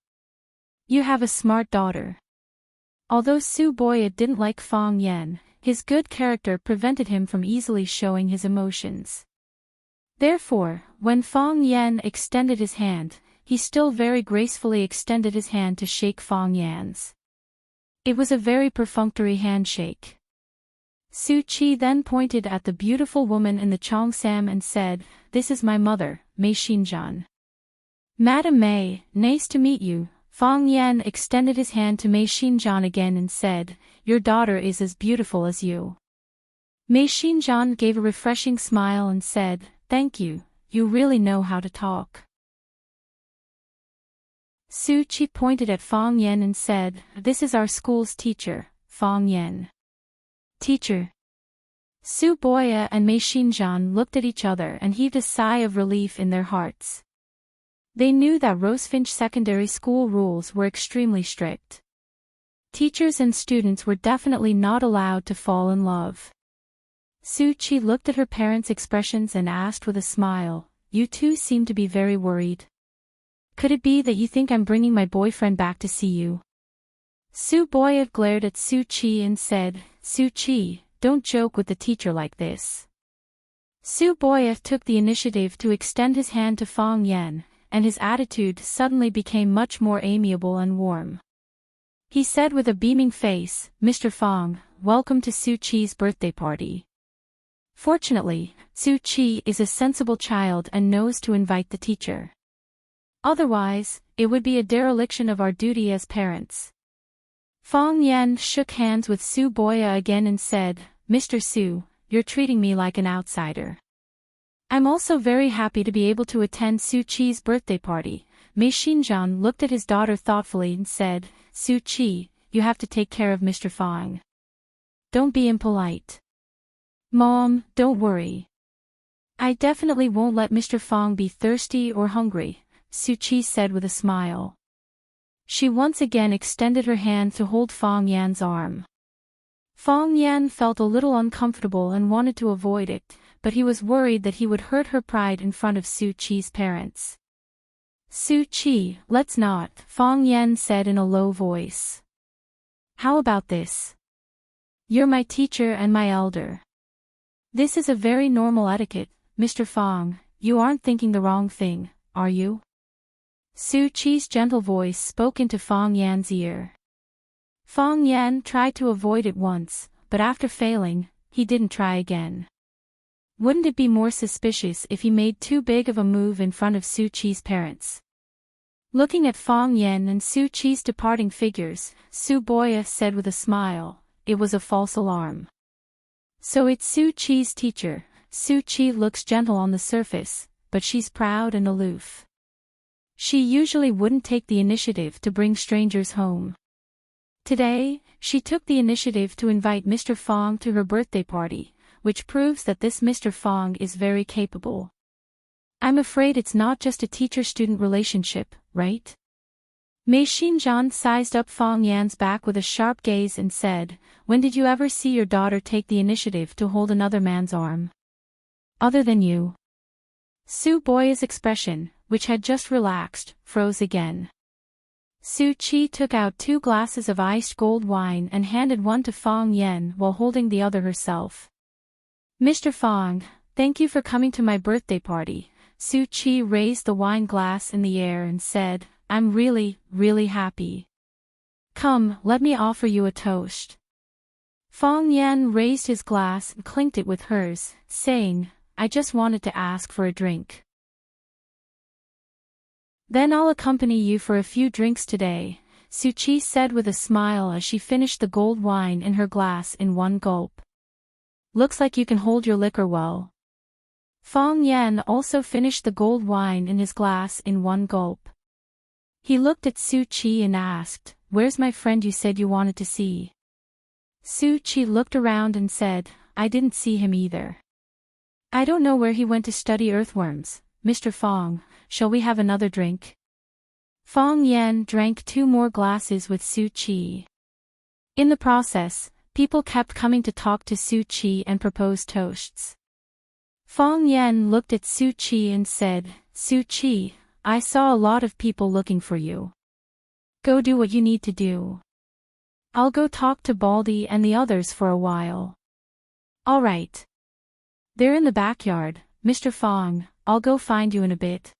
You have a smart daughter." Although Su Boya didn't like Fang Yan, his good character prevented him from easily showing his emotions. Therefore, when Fang Yan extended his hand, he still very gracefully extended his hand to shake Fang Yan's. It was a very perfunctory handshake. Su-Chi then pointed at the beautiful woman in the cheongsam and said, "This is my mother, Mei Xinjian." "Madam Mei, nice to meet you." Fang Yan extended his hand to Mei Xinjian again and said, "Your daughter is as beautiful as you." Mei Xinjian gave a refreshing smile and said, "Thank you, you really know how to talk." Su-Chi pointed at Fang Yan and said, "This is our school's teacher, Fang Yan." "Teacher?" Su Boya and Mei Xinjian looked at each other and heaved a sigh of relief in their hearts. They knew that Rosefinch Secondary School rules were extremely strict. Teachers and students were definitely not allowed to fall in love. Su-Chi looked at her parents' expressions and asked with a smile, "You two seem to be very worried. Could it be that you think I'm bringing my boyfriend back to see you?" Su Boya glared at Su-Chi and said, "Su-Chi, don't joke with the teacher like this." Su Boya took the initiative to extend his hand to Fang Yan, and his attitude suddenly became much more amiable and warm. He said with a beaming face, "Mr. Fang, welcome to Su-Chi's birthday party." Fortunately, Su-Chi is a sensible child and knows to invite the teacher. Otherwise, it would be a dereliction of our duty as parents. Fang Yan shook hands with Su Boya again and said, "Mr. Su, you're treating me like an outsider. I'm also very happy to be able to attend Su-Chi's birthday party." Mei Xinjian looked at his daughter thoughtfully and said, "Su-Chi, you have to take care of Mr. Fang. Don't be impolite." "Mom, don't worry. I definitely won't let Mr. Fang be thirsty or hungry," Su-Chi said with a smile. She once again extended her hand to hold Fang Yan's arm. Fang Yan felt a little uncomfortable and wanted to avoid it, but he was worried that he would hurt her pride in front of Su-Chi's parents. "Su-Chi, let's not," Fang Yan said in a low voice. "How about this? You're my teacher and my elder. This is a very normal etiquette, Mr. Fang. You aren't thinking the wrong thing, are you?" Su-Chi's gentle voice spoke into Fang Yan's ear. Fang Yan tried to avoid it once, but after failing, he didn't try again. Wouldn't it be more suspicious if he made too big of a move in front of Su-Chi's parents? Looking at Fang Yan and Su-Chi's departing figures, Su Boya said with a smile, "It was a false alarm. So it's Su-Chi's teacher." Su-Chi looks gentle on the surface, but she's proud and aloof. She usually wouldn't take the initiative to bring strangers home. Today, she took the initiative to invite Mr. Fang to her birthday party, which proves that this Mr. Fang is very capable. I'm afraid it's not just a teacher-student relationship, right? Mei Xinjian sized up Fang Yan's back with a sharp gaze and said, "When did you ever see your daughter take the initiative to hold another man's arm? Other than you?" Su Boya's expression, which had just relaxed, froze again. Su Qi took out 2 glasses of iced gold wine and handed one to Fang Yan while holding the other herself. Mr. Fang, thank you for coming to my birthday party. Su Qi raised the wine glass in the air and said, I'm really, really happy. Come, let me offer you a toast. Fang Yan raised his glass and clinked it with hers, saying, I just wanted to ask for a drink. Then I'll accompany you for a few drinks today, Su Qi said with a smile as she finished the gold wine in her glass in one gulp. Looks like you can hold your liquor well. Fang Yan also finished the gold wine in his glass in one gulp. He looked at Su Qi and asked, Where's my friend you said you wanted to see? Su Qi looked around and said, I didn't see him either. I don't know where he went to study earthworms. Mr. Fang, shall we have another drink? Fang Yan drank 2 more glasses with Su Qi. In the process, people kept coming to talk to Su Qi and propose toasts. Fang Yan looked at Su Qi and said, Su Qi, I saw a lot of people looking for you. Go do what you need to do. I'll go talk to Baldy and the others for a while. All right. They're in the backyard, Mr. Fang, I'll go find you in a bit.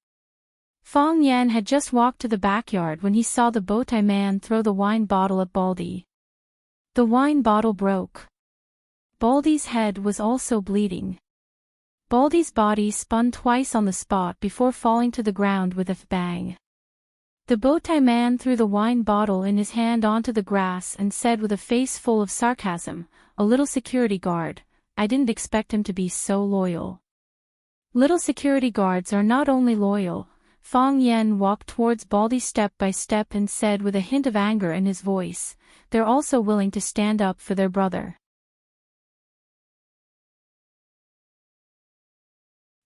Fang Yan had just walked to the backyard when he saw the bowtie man throw the wine bottle at Baldy. The wine bottle broke. Baldy's head was also bleeding. Baldy's body spun twice on the spot before falling to the ground with a bang. The bowtie man threw the wine bottle in his hand onto the grass and said with a face full of sarcasm, a little security guard, I didn't expect him to be so loyal. Little security guards are not only loyal. Fang Yan walked towards Baldy step by step and said with a hint of anger in his voice, they're also willing to stand up for their brother.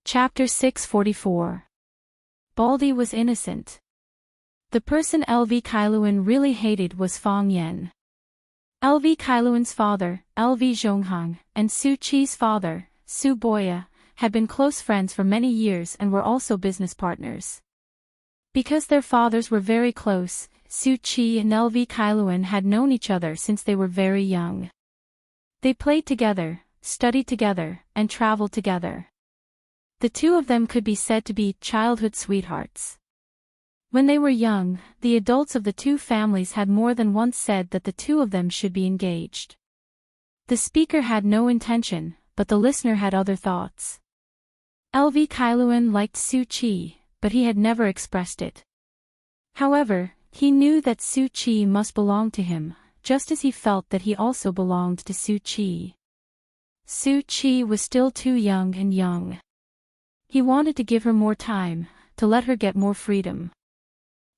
Chapter 644. Baldy was innocent. The person LV Kailuan really hated was Fang Yan. LV Kailuan's father, LV Zhonghang, and Su Qi's father, Su Boya, had been close friends for many years and were also business partners. Because their fathers were very close, Su Qi and LV Kailuan had known each other since they were very young. They played together, studied together, and traveled together. The 2 of them could be said to be childhood sweethearts. When they were young, the adults of the 2 families had more than once said that the 2 of them should be engaged. The speaker had no intention, but the listener had other thoughts. LV Kailuan liked Su Qi, but he had never expressed it. However, he knew that Su Qi must belong to him, just as he felt that he also belonged to Su Qi. Su Qi was still too young. He wanted to give her more time, to let her get more freedom.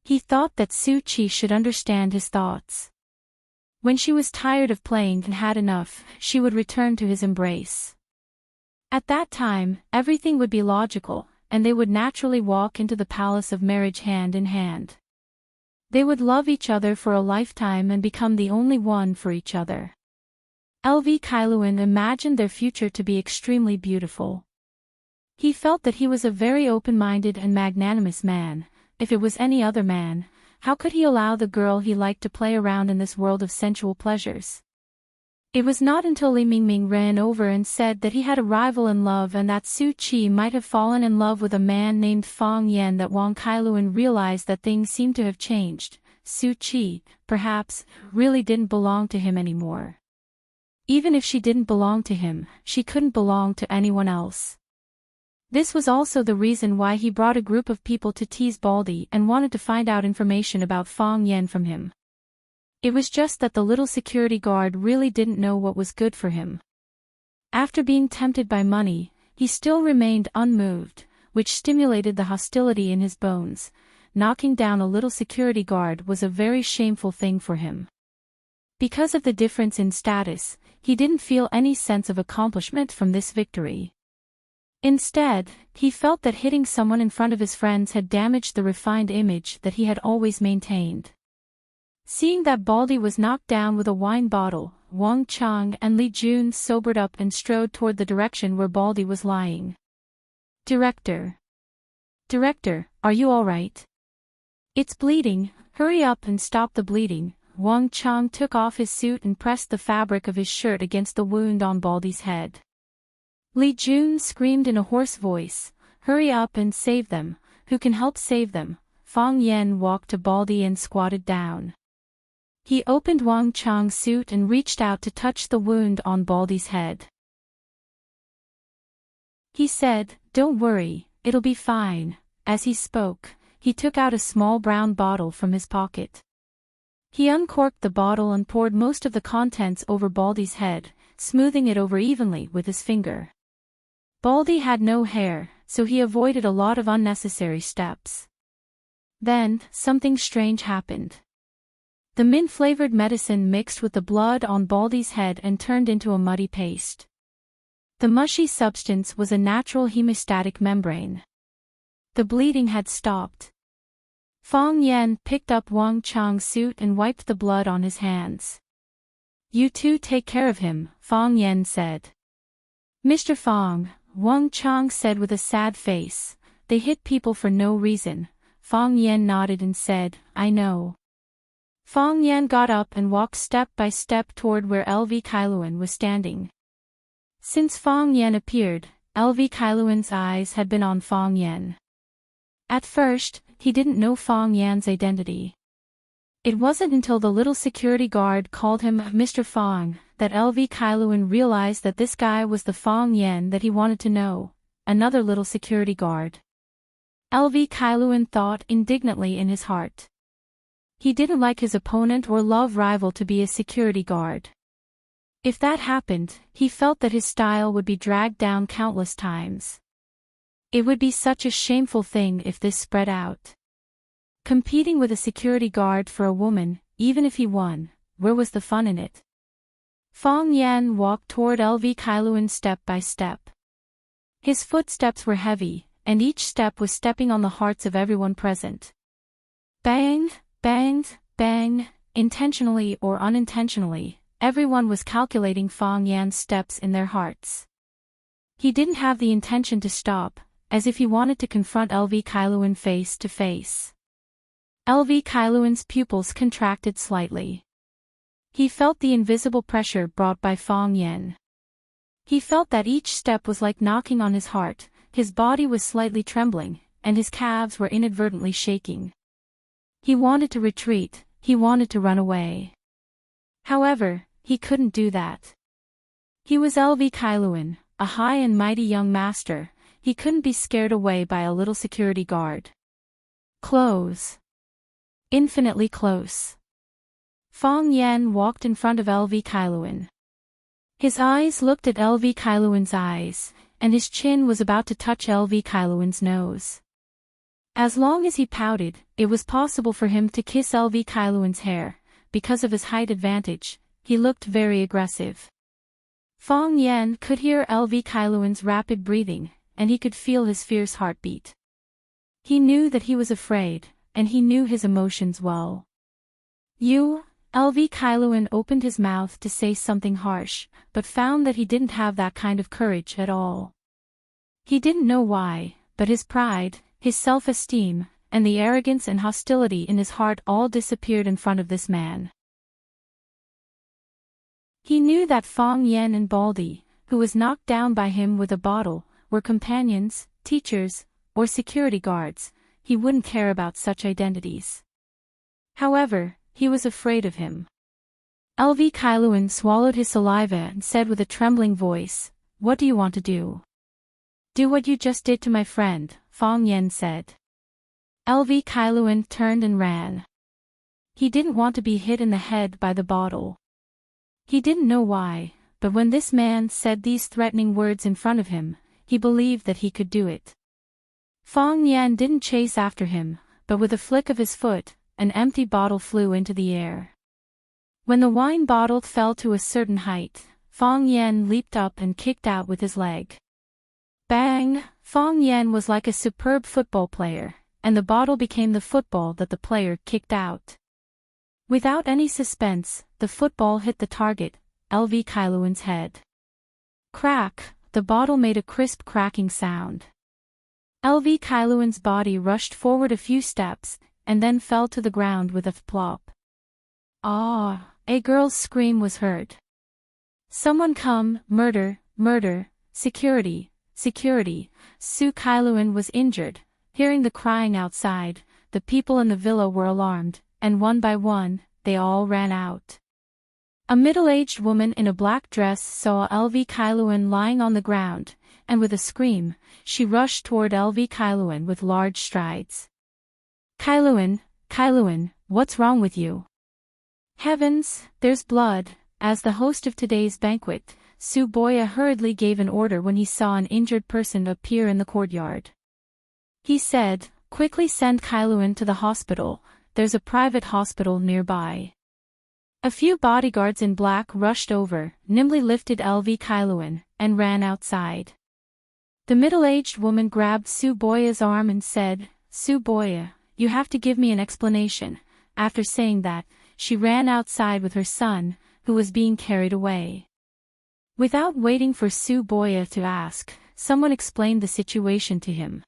He thought that Su Qi should understand his thoughts. When she was tired of playing and had enough, she would return to his embrace. At that time, everything would be logical, and they would naturally walk into the palace of marriage hand in hand. They would love each other for a lifetime and become the only one for each other. LV Kailuan imagined their future to be extremely beautiful. He felt that he was a very open-minded and magnanimous man. If it was any other man, how could he allow the girl he liked to play around in this world of sensual pleasures? It was not until Li Mingming ran over and said that he had a rival in love and that Su Qi might have fallen in love with a man named Fang Yan that Wang Kailuan realized that things seemed to have changed. Su Qi, perhaps, really didn't belong to him anymore. Even if she didn't belong to him, she couldn't belong to anyone else. This was also the reason why he brought a group of people to tease Baldy and wanted to find out information about Fang Yan from him. It was just that the little security guard really didn't know what was good for him. After being tempted by money, he still remained unmoved, which stimulated the hostility in his bones. Knocking down a little security guard was a very shameful thing for him. Because of the difference in status, he didn't feel any sense of accomplishment from this victory. Instead, he felt that hitting someone in front of his friends had damaged the refined image that he had always maintained. Seeing that Baldy was knocked down with a wine bottle, Wang Chang and Li Jun sobered up and strode toward the direction where Baldy was lying. Director, are you all right? It's bleeding, Hurry up and stop the bleeding. Wang Chang took off his suit and pressed the fabric of his shirt against the wound on Baldy's head. Li Jun screamed in a hoarse voice, "Hurry up and save them. Who can help save them?" Fang Yan walked to Baldy and squatted down. He opened Wang Chang's suit and reached out to touch the wound on Baldy's head. He said, "Don't worry, it'll be fine." As he spoke, he took out a small brown bottle from his pocket. He uncorked the bottle and poured most of the contents over Baldy's head, smoothing it over evenly with his finger. Baldy had no hair, so he avoided a lot of unnecessary steps. Then, something strange happened. The mint-flavored medicine mixed with the blood on Baldy's head and turned into a muddy paste. The mushy substance was a natural hemostatic membrane. The bleeding had stopped. Fang Yan picked up Wang Chang's suit and wiped the blood on his hands. "You two take care of him," Fang Yan said. "Mr. Fang," Wang Chang said with a sad face, "they hit people for no reason." Fang Yan nodded and said, "I know." Fang Yan got up and walked step by step toward where LV Kailuan was standing. Since Fang Yan appeared, LV Kailuan's eyes had been on Fang Yan. At first, he didn't know Fang Yan's identity. It wasn't until the little security guard called him Mr. Fang that LV Kailuan realized that this guy was the Fang Yan that he wanted to know, another little security guard. LV Kailuan thought indignantly in his heart. He didn't like his opponent or love rival to be a security guard. If that happened, he felt that his style would be dragged down countless times. It would be such a shameful thing if this spread out. Competing with a security guard for a woman, even if he won, where was the fun in it? Fang Yan walked toward LV Kailuan step by step. His footsteps were heavy, and each step was stepping on the hearts of everyone present. Bang, bang, bang, intentionally or unintentionally, everyone was calculating Fang Yan's steps in their hearts. He didn't have the intention to stop, as if he wanted to confront LV Kailuan face to face. LV Kailuan's pupils contracted slightly. He felt the invisible pressure brought by Fang Yan. He felt that each step was like knocking on his heart, his body was slightly trembling, and his calves were inadvertently shaking. He wanted to retreat, he wanted to run away. However, he couldn't do that. He was LV Kailuan, a high and mighty young master. He couldn't be scared away by a little security guard. Close. Infinitely close. Fang Yan walked in front of LV Kailuan. His eyes looked at LV Kailuan's eyes, and his chin was about to touch LV Kailuan's nose. As long as he pouted, it was possible for him to kiss LV Kailuan's hair. Because of his height advantage, he looked very aggressive. Fang Yan could hear LV Kailuan's rapid breathing, and he could feel his fierce heartbeat. He knew that he was afraid, and he knew his emotions well. "You?" LV Kailuan opened his mouth to say something harsh, but found that he didn't have that kind of courage at all. He didn't know why, but his pride, his self-esteem, and the arrogance and hostility in his heart all disappeared in front of this man. He knew that Fang Yan and Baldy, who was knocked down by him with a bottle, were companions, teachers, or security guards. He wouldn't care about such identities. However, he was afraid of him. LV Kailuan swallowed his saliva and said with a trembling voice, "What do you want to do?" "Do what you just did to my friend," Fang Yan said. LV Kailuan turned and ran. He didn't want to be hit in the head by the bottle. He didn't know why, but when this man said these threatening words in front of him, he believed that he could do it. Fang Yan didn't chase after him, but with a flick of his foot, an empty bottle flew into the air. When the wine bottle fell to a certain height, Fang Yan leaped up and kicked out with his leg. Bang! Fang Yan was like a superb football player, and the bottle became the football that the player kicked out. Without any suspense, the football hit the target, LV Kailuan's head. Crack! The bottle made a crisp cracking sound. LV Kailuan's body rushed forward a few steps, and then fell to the ground with a plop. Ah! A girl's scream was heard. Someone come, murder, murder, security, security. Su Kailuan was injured. Hearing the crying outside, the people in the villa were alarmed, and one by one, they all ran out. A middle-aged woman in a black dress saw LV Kailuan lying on the ground, and with a scream, she rushed toward LV Kailuan with large strides. Kailuan, Kailuan, what's wrong with you? Heavens, there's blood. As the host of today's banquet, Su Boya hurriedly gave an order when he saw an injured person appear in the courtyard. He said, quickly send Kailuan to the hospital, there's a private hospital nearby. A few bodyguards in black rushed over, nimbly lifted LV Kailuan, and ran outside. The middle-aged woman grabbed Su Boya's arm and said, Su Boya, you have to give me an explanation. After saying that, she ran outside with her son, who was being carried away. Without waiting for Su Boya to ask, someone explained the situation to him.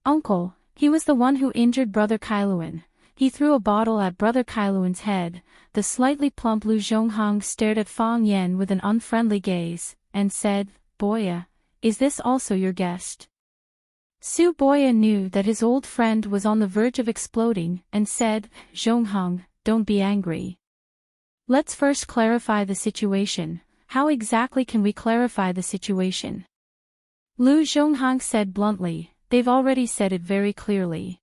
Uncle, he was the one who injured Brother Kailuan. He threw a bottle at Brother Kailuan's head. The slightly plump Lu Zhonghang stared at Fang Yen with an unfriendly gaze, and said, Boya, is this also your guest? Su Boya knew that his old friend was on the verge of exploding, and said, Zhonghang, don't be angry. Let's first clarify the situation. How exactly can we clarify the situation? Lu Zhonghang said bluntly, they've already said it very clearly.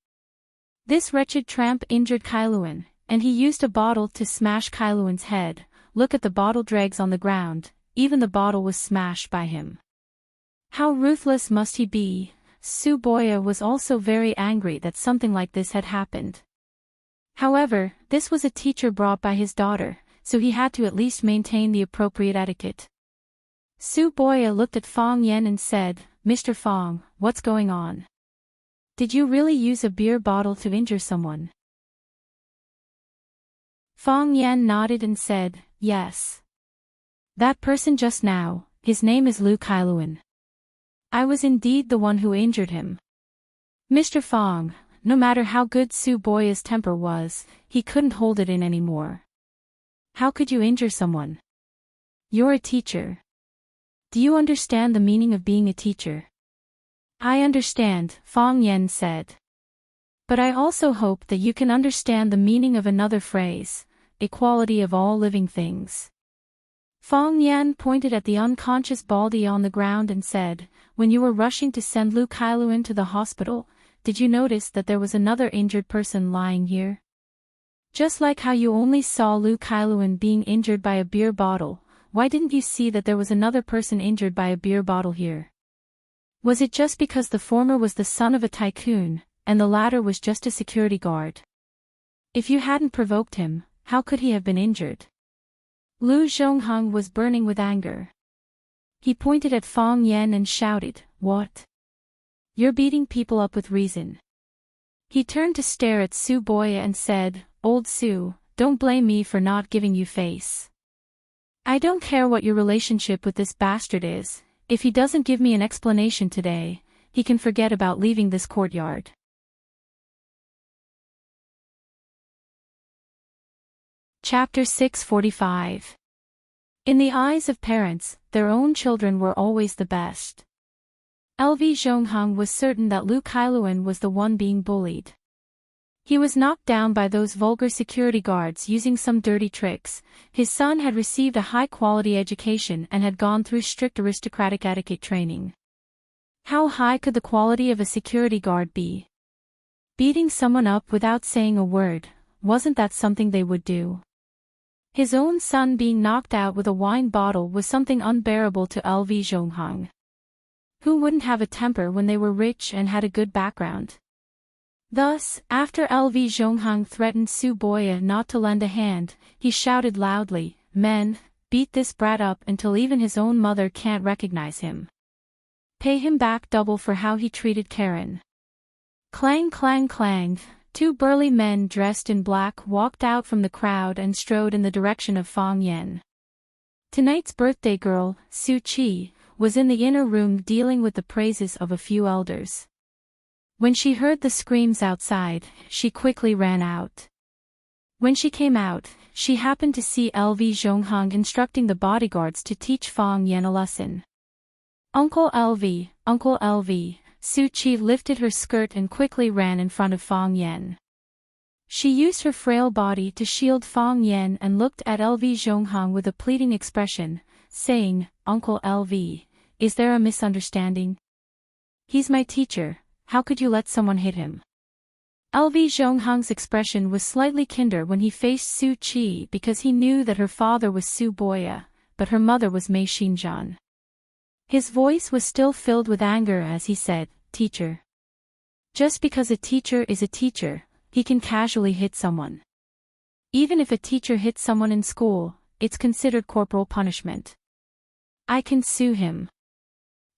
This wretched tramp injured Kailuan, and he used a bottle to smash Kailuan's head. Look at the bottle dregs on the ground, even the bottle was smashed by him. How ruthless must he be? Su Boya was also very angry that something like this had happened. However, this was a teacher brought by his daughter, so he had to at least maintain the appropriate etiquette. Su Boya looked at Fang Yen and said, Mr. Fang, what's going on? Did you really use a beer bottle to injure someone? Fang Yen nodded and said, yes. That person just now, his name is Lu Kailuan. I was indeed the one who injured him. Mr. Fang, no matter how good Su Boya's temper was, he couldn't hold it in anymore. How could you injure someone? You're a teacher. Do you understand the meaning of being a teacher? I understand, Fang Yen said. But I also hope that you can understand the meaning of another phrase, equality of all living things. Fang Yen pointed at the unconscious Baldy on the ground and said, when you were rushing to send Lu Kailuan to the hospital, did you notice that there was another injured person lying here? Just like how you only saw Lu Kailuan being injured by a beer bottle, why didn't you see that there was another person injured by a beer bottle here? Was it just because the former was the son of a tycoon, and the latter was just a security guard? If you hadn't provoked him, how could he have been injured? Lu Zhonghang was burning with anger. He pointed at Fang Yen and shouted, what? You're beating people up with reason. He turned to stare at Su Boya and said, Old Su, don't blame me for not giving you face. I don't care what your relationship with this bastard is, if he doesn't give me an explanation today, he can forget about leaving this courtyard. Chapter 645. In the eyes of parents, their own children were always the best. LV Zhonghang was certain that Lu Kailuan was the one being bullied. He was knocked down by those vulgar security guards using some dirty tricks. His son had received a high-quality education and had gone through strict aristocratic etiquette training. How high could the quality of a security guard be? Beating someone up without saying a word, wasn't that something they would do? His own son being knocked out with a wine bottle was something unbearable to LV Zhonghang. Who wouldn't have a temper when they were rich and had a good background? Thus, after LV Zhonghang threatened Su Boya not to lend a hand, he shouted loudly, Men, beat this brat up until even his own mother can't recognize him. Pay him back double for how he treated Karen. Clang clang clang, two burly men dressed in black walked out from the crowd and strode in the direction of Fang Yen. Tonight's birthday girl, Su Qi, was in the inner room dealing with the praises of a few elders. When she heard the screams outside, she quickly ran out. When she came out, she happened to see LV Zhonghang instructing the bodyguards to teach Fang Yan a lesson. Uncle LV, Su Qi lifted her skirt and quickly ran in front of Fang Yan. She used her frail body to shield Fang Yan and looked at LV Zhonghang with a pleading expression, saying, "Uncle LV, is there a misunderstanding? He's my teacher, how could you let someone hit him?" LV Zhonghang's expression was slightly kinder when he faced Su Qi because he knew that her father was Su Boya, but her mother was Mei Xinjian. His voice was still filled with anger as he said, "Teacher. Just because a teacher is a teacher, he can casually hit someone. Even if a teacher hits someone in school, it's considered corporal punishment. I can sue him.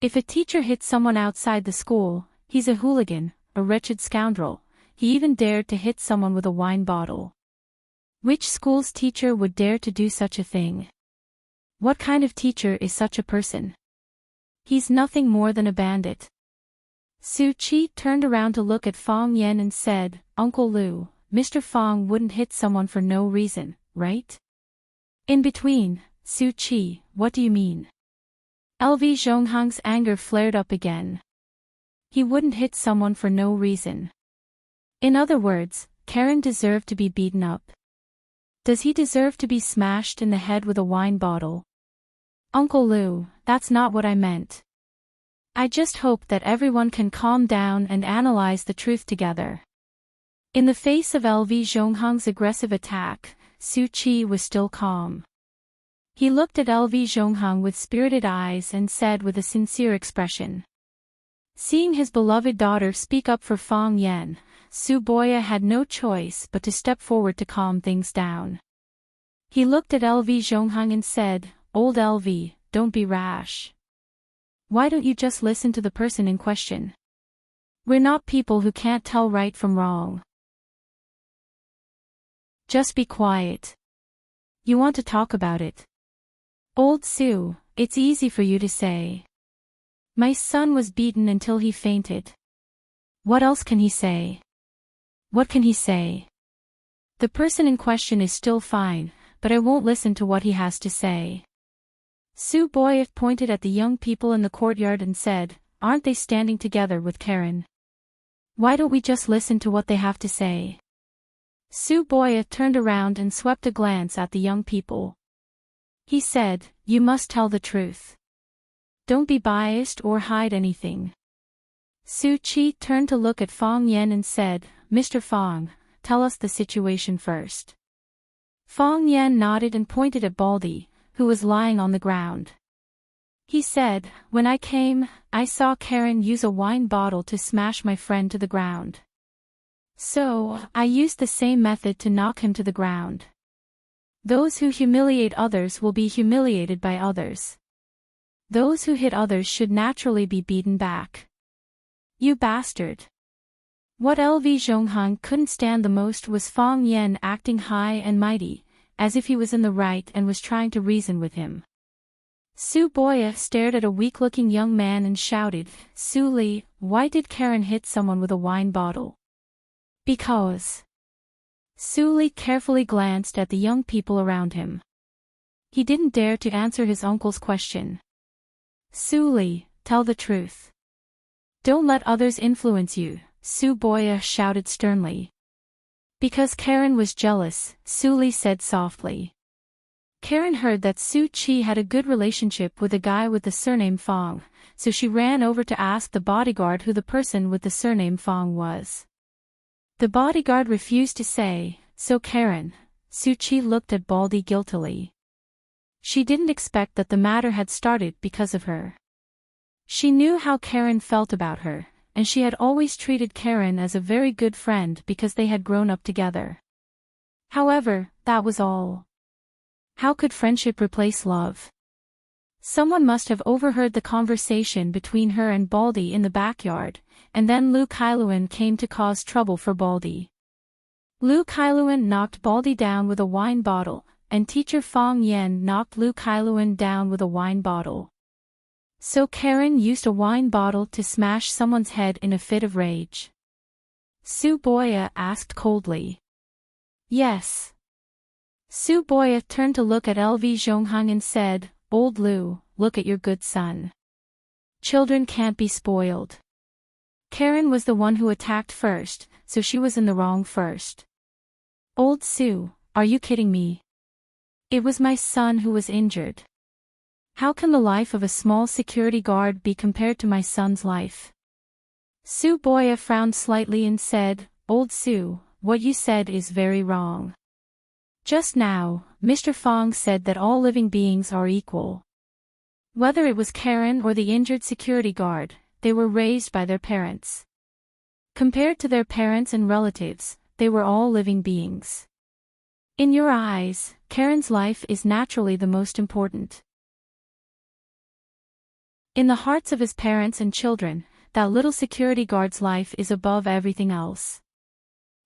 If a teacher hits someone outside the school, he's a hooligan, a wretched scoundrel. He even dared to hit someone with a wine bottle. Which school's teacher would dare to do such a thing? What kind of teacher is such a person? He's nothing more than a bandit." Su Qi turned around to look at Fang Yan and said, "Uncle Lu, Mr. Fang wouldn't hit someone for no reason, right?" In between, "Su Qi, what do you mean?" LV Zhonghang's anger flared up again. He wouldn't hit someone for no reason. In other words, Karen deserved to be beaten up. Does he deserve to be smashed in the head with a wine bottle? Uncle Lu, that's not what I meant. I just hope that everyone can calm down and analyze the truth together. In the face of LV Zhonghang's aggressive attack, Su Qi was still calm. He looked at LV Zhonghang with spirited eyes and said with a sincere expression. Seeing his beloved daughter speak up for Fang Yan, Su Boya had no choice but to step forward to calm things down. He looked at LV Zhonghang and said, "Old LV, don't be rash. Why don't you just listen to the person in question? We're not people who can't tell right from wrong. Just be quiet. You want to talk about it. Old Su, it's easy for you to say. My son was beaten until he fainted. What else can he say? What can he say? The person in question is still fine, but I won't listen to what he has to say." Su Boya pointed at the young people in the courtyard and said, "Aren't they standing together with Karen? Why don't we just listen to what they have to say?" Su Boya turned around and swept a glance at the young people. He said, "You must tell the truth. Don't be biased or hide anything." Su Qi turned to look at Fang Yan and said, "Mr. Fang, tell us the situation first." Fang Yan nodded and pointed at Baldy, who was lying on the ground. He said, "When I came, I saw Karen use a wine bottle to smash my friend to the ground. So, I used the same method to knock him to the ground. Those who humiliate others will be humiliated by others. Those who hit others should naturally be beaten back. You bastard." What LV Zhonghang couldn't stand the most was Fang Yan acting high and mighty, as if he was in the right and was trying to reason with him. Su Boya stared at a weak-looking young man and shouted, "Su Li, why did Karen hit someone with a wine bottle?" "Because." Su Li carefully glanced at the young people around him. He didn't dare to answer his uncle's question. "Su Li, tell the truth. Don't let others influence you," Su Boya shouted sternly. "Because Karen was jealous," Su Li said softly. Karen heard that Su Qi had a good relationship with a guy with the surname Fang, so she ran over to ask the bodyguard who the person with the surname Fang was. The bodyguard refused to say, so Karen, Su Qi looked at Baldy guiltily. She didn't expect that the matter had started because of her. She knew how Karen felt about her, and she had always treated Karen as a very good friend because they had grown up together. However, that was all. How could friendship replace love? Someone must have overheard the conversation between her and Baldy in the backyard, and then Lu Kailuan came to cause trouble for Baldy. Lu Kailuan knocked Baldy down with a wine bottle, and teacher Fang Yan knocked Lu Kailuan down with a wine bottle. So Karen used a wine bottle to smash someone's head in a fit of rage? Su Boya asked coldly. Yes. Su Boya turned to look at LV Zhonghang and said, Old Lu, look at your good son. Children can't be spoiled. Karen was the one who attacked first, so she was in the wrong first. Old Su, are you kidding me? It was my son who was injured. How can the life of a small security guard be compared to my son's life? Su Boya frowned slightly and said, Old Su, what you said is very wrong. Just now, Mr. Fong said that all living beings are equal. Whether it was Karen or the injured security guard, they were raised by their parents. Compared to their parents and relatives, they were all living beings. In your eyes, Karen's life is naturally the most important. In the hearts of his parents and children, that little security guard's life is above everything else.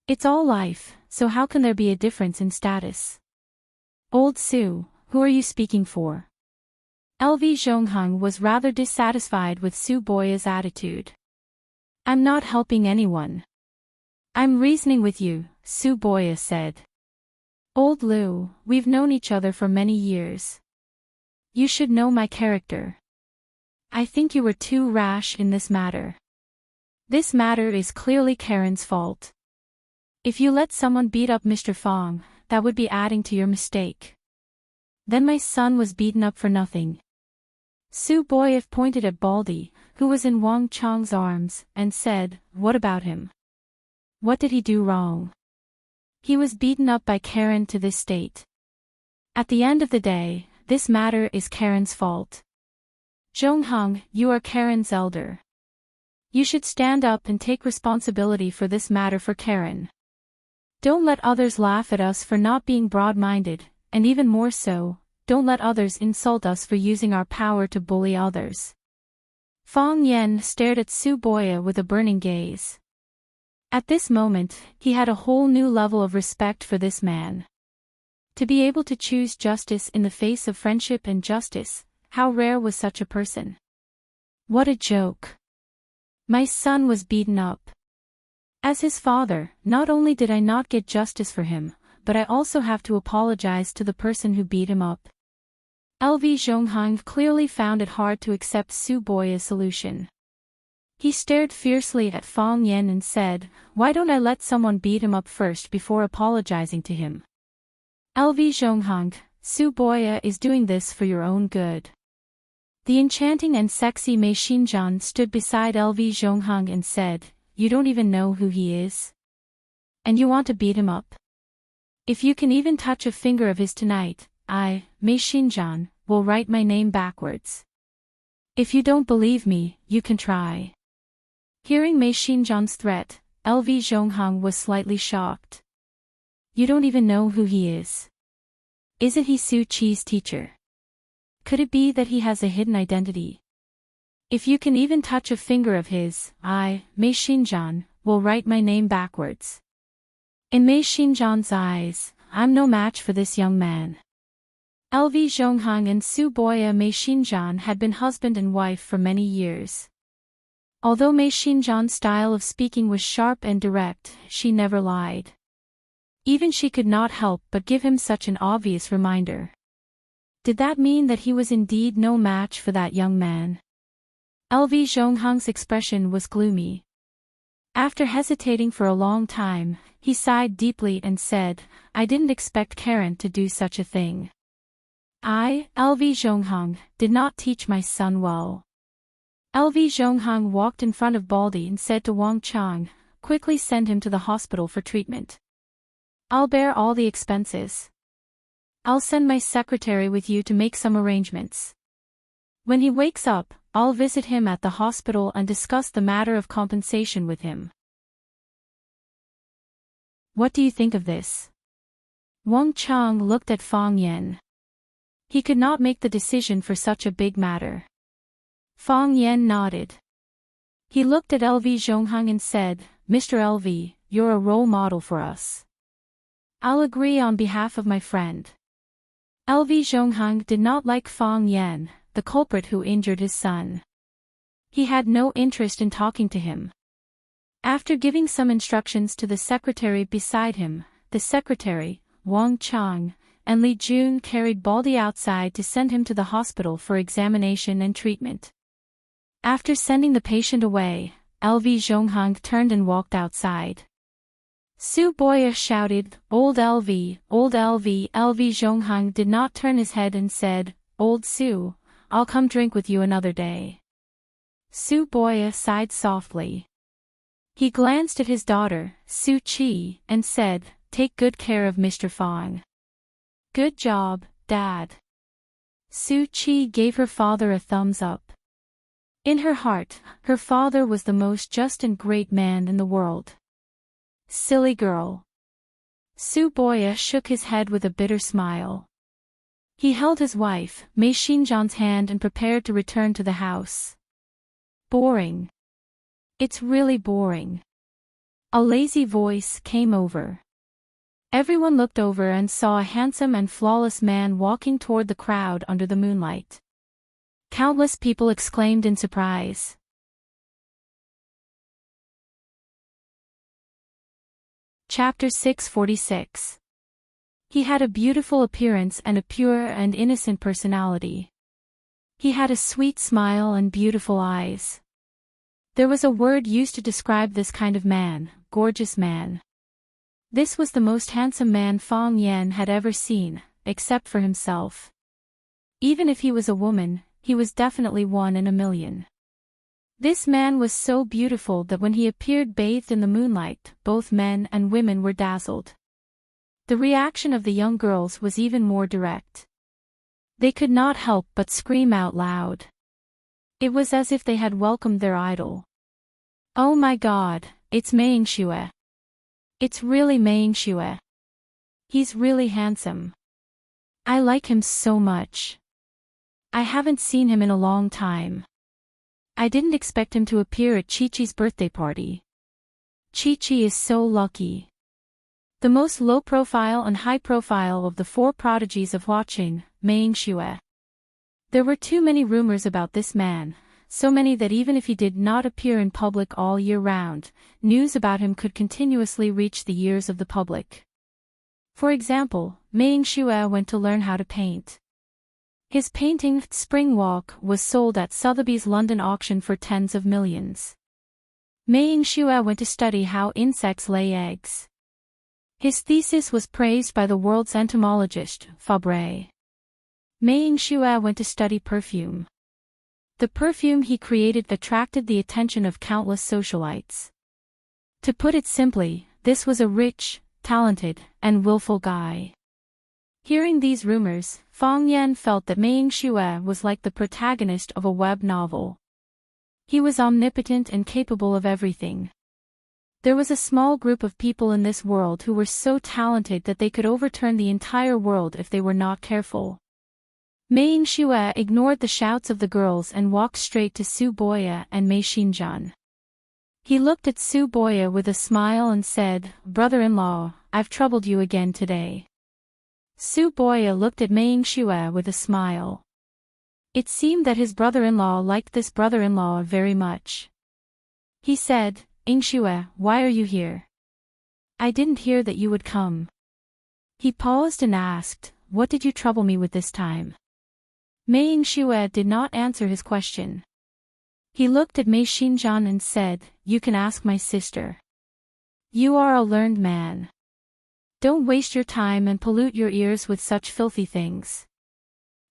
It's all life, so how can there be a difference in status? Old Su, who are you speaking for? LV Zhonghang was rather dissatisfied with Su Boya's attitude. I'm not helping anyone. I'm reasoning with you, Su Boya said. Old Lu, we've known each other for many years. You should know my character. I think you were too rash in this matter. This matter is clearly Karen's fault. If you let someone beat up Mr. Fong, that would be adding to your mistake. Then my son was beaten up for nothing. Su Boya pointed at Baldy, who was in Wang Chang's arms, and said, What about him? What did he do wrong? He was beaten up by Karen to this state. At the end of the day, this matter is Karen's fault. Zhonghang, you are Karen's elder. You should stand up and take responsibility for this matter for Karen. Don't let others laugh at us for not being broad-minded, and even more so, don't let others insult us for using our power to bully others. Fong Yen stared at Su Boya with a burning gaze. At this moment, he had a whole new level of respect for this man. To be able to choose justice in the face of friendship and justice, how rare was such a person? What a joke. My son was beaten up. As his father, not only did I not get justice for him, but I also have to apologize to the person who beat him up. LV Zhonghang clearly found it hard to accept Su Boya's solution. He stared fiercely at Fong Yen and said, Why don't I let someone beat him up first before apologizing to him? LV Zhonghang, Su Boya is doing this for your own good. The enchanting and sexy Mei Xinjian stood beside LV Zhonghang and said, You don't even know who he is? And you want to beat him up? If you can even touch a finger of his tonight, I, Mei Xinjian, will write my name backwards. If you don't believe me, you can try. Hearing Mei Xinjian's threat, LV Zhonghang was slightly shocked. You don't even know who he is. Isn't he Su Qi's teacher? Could it be that he has a hidden identity? If you can even touch a finger of his, I, Mei Xinjian, will write my name backwards. In Mei Xinjian's eyes, I'm no match for this young man. LV Zhonghang and Su Boya Mei Xinjian had been husband and wife for many years. Although Mei Xinjian's style of speaking was sharp and direct, she never lied. Even she could not help but give him such an obvious reminder. Did that mean that he was indeed no match for that young man? LV Zhonghang's expression was gloomy. After hesitating for a long time, he sighed deeply and said, I didn't expect Karen to do such a thing. I, LV Zhonghang, did not teach my son well. LV Zhonghang walked in front of Baldy and said to Wang Chang, Quickly send him to the hospital for treatment. I'll bear all the expenses. I'll send my secretary with you to make some arrangements. When he wakes up, I'll visit him at the hospital and discuss the matter of compensation with him. What do you think of this? Wang Chang looked at Fong Yen. He could not make the decision for such a big matter. Fong Yen nodded. He looked at LV Zhonghang and said, Mr. LV, you're a role model for us. I'll agree on behalf of my friend. LV Zhonghang did not like Fong Yen, the culprit who injured his son. He had no interest in talking to him. After giving some instructions to the secretary beside him, the secretary, Wang Chang, and Li Jun carried Baldy outside to send him to the hospital for examination and treatment. After sending the patient away, LV Zhonghang turned and walked outside. Su Boya shouted, "Old LV, old LV." LV Zhonghang did not turn his head and said, "Old Su, I'll come drink with you another day." Su Boya sighed softly. He glanced at his daughter, Su Qi, and said, "Take good care of Mr. Fang." "Good job, Dad." Su Qi gave her father a thumbs up. In her heart, her father was the most just and great man in the world. Silly girl. Su Boya shook his head with a bitter smile. He held his wife, Mei Xinjian's hand and prepared to return to the house. Boring. It's really boring. A lazy voice came over. Everyone looked over and saw a handsome and flawless man walking toward the crowd under the moonlight. Countless people exclaimed in surprise. Chapter 646. He had a beautiful appearance and a pure and innocent personality. He had a sweet smile and beautiful eyes. There was a word used to describe this kind of man, gorgeous man. This was the most handsome man Fang Yan had ever seen, except for himself. Even if he was a woman, he was definitely one in a million. This man was so beautiful that when he appeared bathed in the moonlight, both men and women were dazzled. The reaction of the young girls was even more direct. They could not help but scream out loud. It was as if they had welcomed their idol. "Oh my God, it's Mei Xue. It's really Mei Xue. He's really handsome. I like him so much. I haven't seen him in a long time. I didn't expect him to appear at Chi-Chi's birthday party. Chi-Chi is so lucky." The most low-profile and high-profile of the four prodigies of Huaqing, Mei Xue. There were too many rumors about this man, so many that even if he did not appear in public all year round, news about him could continuously reach the ears of the public. For example, Mei Xue went to learn how to paint. His painting, Spring Walk, was sold at Sotheby's London auction for tens of millions. Mei Xue went to study how insects lay eggs. His thesis was praised by the world's entomologist, Fabre. Mei Xue went to study perfume. The perfume he created attracted the attention of countless socialites. To put it simply, this was a rich, talented, and willful guy. Hearing these rumors, Fang Yan felt that Mei Xue was like the protagonist of a web novel. He was omnipotent and capable of everything. There was a small group of people in this world who were so talented that they could overturn the entire world if they were not careful. Mei Xue ignored the shouts of the girls and walked straight to Su Boya and Mei Xinjian. He looked at Su Boya with a smile and said, "Brother-in-law, I've troubled you again today." Su Boya looked at Mei Xue with a smile. It seemed that his brother-in-law liked this brother-in-law very much. He said, "Xue, why are you here? I didn't hear that you would come." He paused and asked, "What did you trouble me with this time?" Mei Xue did not answer his question. He looked at Mei Xinjian and said, "You can ask my sister. You are a learned man. Don't waste your time and pollute your ears with such filthy things."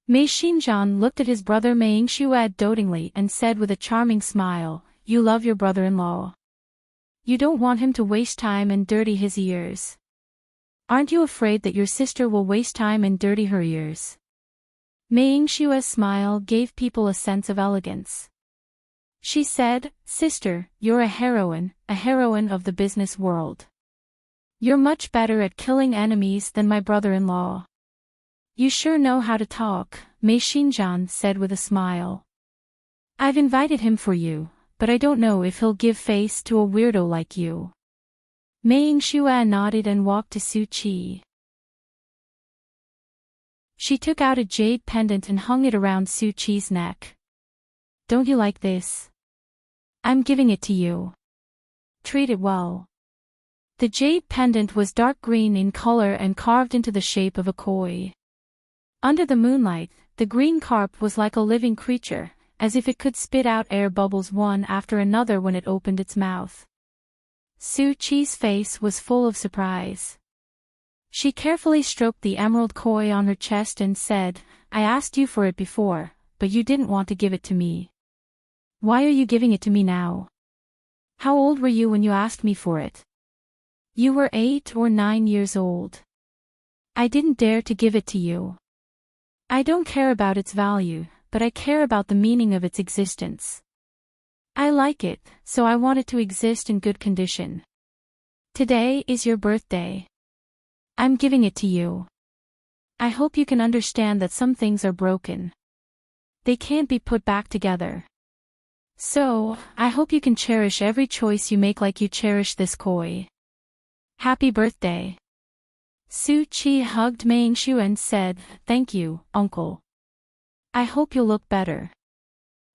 Mei Xinjian looked at his brother Mei Xue dotingly and said with a charming smile, "You love your brother-in-law. You don't want him to waste time and dirty his ears. Aren't you afraid that your sister will waste time and dirty her ears?" Mei Xue's smile gave people a sense of elegance. She said, "Sister, you're a heroine of the business world. You're much better at killing enemies than my brother-in-law." "You sure know how to talk," Mei Xinjian said with a smile. "I've invited him for you, but I don't know if he'll give face to a weirdo like you." Mei Xue nodded and walked to Su Qi. She took out a jade pendant and hung it around Su Chi's neck. Don't you like this? I'm giving it to you. Treat it well. The jade pendant was dark green in color and carved into the shape of a koi. Under the moonlight, the green carp was like a living creature, as if it could spit out air bubbles one after another when it opened its mouth. Su Chi's face was full of surprise. She carefully stroked the emerald koi on her chest and said, I asked you for it before, but you didn't want to give it to me. Why are you giving it to me now? How old were you when you asked me for it? You were 8 or 9 years old. I didn't dare to give it to you. I don't care about its value, but I care about the meaning of its existence. I like it, so I want it to exist in good condition. Today is your birthday. I'm giving it to you. I hope you can understand that some things are broken. They can't be put back together. So, I hope you can cherish every choice you make like you cherish this koi. Happy birthday. Su Chi hugged Meingshu and said, Thank you, uncle. I hope you'll look better.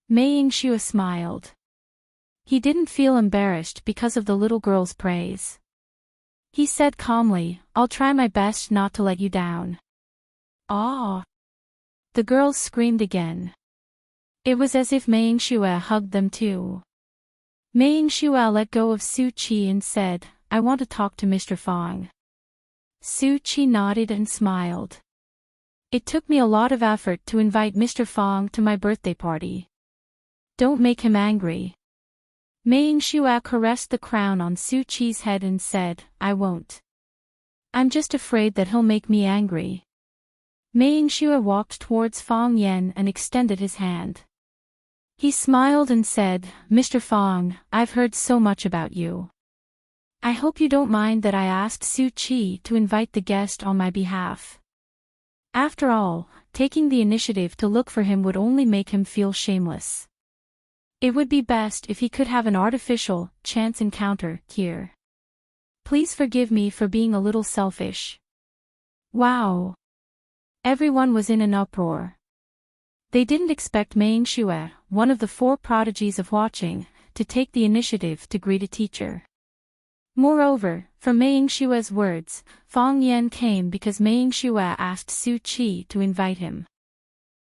Meingshu smiled. He didn't feel embarrassed because of the little girl's praise. He said calmly, I'll try my best not to let you down. Ah! The girls screamed again. It was as if Meingshu hugged them too. Meingshu let go of Su Chi and said, I want to talk to Mr. Fong. Su Chi nodded and smiled. It took me a lot of effort to invite Mr. Fong to my birthday party. Don't make him angry. Meingshu caressed the crown on Su Chi's head and said, I won't. I'm just afraid that he'll make me angry. Meingshu walked towards Fong Yen and extended his hand. He smiled and said, Mr. Fong, I've heard so much about you. I hope you don't mind that I asked Su Chi to invite the guest on my behalf. After all, taking the initiative to look for him would only make him feel shameless. It would be best if he could have an artificial, chance encounter here. Please forgive me for being a little selfish. Wow! Everyone was in an uproar. They didn't expect Meingshu, one of the 4 prodigies of watching, to take the initiative to greet a teacher. Moreover, from Meingshu's words, Fong Yen came because Meingshu asked Su Chi to invite him.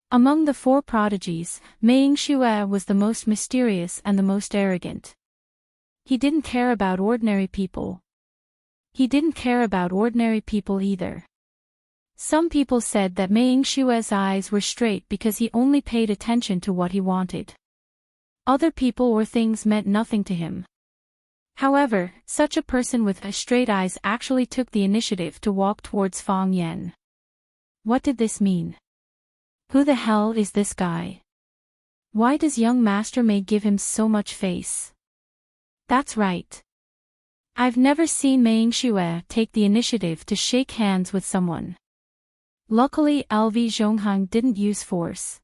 Among the 4 prodigies, Meingshu was the most mysterious and the most arrogant. He didn't care about ordinary people. He didn't care about ordinary people either. Some people said that Meingshu's eyes were straight because he only paid attention to what he wanted. Other people or things meant nothing to him. However, such a person with straight eyes actually took the initiative to walk towards Fong Yen. What did this mean? Who the hell is this guy? Why does young Master Mei give him so much face? That's right. I've never seen Meingshu take the initiative to shake hands with someone. Luckily LV Zhonghang didn't use force.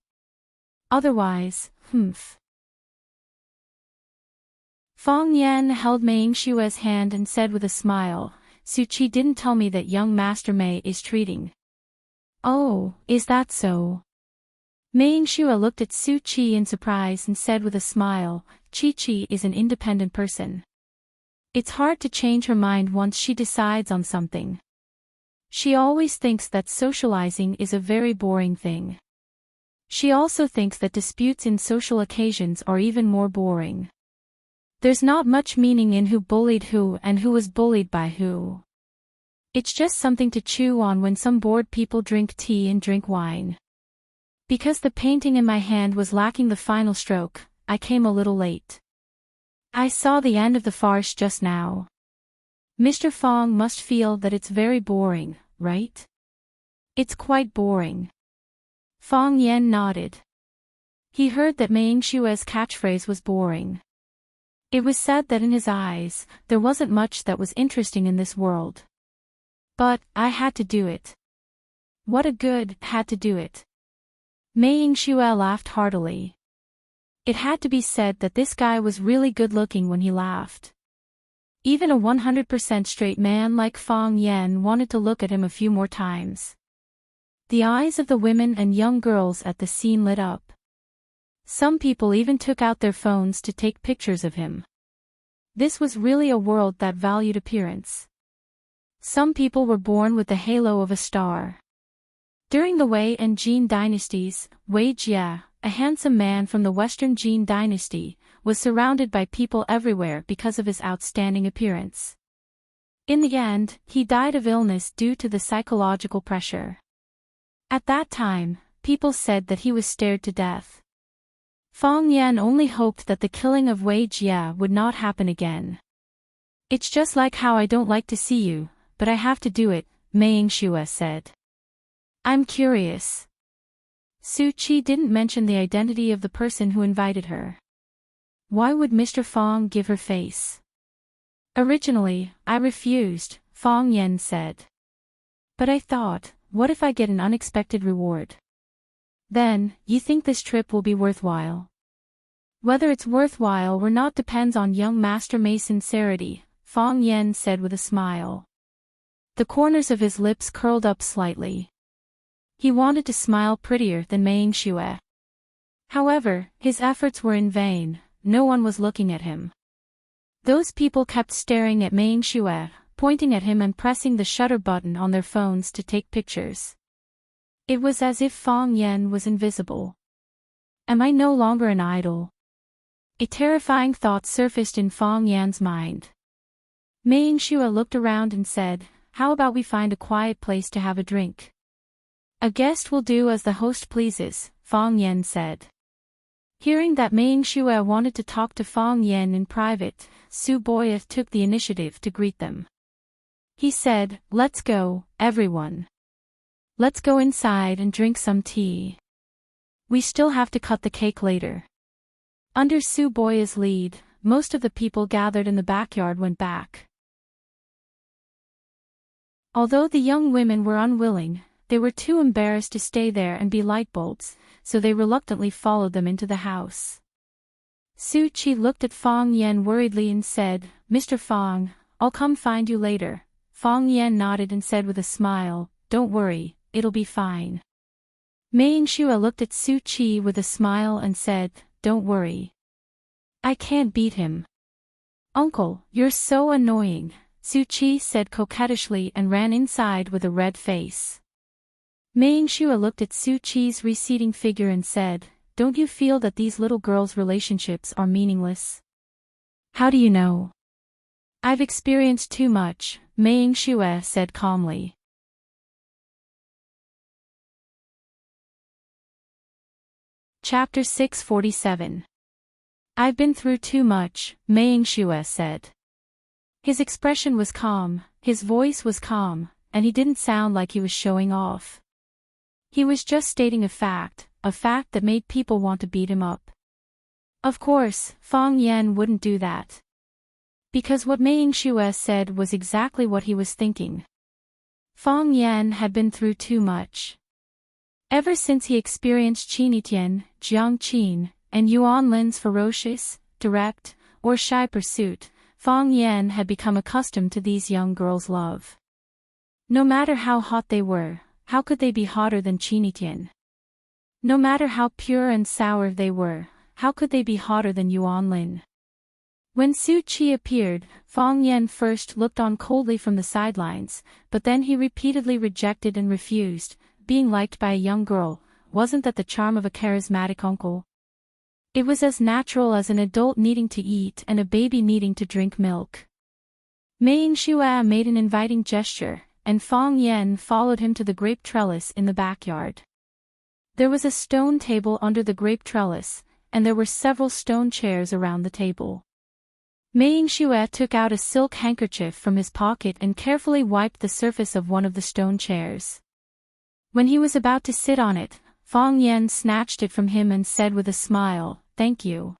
Otherwise, Fong Yen held Meingshu's hand and said with a smile, Su Chi didn't tell me that young Master Mei is treating. Oh, is that so? Meingshu looked at Su Chi in surprise and said with a smile, Chi is an independent person. It's hard to change her mind once she decides on something. She always thinks that socializing is a very boring thing. She also thinks that disputes in social occasions are even more boring. There's not much meaning in who bullied who and who was bullied by who. It's just something to chew on when some bored people drink tea and drink wine. Because the painting in my hand was lacking the final stroke, I came a little late. I saw the end of the farce just now. Mr. Fong must feel that it's very boring, right? It's quite boring. Fong Yen nodded. He heard that Meingshu's catchphrase was boring. It was said that in his eyes, there wasn't much that was interesting in this world. But, I had to do it. What a good, had to do it. Meingshu laughed heartily. It had to be said that this guy was really good looking when he laughed. Even a 100% straight man like Fong Yen wanted to look at him a few more times. The eyes of the women and young girls at the scene lit up. Some people even took out their phones to take pictures of him. This was really a world that valued appearance. Some people were born with the halo of a star. During the Wei and Jin dynasties, Wei Jie, a handsome man from the Western Jin dynasty, was surrounded by people everywhere because of his outstanding appearance. In the end, he died of illness due to the psychological pressure. At that time, people said that he was stared to death. Fang Yan only hoped that the killing of Wei Jie would not happen again. "It's just like how I don't like to see you, but I have to do it," Mei Yingxue said. "I'm curious." Su Qi didn't mention the identity of the person who invited her. Why would Mr. Fang give her face? "Originally, I refused," Fang Yan said. "But I thought, what if I get an unexpected reward? Then, you think this trip will be worthwhile?" "Whether it's worthwhile or not depends on young Master Mei's sincerity," Fang Yan said with a smile. The corners of his lips curled up slightly. He wanted to smile prettier than Mei Yingxue. However, his efforts were in vain, no one was looking at him. Those people kept staring at Mei Yingxue, pointing at him and pressing the shutter button on their phones to take pictures. It was as if Fang Yan was invisible. Am I no longer an idol? A terrifying thought surfaced in Fang Yan's mind. Mei Yingxue looked around and said, "How about we find a quiet place to have a drink?" "A guest will do as the host pleases," Fang Yan said. Hearing that Mei Yingxue wanted to talk to Fang Yan in private, Su Boya took the initiative to greet them. He said, "Let's go, everyone. Let's go inside and drink some tea. We still have to cut the cake later." Under Su Boya's lead, most of the people gathered in the backyard went back. Although the young women were unwilling, they were too embarrassed to stay there and be lightbulbs, so they reluctantly followed them into the house. Su Qi looked at Fang Yan worriedly and said, "Mr. Fang, I'll come find you later." Fang Yan nodded and said with a smile, "Don't worry, it'll be fine." Mei Yingxue looked at Su Qi with a smile and said, "Don't worry. I can't beat him." "Uncle, you're so annoying," Su Qi said coquettishly and ran inside with a red face. Mei Yingxue looked at Su Qi's receding figure and said, "Don't you feel that these little girls' relationships are meaningless?" "How do you know?" "I've experienced too much," Mei Yingxue said calmly. Chapter 647. "I've been through too much," Mei Yingxue said. His expression was calm, his voice was calm, and he didn't sound like he was showing off. He was just stating a fact that made people want to beat him up. Of course, Fang Yan wouldn't do that. Because what Mei Yingxue said was exactly what he was thinking. Fang Yan had been through too much. Ever since he experienced Qinitian, Jiang Qin, and Yuan Lin's ferocious, direct, or shy pursuit, Fang Yan had become accustomed to these young girls' love. No matter how hot they were, how could they be hotter than Qinitian? No matter how pure and sour they were, how could they be hotter than Yuan Lin? When Su Qi appeared, Fang Yan first looked on coldly from the sidelines, but then he repeatedly rejected and refused. Being liked by a young girl, wasn't that the charm of a charismatic uncle? It was as natural as an adult needing to eat and a baby needing to drink milk. Mei Yingxue made an inviting gesture, and Fang Yan followed him to the grape trellis in the backyard. There was a stone table under the grape trellis, and there were several stone chairs around the table. Mei Yingxue took out a silk handkerchief from his pocket and carefully wiped the surface of one of the stone chairs. When he was about to sit on it, Fang Yan snatched it from him and said with a smile, "Thank you.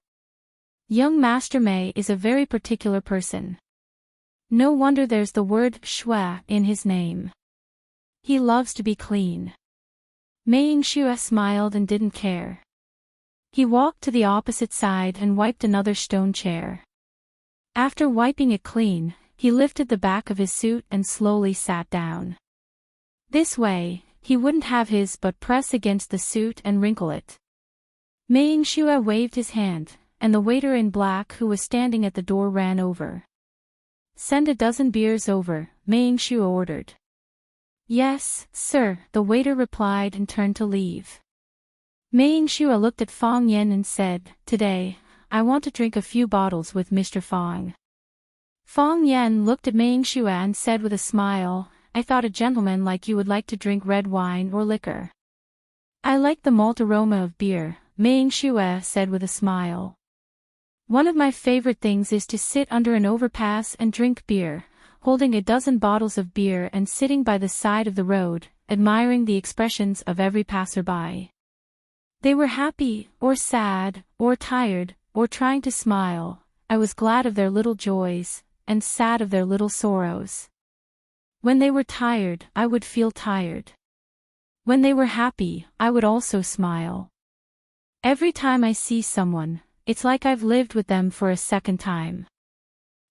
Young Master Mei is a very particular person. No wonder there's the word shui in his name. He loves to be clean." Mei Yingxue smiled and didn't care. He walked to the opposite side and wiped another stone chair. After wiping it clean, he lifted the back of his suit and slowly sat down. This way, he wouldn't have his but press against the suit and wrinkle it. Mei Xue waved his hand, and the waiter in black who was standing at the door ran over. "Send a dozen beers over," Mei Xue ordered. "Yes, sir," the waiter replied and turned to leave. Mei Xue looked at Fang Yan and said, "Today, I want to drink a few bottles with Mr. Fang." Fang Yan looked at Mei Xue and said with a smile, "I thought a gentleman like you would like to drink red wine or liquor." "I like the malt aroma of beer," Mei Xue said with a smile. "One of my favorite things is to sit under an overpass and drink beer, holding a dozen bottles of beer and sitting by the side of the road, admiring the expressions of every passerby. They were happy, or sad, or tired, or trying to smile. I was glad of their little joys, and sad of their little sorrows. When they were tired, I would feel tired. When they were happy, I would also smile. Every time I see someone, it's like I've lived with them for a second time."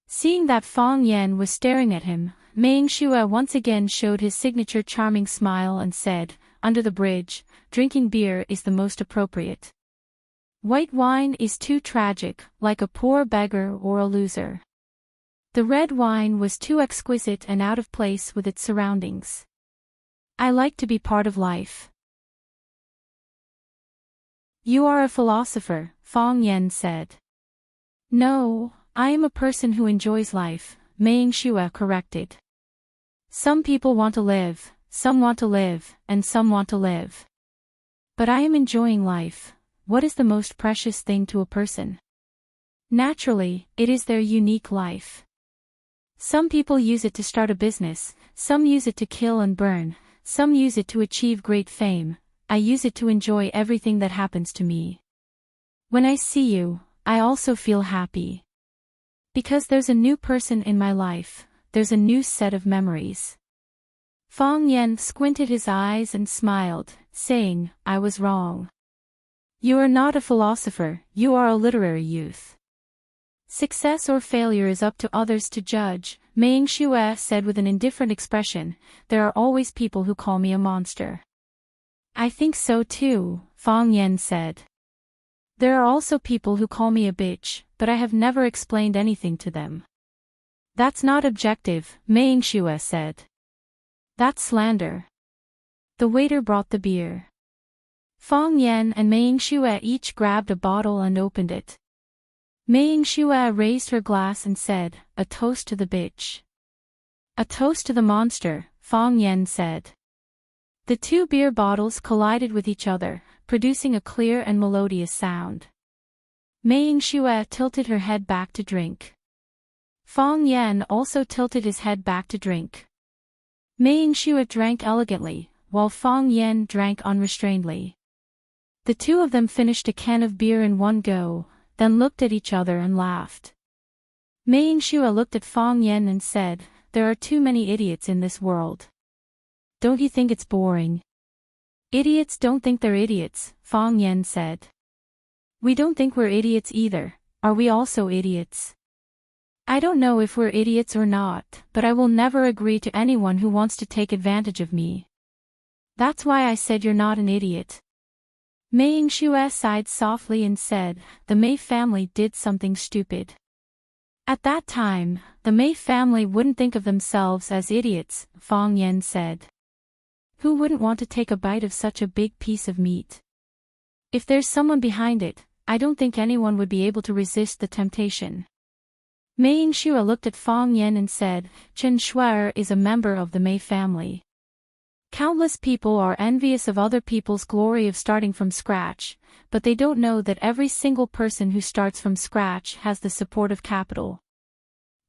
Seeing that Fang Yan was staring at him, Mei Xue once again showed his signature charming smile and said, "Under the bridge, drinking beer is the most appropriate. White wine is too tragic, like a poor beggar or a loser. The red wine was too exquisite and out of place with its surroundings. I like to be part of life." "You are a philosopher," Fang Yan said. "No, I am a person who enjoys life," Mei Xue corrected. "Some people want to live, some want to live, and some want to live. But I am enjoying life. What is the most precious thing to a person? Naturally, it is their unique life. Some people use it to start a business, some use it to kill and burn, some use it to achieve great fame. I use it to enjoy everything that happens to me. When I see you, I also feel happy. Because there's a new person in my life, there's a new set of memories." Fang Yan squinted his eyes and smiled, saying, "I was wrong. You are not a philosopher, you are a literary youth. Success or failure is up to others to judge," Mei Xue said with an indifferent expression. "There are always people who call me a monster." "I think so too," Fang Yan said. "There are also people who call me a bitch, but I have never explained anything to them." "That's not objective," Mei Xue said. "That's slander." The waiter brought the beer. Fang Yan and Mei Xue each grabbed a bottle and opened it. Mei Xue raised her glass and said, "A toast to the bitch." "A toast to the monster," Fang Yan said. The two beer bottles collided with each other, producing a clear and melodious sound. Mei Xue tilted her head back to drink. Fang Yan also tilted his head back to drink. Mei Xue drank elegantly, while Fang Yan drank unrestrainedly. The two of them finished a can of beer in one go, then looked at each other and laughed. Mei Xue looked at Fang Yan and said, "There are too many idiots in this world. Don't you think it's boring?" "Idiots don't think they're idiots," Fang Yan said. "We don't think we're idiots either. Are we also idiots?" "I don't know if we're idiots or not, but I will never agree to anyone who wants to take advantage of me. That's why I said you're not an idiot." Mei Xue sighed softly and said, "The Mei family did something stupid." "At that time, the Mei family wouldn't think of themselves as idiots," Fang Yan said. "Who wouldn't want to take a bite of such a big piece of meat? If there's someone behind it, I don't think anyone would be able to resist the temptation." Mei Xue looked at Fang Yan and said, "Chen Shuai is a member of the Mei family. Countless people are envious of other people's glory of starting from scratch, but they don't know that every single person who starts from scratch has the support of capital.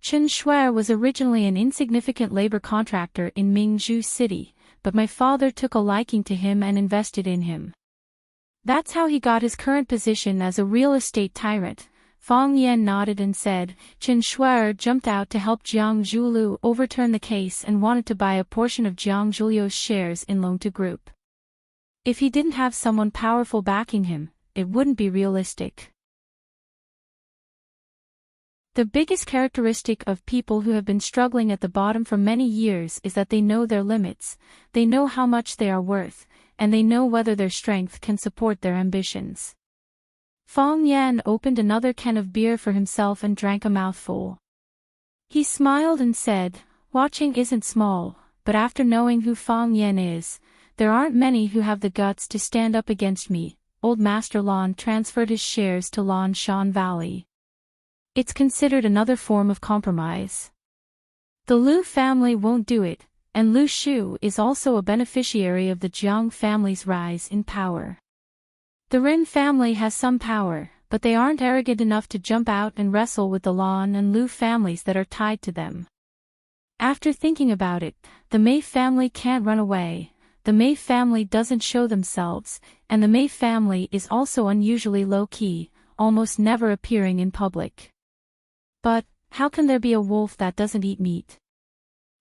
Chen Shuai was originally an insignificant labor contractor in Mingzhu City, but my father took a liking to him and invested in him. That's how he got his current position as a real estate tyrant." Fang Yan nodded and said, "Chen Shuai jumped out to help Jiang Zhulu overturn the case and wanted to buy a portion of Jiang Zhulu's shares in Longtu Group. If he didn't have someone powerful backing him, it wouldn't be realistic." The biggest characteristic of people who have been struggling at the bottom for many years is that they know their limits, they know how much they are worth, and they know whether their strength can support their ambitions. Fong Yan opened another can of beer for himself and drank a mouthful. He smiled and said, "Watching isn't small, but after knowing who Fong Yan is, there aren't many who have the guts to stand up against me." Old Master Lan transferred his shares to Lan Shan Valley. It's considered another form of compromise. The Liu family won't do it, and Liu Shu is also a beneficiary of the Jiang family's rise in power. The Ren family has some power, but they aren't arrogant enough to jump out and wrestle with the Lan and Liu families that are tied to them. After thinking about it, the Mei family can't run away, the Mei family doesn't show themselves, and the Mei family is also unusually low-key, almost never appearing in public. But, how can there be a wolf that doesn't eat meat?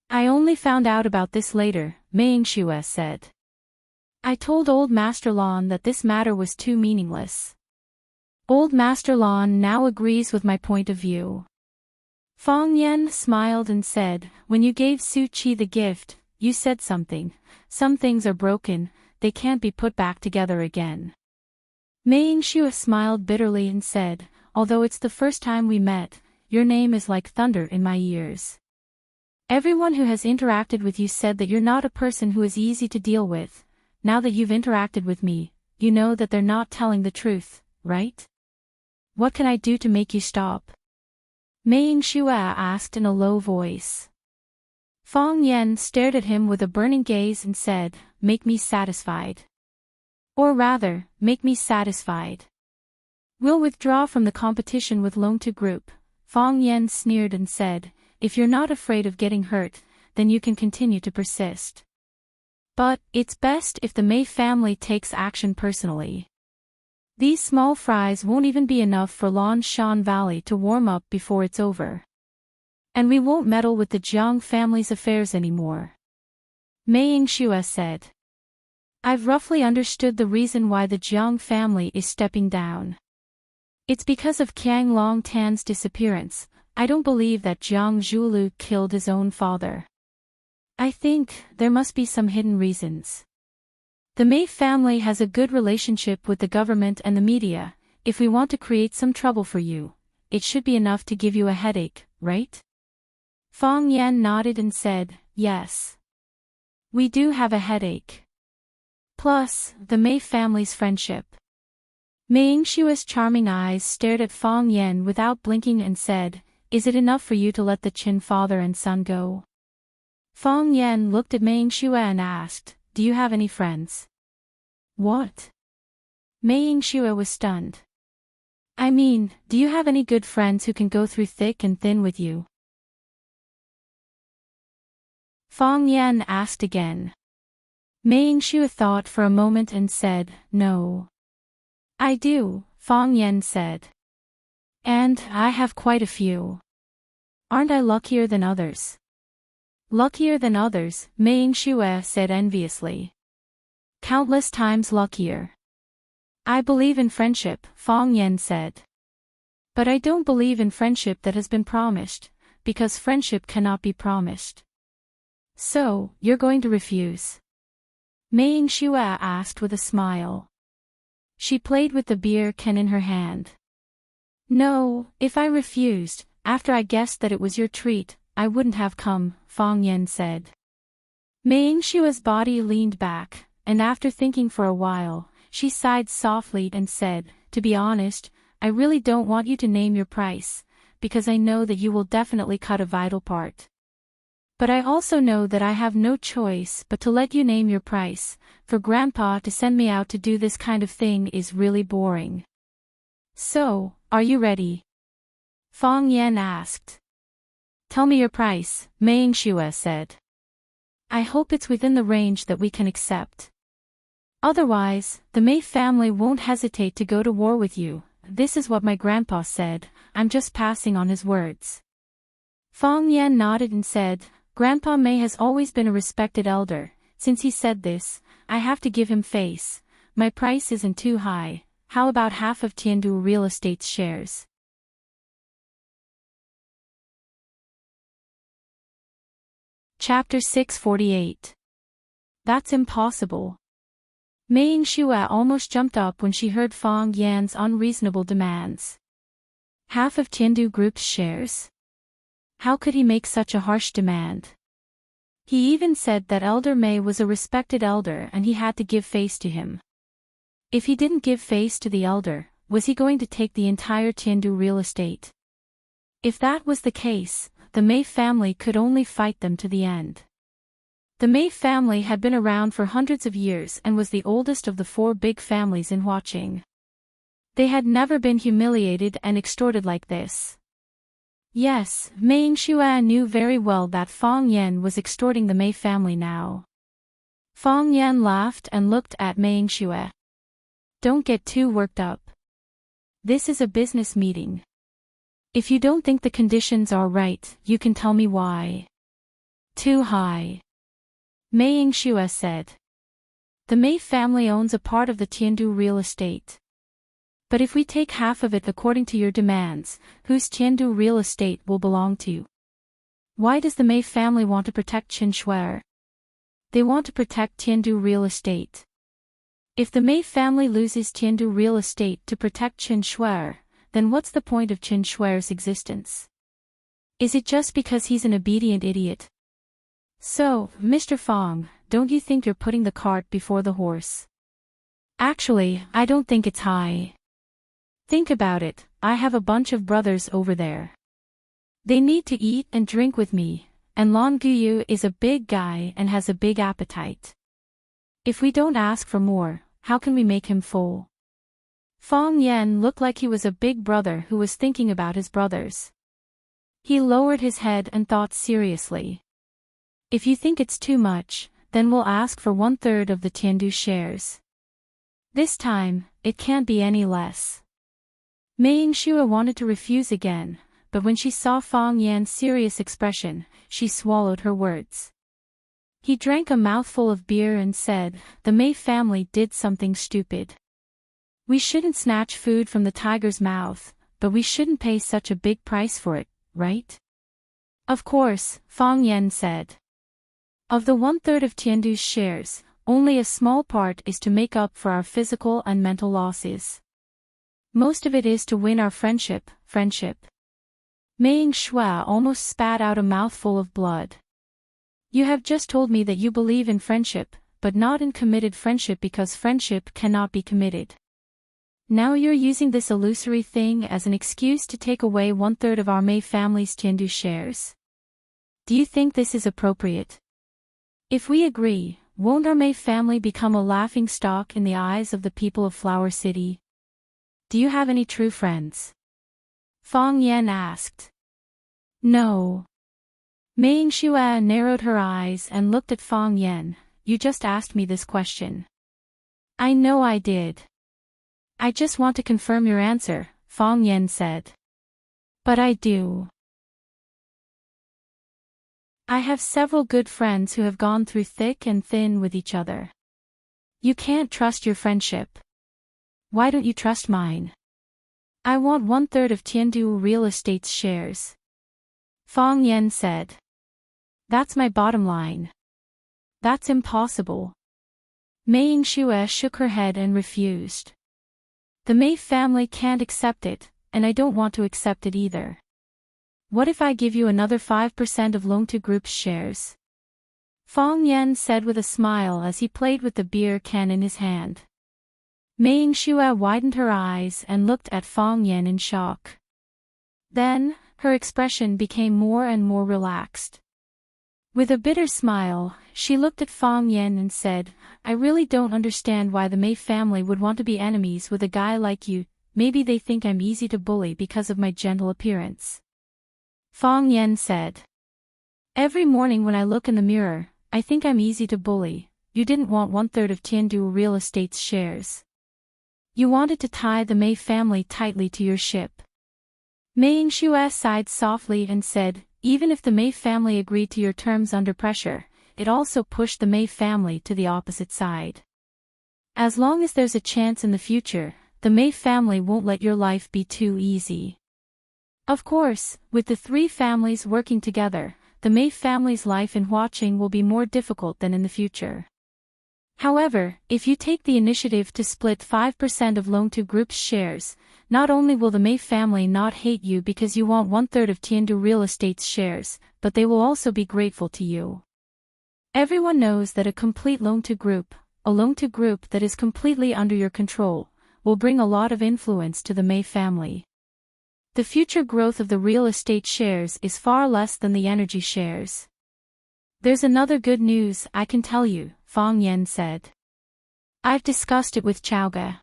I only found out about this later, Mei Yingxue said. I told Old Master Lan that this matter was too meaningless. Old Master Lan now agrees with my point of view. Fong Yan smiled and said, when you gave Su Qi the gift, you said something. Some things are broken, they can't be put back together again. Mei Yingxue smiled bitterly and said, although it's the first time we met, your name is like thunder in my ears. Everyone who has interacted with you said that you're not a person who is easy to deal with. Now that you've interacted with me, you know that they're not telling the truth, right? What can I do to make you stop? Mei Yingxue asked in a low voice. Fong Yan stared at him with a burning gaze and said, make me satisfied. Or rather, make me satisfied. We'll withdraw from the competition with Longtu Group. Fong Yan sneered and said, if you're not afraid of getting hurt, then you can continue to persist. But, it's best if the Mei family takes action personally. These small fries won't even be enough for Lan Shan Valley to warm up before it's over. And we won't meddle with the Jiang family's affairs anymore. Mei Yingxue said. I've roughly understood the reason why the Jiang family is stepping down. It's because of Qiang Longtan's disappearance. I don't believe that Jiang Zhulu killed his own father. I think there must be some hidden reasons. The Mei family has a good relationship with the government and the media. If we want to create some trouble for you, it should be enough to give you a headache, right? Fong Yan nodded and said, yes. We do have a headache. Plus, the Mei family's friendship. Mei Yingxue's charming eyes stared at Fong Yan without blinking and said, is it enough for you to let the Qin father and son go? Fong Yan looked at Mei Yingxue and asked, do you have any friends? What? Mei Yingxue was stunned. I mean, do you have any good friends who can go through thick and thin with you? Fong Yan asked again. Mei Yingxue thought for a moment and said, no. I do, Fong Yan said. And I have quite a few. Aren't I luckier than others? Luckier than others, Mei Yingxue said enviously. Countless times luckier. I believe in friendship, Fong Yan said. But I don't believe in friendship that has been promised, because friendship cannot be promised. So, you're going to refuse? Mei Yingxue asked with a smile. She played with the beer can in her hand. No, if I refused, after I guessed that it was your treat, I wouldn't have come, Fong Yan said. Mei Yingxue's body leaned back, and after thinking for a while, she sighed softly and said, to be honest, I really don't want you to name your price, because I know that you will definitely cut a vital part. But I also know that I have no choice but to let you name your price. For Grandpa to send me out to do this kind of thing is really boring. So, are you ready? Fong Yan asked. Tell me your price, Mei Yingxue said. I hope it's within the range that we can accept. Otherwise, the Mei family won't hesitate to go to war with you. This is what my grandpa said, I'm just passing on his words. Fong Yan nodded and said, Grandpa Mei has always been a respected elder. Since he said this, I have to give him face. My price isn't too high. How about half of Tiandu Real Estate's shares? Chapter 648. That's impossible. Mei Yingxue almost jumped up when she heard Fang Yan's unreasonable demands. Half of Tiandu Group's shares? How could he make such a harsh demand? He even said that Elder Mei was a respected elder and he had to give face to him. If he didn't give face to the elder, was he going to take the entire Tiandu real estate? If that was the case, the Mei family could only fight them to the end. The Mei family had been around for hundreds of years and was the oldest of the four big families in Huaqing. They had never been humiliated and extorted like this. Yes, Mei Yingxue knew very well that Fang Yan was extorting the Mei family now. Fang Yan laughed and looked at Mei Yingxue. Don't get too worked up. This is a business meeting. If you don't think the conditions are right, you can tell me why. Too high. Mei Yingxue said. The Mei family owns a part of the Tiandu real estate. But if we take half of it according to your demands, whose Tiandu real estate will belong to? Why does the Mei family want to protect Qinshuer? They want to protect Tiandu real estate. If the Mei family loses Tiandu real estate to protect Qinshuer, then what's the point of Qinshuer's existence? Is it just because he's an obedient idiot? So, Mr. Fang, don't you think you're putting the cart before the horse? Actually, I don't think it's high. Think about it, I have a bunch of brothers over there. They need to eat and drink with me, and Lan Guyu is a big guy and has a big appetite. If we don't ask for more, how can we make him full? Fang Yan looked like he was a big brother who was thinking about his brothers. He lowered his head and thought seriously. If you think it's too much, then we'll ask for 1/3 of the Tiandu shares. This time, it can't be any less. Mei Yingxue wanted to refuse again, but when she saw Fang Yan's serious expression, she swallowed her words. He drank a mouthful of beer and said, the Mei family did something stupid. We shouldn't snatch food from the tiger's mouth, but we shouldn't pay such a big price for it, right? Of course, Fang Yan said. Of the 1/3 of Tiandu's shares, only a small part is to make up for our physical and mental losses. Most of it is to win our friendship. Mei Yingxue almost spat out a mouthful of blood. You have just told me that you believe in friendship, but not in committed friendship because friendship cannot be committed. Now you're using this illusory thing as an excuse to take away 1/3 of our Mei family's Tiandu shares? Do you think this is appropriate? If we agree, won't our Mei family become a laughing stock in the eyes of the people of Flower City? Do you have any true friends? Fang Yan asked. No. Mei Yingxue narrowed her eyes and looked at Fang Yan. You just asked me this question. I know I did. I just want to confirm your answer, Fang Yan said. But I do. I have several good friends who have gone through thick and thin with each other. You can't trust your friendship. Why don't you trust mine? I want 1/3 of Tiandu real estate's shares. Fang Yan said. That's my bottom line. That's impossible. Mei Yingxue shook her head and refused. The Mei family can't accept it, and I don't want to accept it either. What if I give you another 5% of Longtu Group's shares? Fang Yan said with a smile as he played with the beer can in his hand. Mei Yingxue widened her eyes and looked at Fang Yan in shock. Then, her expression became more and more relaxed. With a bitter smile, she looked at Fang Yan and said, I really don't understand why the Mei family would want to be enemies with a guy like you. Maybe they think I'm easy to bully because of my gentle appearance. Fang Yan said. Every morning when I look in the mirror, I think I'm easy to bully. You didn't want 1/3 of Tiandu real estate's shares. You wanted to tie the Mei family tightly to your ship. Mei Yingxue sighed softly and said, even if the Mei family agreed to your terms under pressure, it also pushed the Mei family to the opposite side. As long as there's a chance in the future, the Mei family won't let your life be too easy. Of course, with the three families working together, the Mei family's life in Huaqing will be more difficult than in the future. However, if you take the initiative to split 5% of Longtu Group's shares, not only will the Mei family not hate you because you want 1/3 of Tiandu Real Estate's shares, but they will also be grateful to you. Everyone knows that a complete Longtu Group, a Longtu Group that is completely under your control, will bring a lot of influence to the Mei family. The future growth of the real estate shares is far less than the energy shares. There's another good news I can tell you, Fang Yan said. I've discussed it with Chowga.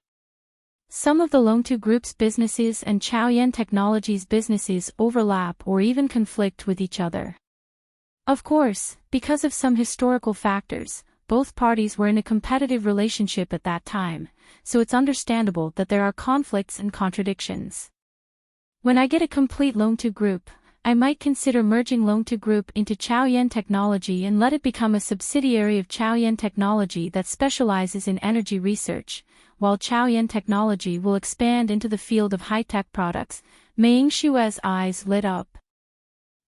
Some of the Longtu Group's businesses and Chaoyan Technology's businesses overlap or even conflict with each other. Of course, because of some historical factors, both parties were in a competitive relationship at that time, so it's understandable that there are conflicts and contradictions. When I get a complete Longtu Group, I might consider merging Longtu Group into Chaoyan Technology and let it become a subsidiary of Chaoyan Technology that specializes in energy research, while Chaoyan Technology will expand into the field of high-tech products. Mei Yingshue's eyes lit up.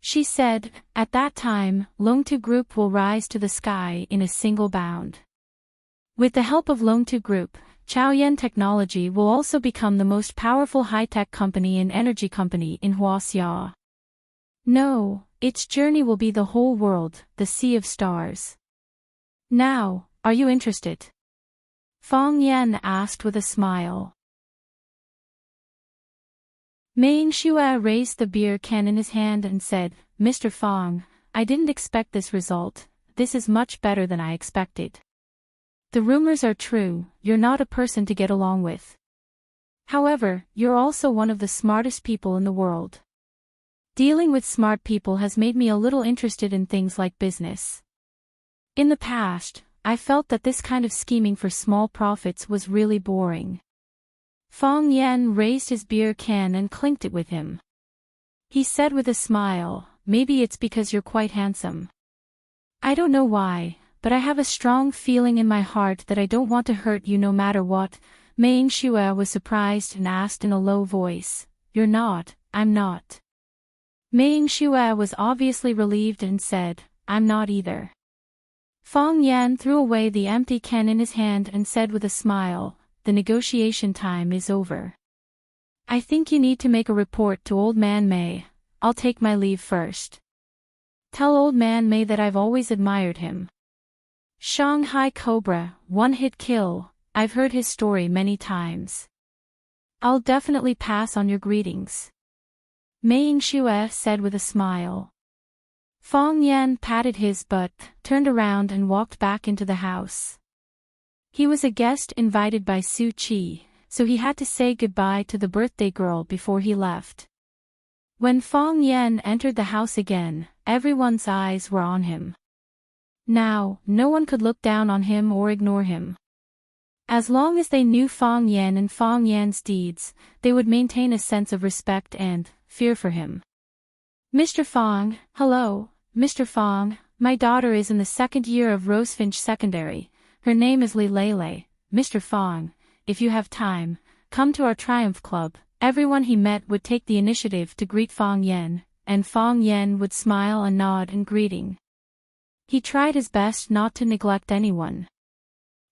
She said, at that time, Longtu Group will rise to the sky in a single bound. With the help of Longtu Group, Chaoyan Technology will also become the most powerful high-tech company and energy company in Huaxia. No, its journey will be the whole world, the sea of stars. Now, are you interested? Fang Yan asked with a smile. Mei Yingxue raised the beer can in his hand and said, Mr. Fang, I didn't expect this result. This is much better than I expected. The rumors are true, you're not a person to get along with. However, you're also one of the smartest people in the world. Dealing with smart people has made me a little interested in things like business. In the past, I felt that this kind of scheming for small profits was really boring. Fang Yan raised his beer can and clinked it with him. He said with a smile, maybe it's because you're quite handsome. I don't know why, but I have a strong feeling in my heart that I don't want to hurt you no matter what. Mei Yingxue was surprised and asked in a low voice, You're not, I'm not. Mei Yingxue was obviously relieved and said, I'm not either. Fang Yan threw away the empty can in his hand and said with a smile, the negotiation time is over. I think you need to make a report to Old Man Mei. I'll take my leave first. Tell Old Man Mei that I've always admired him. Shanghai Cobra, one-hit kill, I've heard his story many times. I'll definitely pass on your greetings. Mei Yingxue said with a smile. Fang Yan patted his butt, turned around and walked back into the house. He was a guest invited by Su Qi, so he had to say goodbye to the birthday girl before he left. When Fang Yan entered the house again, everyone's eyes were on him. Now, no one could look down on him or ignore him. As long as they knew Fang Yan and Fang Yan's deeds, they would maintain a sense of respect and fear for him. Mr. Fang, hello, Mr. Fang, my daughter is in the second year of Rosefinch Secondary. Her name is Li Lele. Mr. Fang, if you have time, come to our Triumph Club. Everyone he met would take the initiative to greet Fang Yan, and Fang Yan would smile and nod in greeting. He tried his best not to neglect anyone.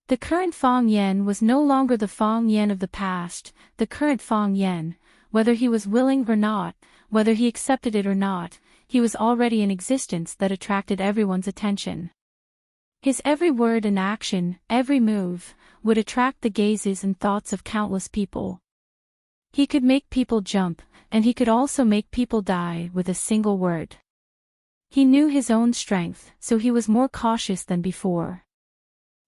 The current Fang Yan was no longer the Fang Yan of the past. The current Fang Yan, whether he was willing or not, whether he accepted it or not, he was already in existence that attracted everyone's attention. His every word and action, every move, would attract the gazes and thoughts of countless people. He could make people jump, and he could also make people die with a single word. He knew his own strength, so he was more cautious than before.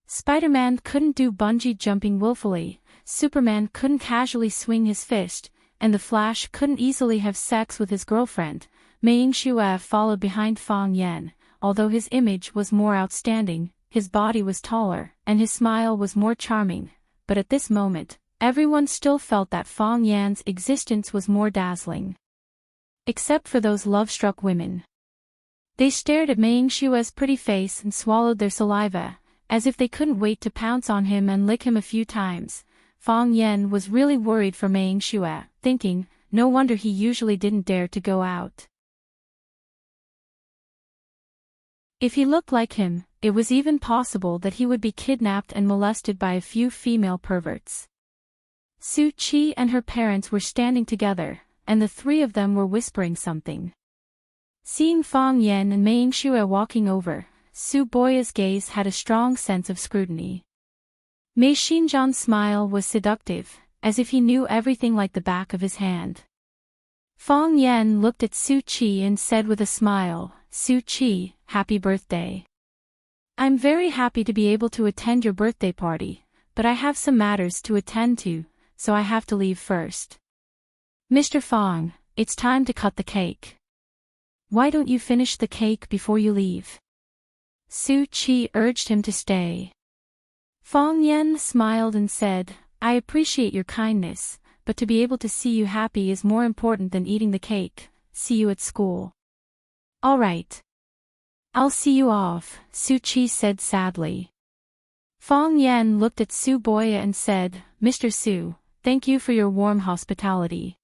Spider-Man couldn't do bungee jumping willfully, Superman couldn't casually swing his fist, and the Flash couldn't easily have sex with his girlfriend. Mei Yingxue followed behind Fang Yan. Although his image was more outstanding, his body was taller, and his smile was more charming, but at this moment, everyone still felt that Fang Yan's existence was more dazzling. Except for those love-struck women. They stared at Mei Yingshue's pretty face and swallowed their saliva, as if they couldn't wait to pounce on him and lick him a few times. Fang Yan was really worried for Mei Yingxue, thinking, no wonder he usually didn't dare to go out. If he looked like him, it was even possible that he would be kidnapped and molested by a few female perverts. Su Qi and her parents were standing together, and the three of them were whispering something. Seeing Fang Yan and Mei Yingxue walking over, Su Boya's gaze had a strong sense of scrutiny. Mei Xinjian's smile was seductive, as if he knew everything like the back of his hand. Fang Yan looked at Su Qi and said with a smile, "Su Qi, happy birthday. I'm very happy to be able to attend your birthday party, but I have some matters to attend to, so I have to leave first. Mr. Fang, it's time to cut the cake. Why don't you finish the cake before you leave?" Su Qi urged him to stay. Fang Yan smiled and said, "I appreciate your kindness, but to be able to see you happy is more important than eating the cake. See you at school." "All right. I'll see you off," Su Qi said sadly. Fang Yan looked at Su Boya and said, "Mr. Su, thank you for your warm hospitality."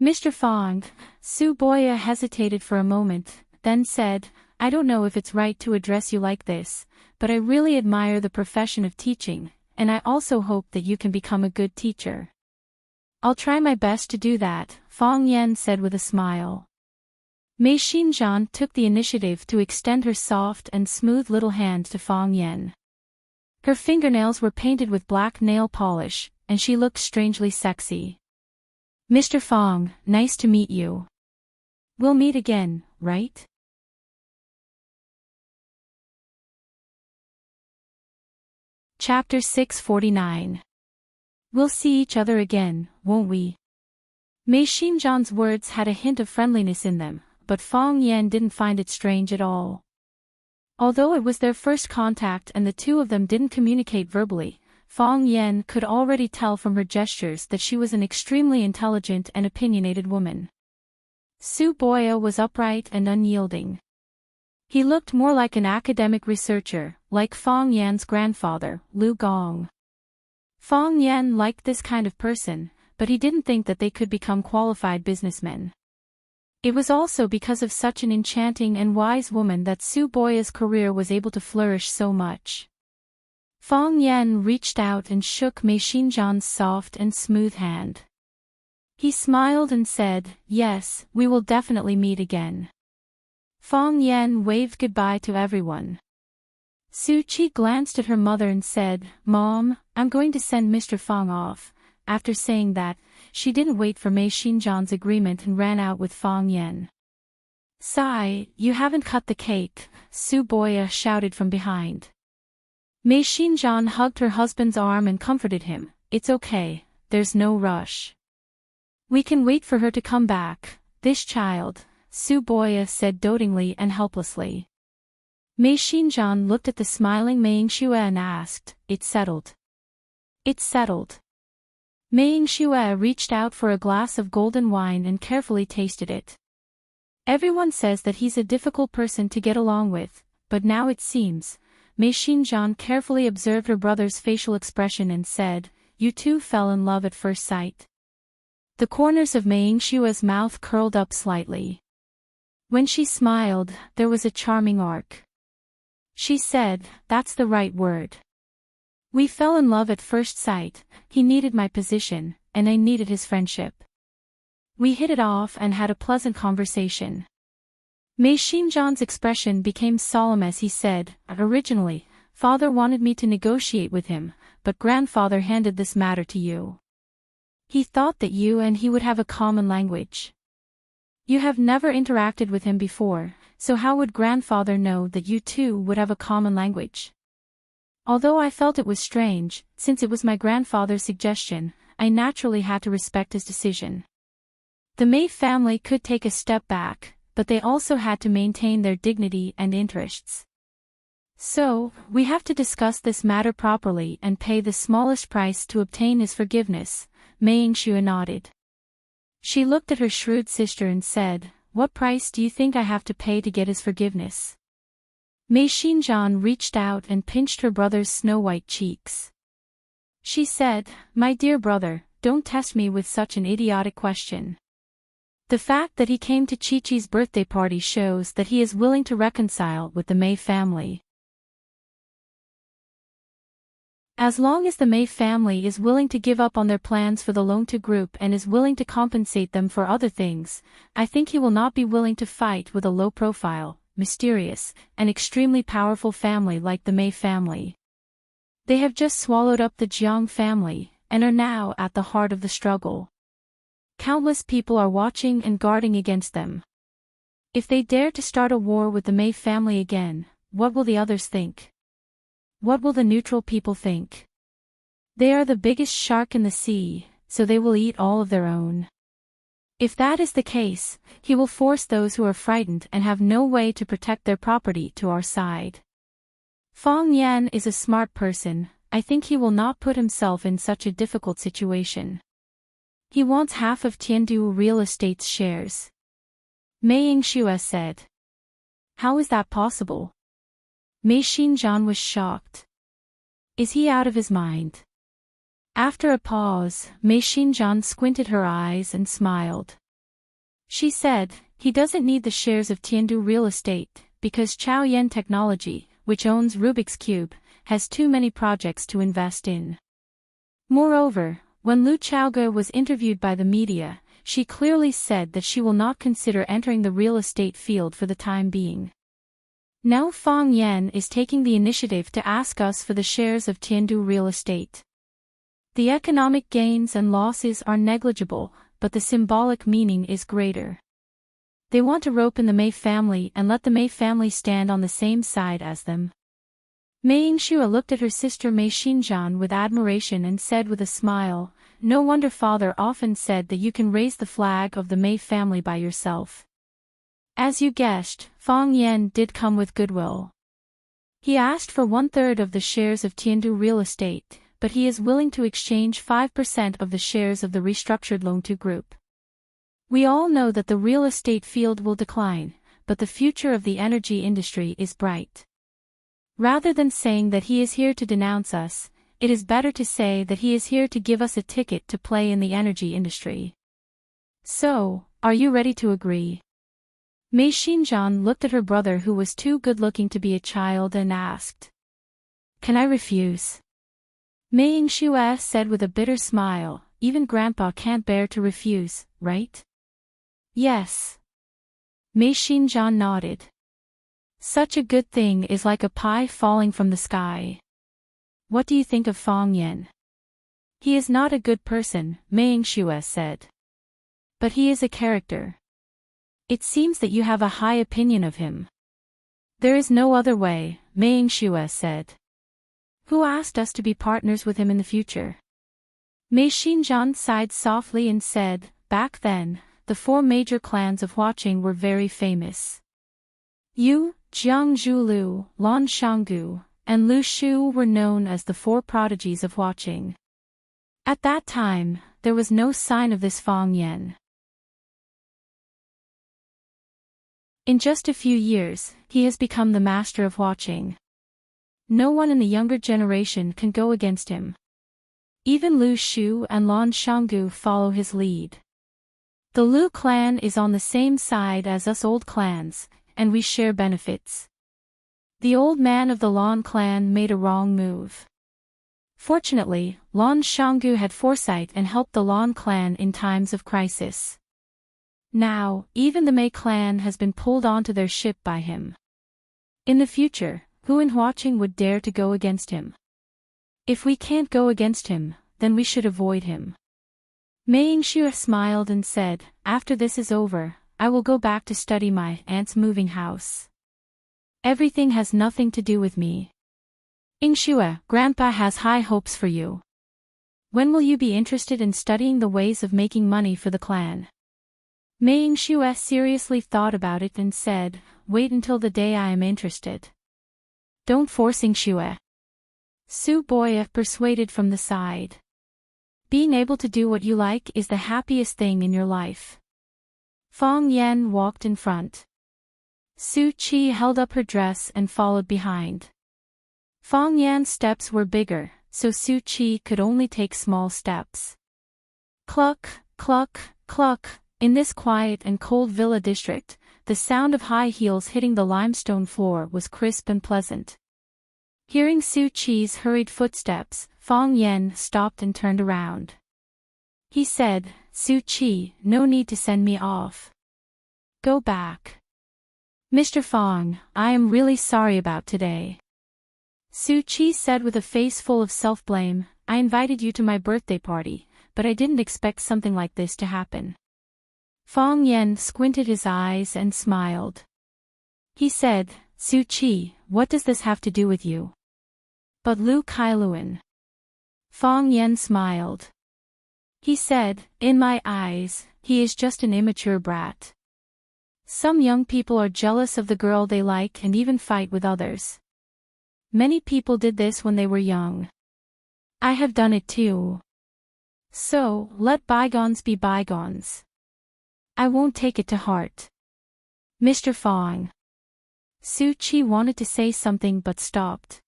"Mr. Fang," Su Boya hesitated for a moment, then said, "I don't know if it's right to address you like this, but I really admire the profession of teaching, and I also hope that you can become a good teacher." "I'll try my best to do that," Fang Yan said with a smile. Mei Xinjian took the initiative to extend her soft and smooth little hand to Fang Yan. Her fingernails were painted with black nail polish, and she looked strangely sexy. "Mr. Fang, nice to meet you. We'll meet again, right?" Chapter 649. We'll see each other again, won't we? Mei Xinjian's words had a hint of friendliness in them, but Fang Yan didn't find it strange at all. Although it was their first contact and the two of them didn't communicate verbally, Fang Yan could already tell from her gestures that she was an extremely intelligent and opinionated woman. Su Boya was upright and unyielding. He looked more like an academic researcher, like Fang Yan's grandfather, Lu Gong. Fang Yan liked this kind of person, but he didn't think that they could become qualified businessmen. It was also because of such an enchanting and wise woman that Su Boya's career was able to flourish so much. Fang Yan reached out and shook Mei Xinjian's soft and smooth hand. He smiled and said, "Yes, we will definitely meet again." Fang Yan waved goodbye to everyone. Su Qi glanced at her mother and said, "Mom, I'm going to send Mr. Fang off." After saying that, she didn't wait for Mei Xinjian's agreement and ran out with Fang Yan. "Sai, you haven't cut the cake," Su Boya shouted from behind. Mei Xinjian hugged her husband's arm and comforted him. "It's okay, there's no rush. We can wait for her to come back, this child," Su Boya said dotingly and helplessly. Mei Xinjian looked at the smiling Mei Yingxue and asked, "It's settled?" "It's settled." Mei Yingxue reached out for a glass of golden wine and carefully tasted it. "Everyone says that he's a difficult person to get along with, but now it seems." Mei Xinjian carefully observed her brother's facial expression and said, "You two fell in love at first sight." The corners of Mei Yingxue's mouth curled up slightly. When she smiled, there was a charming arc. She said, "That's the right word. We fell in love at first sight. He needed my position, and I needed his friendship. We hit it off and had a pleasant conversation." Mei Xinjian's expression became solemn as he said, "Originally, father wanted me to negotiate with him, but grandfather handed this matter to you. He thought that you and he would have a common language. You have never interacted with him before, so how would grandfather know that you two would have a common language?" Although I felt it was strange, since it was my grandfather's suggestion, I naturally had to respect his decision. The Mei family could take a step back, but they also had to maintain their dignity and interests. "So, we have to discuss this matter properly and pay the smallest price to obtain his forgiveness," Mei Yingxue nodded. She looked at her shrewd sister and said, "What price do you think I have to pay to get his forgiveness?" Mei Xinjian reached out and pinched her brother's snow-white cheeks. She said, "My dear brother, don't test me with such an idiotic question. The fact that he came to Chi-Chi's birthday party shows that he is willing to reconcile with the Mei family. As long as the Mei family is willing to give up on their plans for the Longtu group and is willing to compensate them for other things, I think he will not be willing to fight with a low-profile, mysterious, and extremely powerful family like the Mei family. They have just swallowed up the Jiang family, and are now at the heart of the struggle. Countless people are watching and guarding against them. If they dare to start a war with the Mei family again, what will the others think? What will the neutral people think? They are the biggest shark in the sea, so they will eat all of their own. If that is the case, he will force those who are frightened and have no way to protect their property to our side. Fang Yan is a smart person. I think he will not put himself in such a difficult situation. He wants half of Tiandu Real Estate's shares. Mei Yingxue said. How is that possible? Mei Xinjian was shocked. Is he out of his mind? After a pause, Mei Xinjian squinted her eyes and smiled. She said, he doesn't need the shares of Tiandu Real Estate, because Chaoyan Technology, which owns Rubik's Cube, has too many projects to invest in. Moreover, when Lu Chaoge was interviewed by the media, she clearly said that she will not consider entering the real estate field for the time being. Now Fang Yan is taking the initiative to ask us for the shares of Tiandu Real Estate. The economic gains and losses are negligible, but the symbolic meaning is greater. They want to rope in the Mei family and let the Mei family stand on the same side as them. Mei Yingxue looked at her sister Mei Xinjian with admiration and said with a smile, no wonder father often said that you can raise the flag of the Mei family by yourself. As you guessed, Fang Yan did come with goodwill. He asked for 1/3 of the shares of Tiandu Real Estate, but he is willing to exchange 5% of the shares of the restructured Longtu Group. We all know that the real estate field will decline, but the future of the energy industry is bright. Rather than saying that he is here to denounce us, it is better to say that he is here to give us a ticket to play in the energy industry. So, are you ready to agree? Mei Xinjian looked at her brother who was too good-looking to be a child and asked. Can I refuse? Mei Yingxue said with a bitter smile, even Grandpa can't bear to refuse, right? Yes. Mei Xinjian nodded. Such a good thing is like a pie falling from the sky. What do you think of Fang Yan? He is not a good person, Mei Yingxue said. But he is a character. It seems that you have a high opinion of him. There is no other way, Mei Yingxue said. Who asked us to be partners with him in the future? Mei Xinjian sighed softly and said, back then, the 4 major clans of Huaqing were very famous. You, Jiang Zhulu, Lan Shanggu, and Lu Shu were known as the 4 prodigies of Huaqing. At that time, there was no sign of this Fang Yan. In just a few years, he has become the master of Huaqing. No one in the younger generation can go against him. Even Lu Shu and Lan Shanggu follow his lead. The Lu clan is on the same side as us old clans, and we share benefits. The old man of the Lan clan made a wrong move. Fortunately, Lan Shanggu had foresight and helped the Lan clan in times of crisis. Now, even the Mei clan has been pulled onto their ship by him. In the future, who in Huaqing would dare to go against him? If we can't go against him, then we should avoid him. Mei Yingxue smiled and said, after this is over, I will go back to study my aunt's moving house. Everything has nothing to do with me. Yingxue, Grandpa has high hopes for you. When will you be interested in studying the ways of making money for the clan? Mei Yingxue seriously thought about it and said, wait until the day I am interested. Don't force Yingxue. Su Boya persuaded from the side. Being able to do what you like is the happiest thing in your life. Fang Yan walked in front. Su Qi held up her dress and followed behind. Fang Yan's steps were bigger, so Su Qi could only take small steps. Cluck, cluck, cluck. In this quiet and cold villa district, the sound of high heels hitting the limestone floor was crisp and pleasant. Hearing Su Chi's hurried footsteps, Fong Yen stopped and turned around. He said, "Su Chi, no need to send me off. Go back. Mr. Fong, I am really sorry about today." Su Chi said with a face full of self-blame, "I invited you to my birthday party, but I didn't expect something like this to happen." Fong Yen squinted his eyes and smiled. He said, "Su Chi, what does this have to do with you?" "But Lu Kailuan." Fong Yen smiled. He said, "In my eyes, he is just an immature brat. Some young people are jealous of the girl they like and even fight with others. Many people did this when they were young. I have done it too. So, let bygones be bygones. I won't take it to heart." "Mr. Fong." Su Chi wanted to say something but stopped.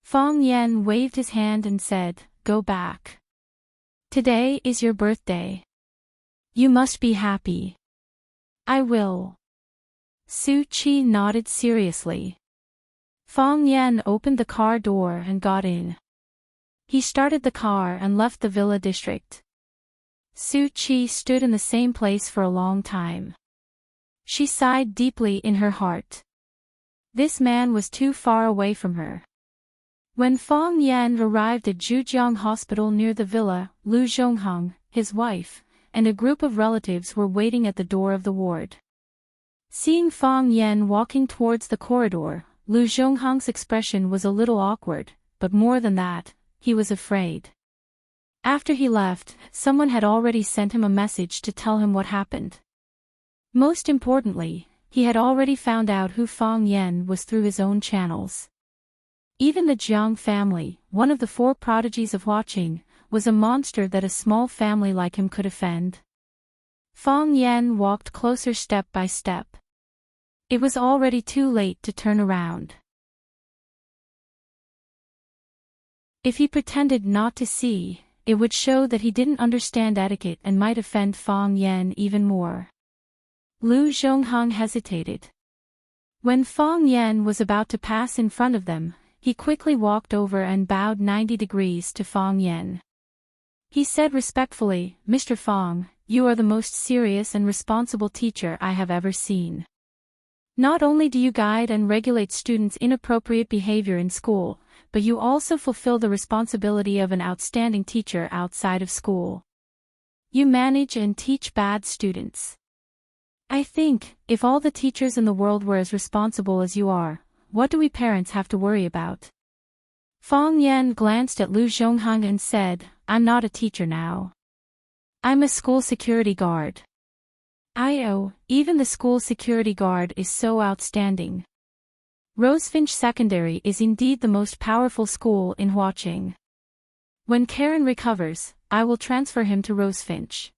Fong Yen waved his hand and said, "Go back. Today is your birthday. You must be happy." "I will." Su Chi nodded seriously. Fong Yen opened the car door and got in. He started the car and left the villa district. Su Chi stood in the same place for a long time. She sighed deeply in her heart. This man was too far away from her. When Fong Yen arrived at Zhujiang Hospital near the villa, Lu Zhonghang, his wife, and a group of relatives were waiting at the door of the ward. Seeing Fong Yen walking towards the corridor, Lu Zhonghang's expression was a little awkward, but more than that, he was afraid. After he left, someone had already sent him a message to tell him what happened. Most importantly, he had already found out who Fong Yen was through his own channels. Even the Jiang family, one of the four prodigies of watching, was a monster that a small family like him could offend. Fong Yen walked closer step by step. It was already too late to turn around. If he pretended not to see, it would show that he didn't understand etiquette and might offend Fong Yen even more. Lu Zhonghang hesitated. When Fong Yen was about to pass in front of them, he quickly walked over and bowed 90 degrees to Fong Yen. He said respectfully, "Mr. Fong, you are the most serious and responsible teacher I have ever seen. Not only do you guide and regulate students' inappropriate behavior in school, but you also fulfill the responsibility of an outstanding teacher outside of school. You manage and teach bad students. I think, if all the teachers in the world were as responsible as you are, what do we parents have to worry about?" Fong Yen glanced at Lu Zhonghang and said, "I'm not a teacher now. I'm a school security guard." Even the school security guard is so outstanding. Rosefinch Secondary is indeed the most powerful school in Huaqing. When Karen recovers, I will transfer him to Rosefinch.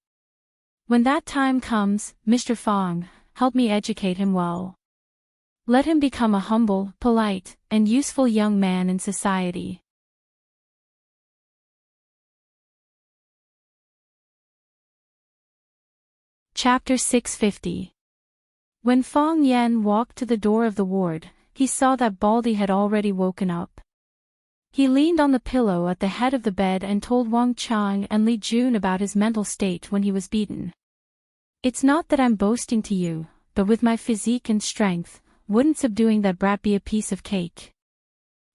When that time comes, Mr. Fong, help me educate him well. Let him become a humble, polite, and useful young man in society. Chapter 650. When Fong Yen walked to the door of the ward, he saw that Baldy had already woken up. He leaned on the pillow at the head of the bed and told Wang Chang and Li Jun about his mental state when he was beaten. "It's not that I'm boasting to you, but with my physique and strength, wouldn't subduing that brat be a piece of cake?"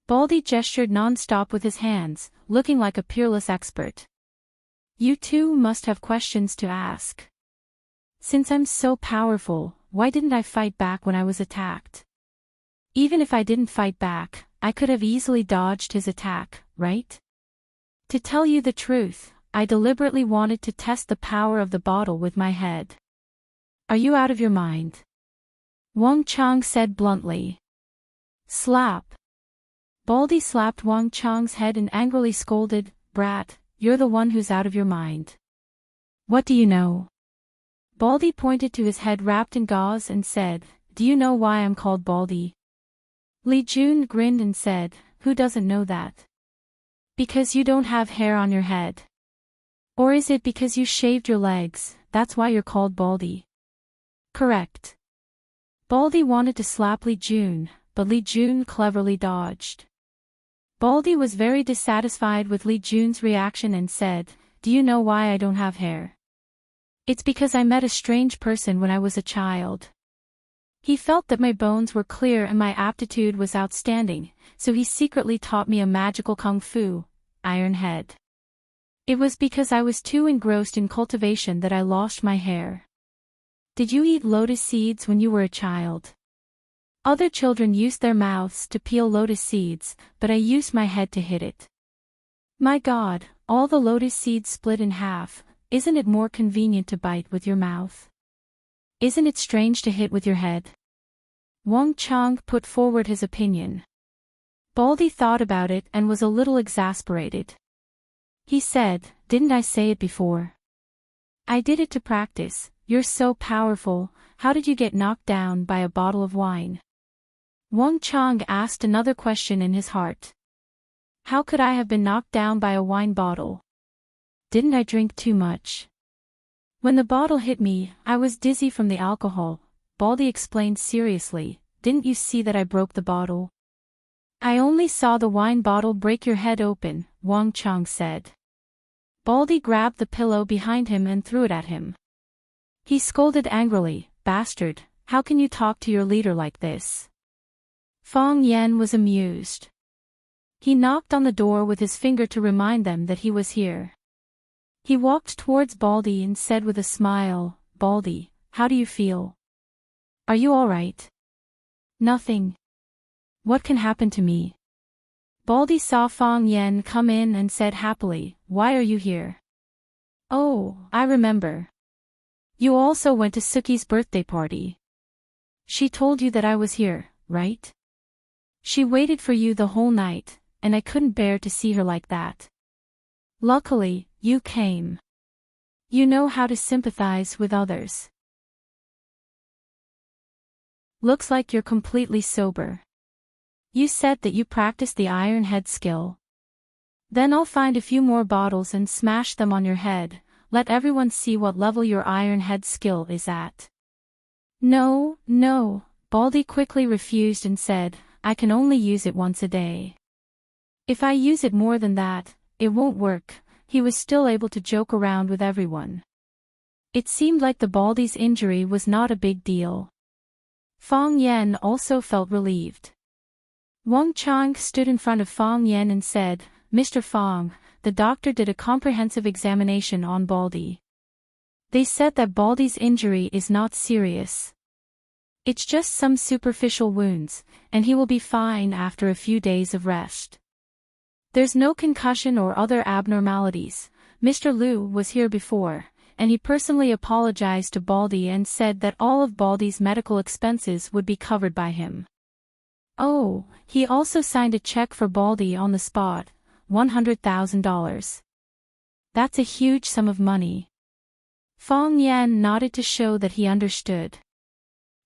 Baldy gestured non-stop with his hands, looking like a peerless expert. "You two must have questions to ask. Since I'm so powerful, why didn't I fight back when I was attacked? Even if I didn't fight back, I could have easily dodged his attack, right? To tell you the truth, I deliberately wanted to test the power of the bottle with my head." "Are you out of your mind?" Wang Chang said bluntly. "Slap." Baldy slapped Wang Chang's head and angrily scolded, "Brat, you're the one who's out of your mind. What do you know?" Baldy pointed to his head wrapped in gauze and said, "Do you know why I'm called Baldy?" Li Jun grinned and said, "Who doesn't know that? Because you don't have hair on your head. Or is it because you shaved your legs, that's why you're called Baldy. Correct. Baldy wanted to slap Li Jun, but Li Jun cleverly dodged. Baldy was very dissatisfied with Li Jun's reaction and said, "Do you know why I don't have hair? It's because I met a strange person when I was a child. He felt that my bones were clear and my aptitude was outstanding, so he secretly taught me a magical kung fu, Iron Head. It was because I was too engrossed in cultivation that I lost my hair." Did you eat lotus seeds when you were a child? Other children used their mouths to peel lotus seeds, but I used my head to hit it. My God, all the lotus seeds split in half. Isn't it more convenient to bite with your mouth? Isn't it strange to hit with your head? Wang Chang put forward his opinion. Baldy thought about it and was a little exasperated. He said, "Didn't I say it before? I did it to practice. You're so powerful, how did you get knocked down by a bottle of wine?" Wang Chang asked another question in his heart. How could I have been knocked down by a wine bottle? Didn't I drink too much? When the bottle hit me, I was dizzy from the alcohol, Baldy explained seriously. Didn't you see that I broke the bottle? I only saw the wine bottle break your head open, Wang Chang said. Baldy grabbed the pillow behind him and threw it at him. He scolded angrily, "Bastard, how can you talk to your leader like this?" Fang Yan was amused. He knocked on the door with his finger to remind them that he was here. He walked towards Baldy and said with a smile, "Baldy, how do you feel? Are you all right?" "Nothing. What can happen to me?" Baldy saw Fang Yan come in and said happily, "Why are you here?" "Oh, I remember. You also went to Suki's birthday party. She told you that I was here, right? She waited for you the whole night, and I couldn't bear to see her like that. Luckily, you came. You know how to sympathize with others. Looks like you're completely sober. You said that you practiced the Iron Head skill. Then I'll find a few more bottles and smash them on your head. Let everyone see what level your Iron Head skill is at." No, Baldy quickly refused and said, "I can only use it once a day. If I use it more than that, it won't work." He was still able to joke around with everyone. It seemed like the Baldy's injury was not a big deal. Fang Yan also felt relieved. Wang Chang stood in front of Fang Yan and said, "Mr. Fang, the doctor did a comprehensive examination on Baldy. They said that Baldy's injury is not serious. It's just some superficial wounds, and he will be fine after a few days of rest. There's no concussion or other abnormalities." Mr. Liu was here before, and he personally apologized to Baldy and said that all of Baldy's medical expenses would be covered by him. Oh, he also signed a check for Baldy on the spot, $100,000. That's a huge sum of money. Fang Yan nodded to show that he understood.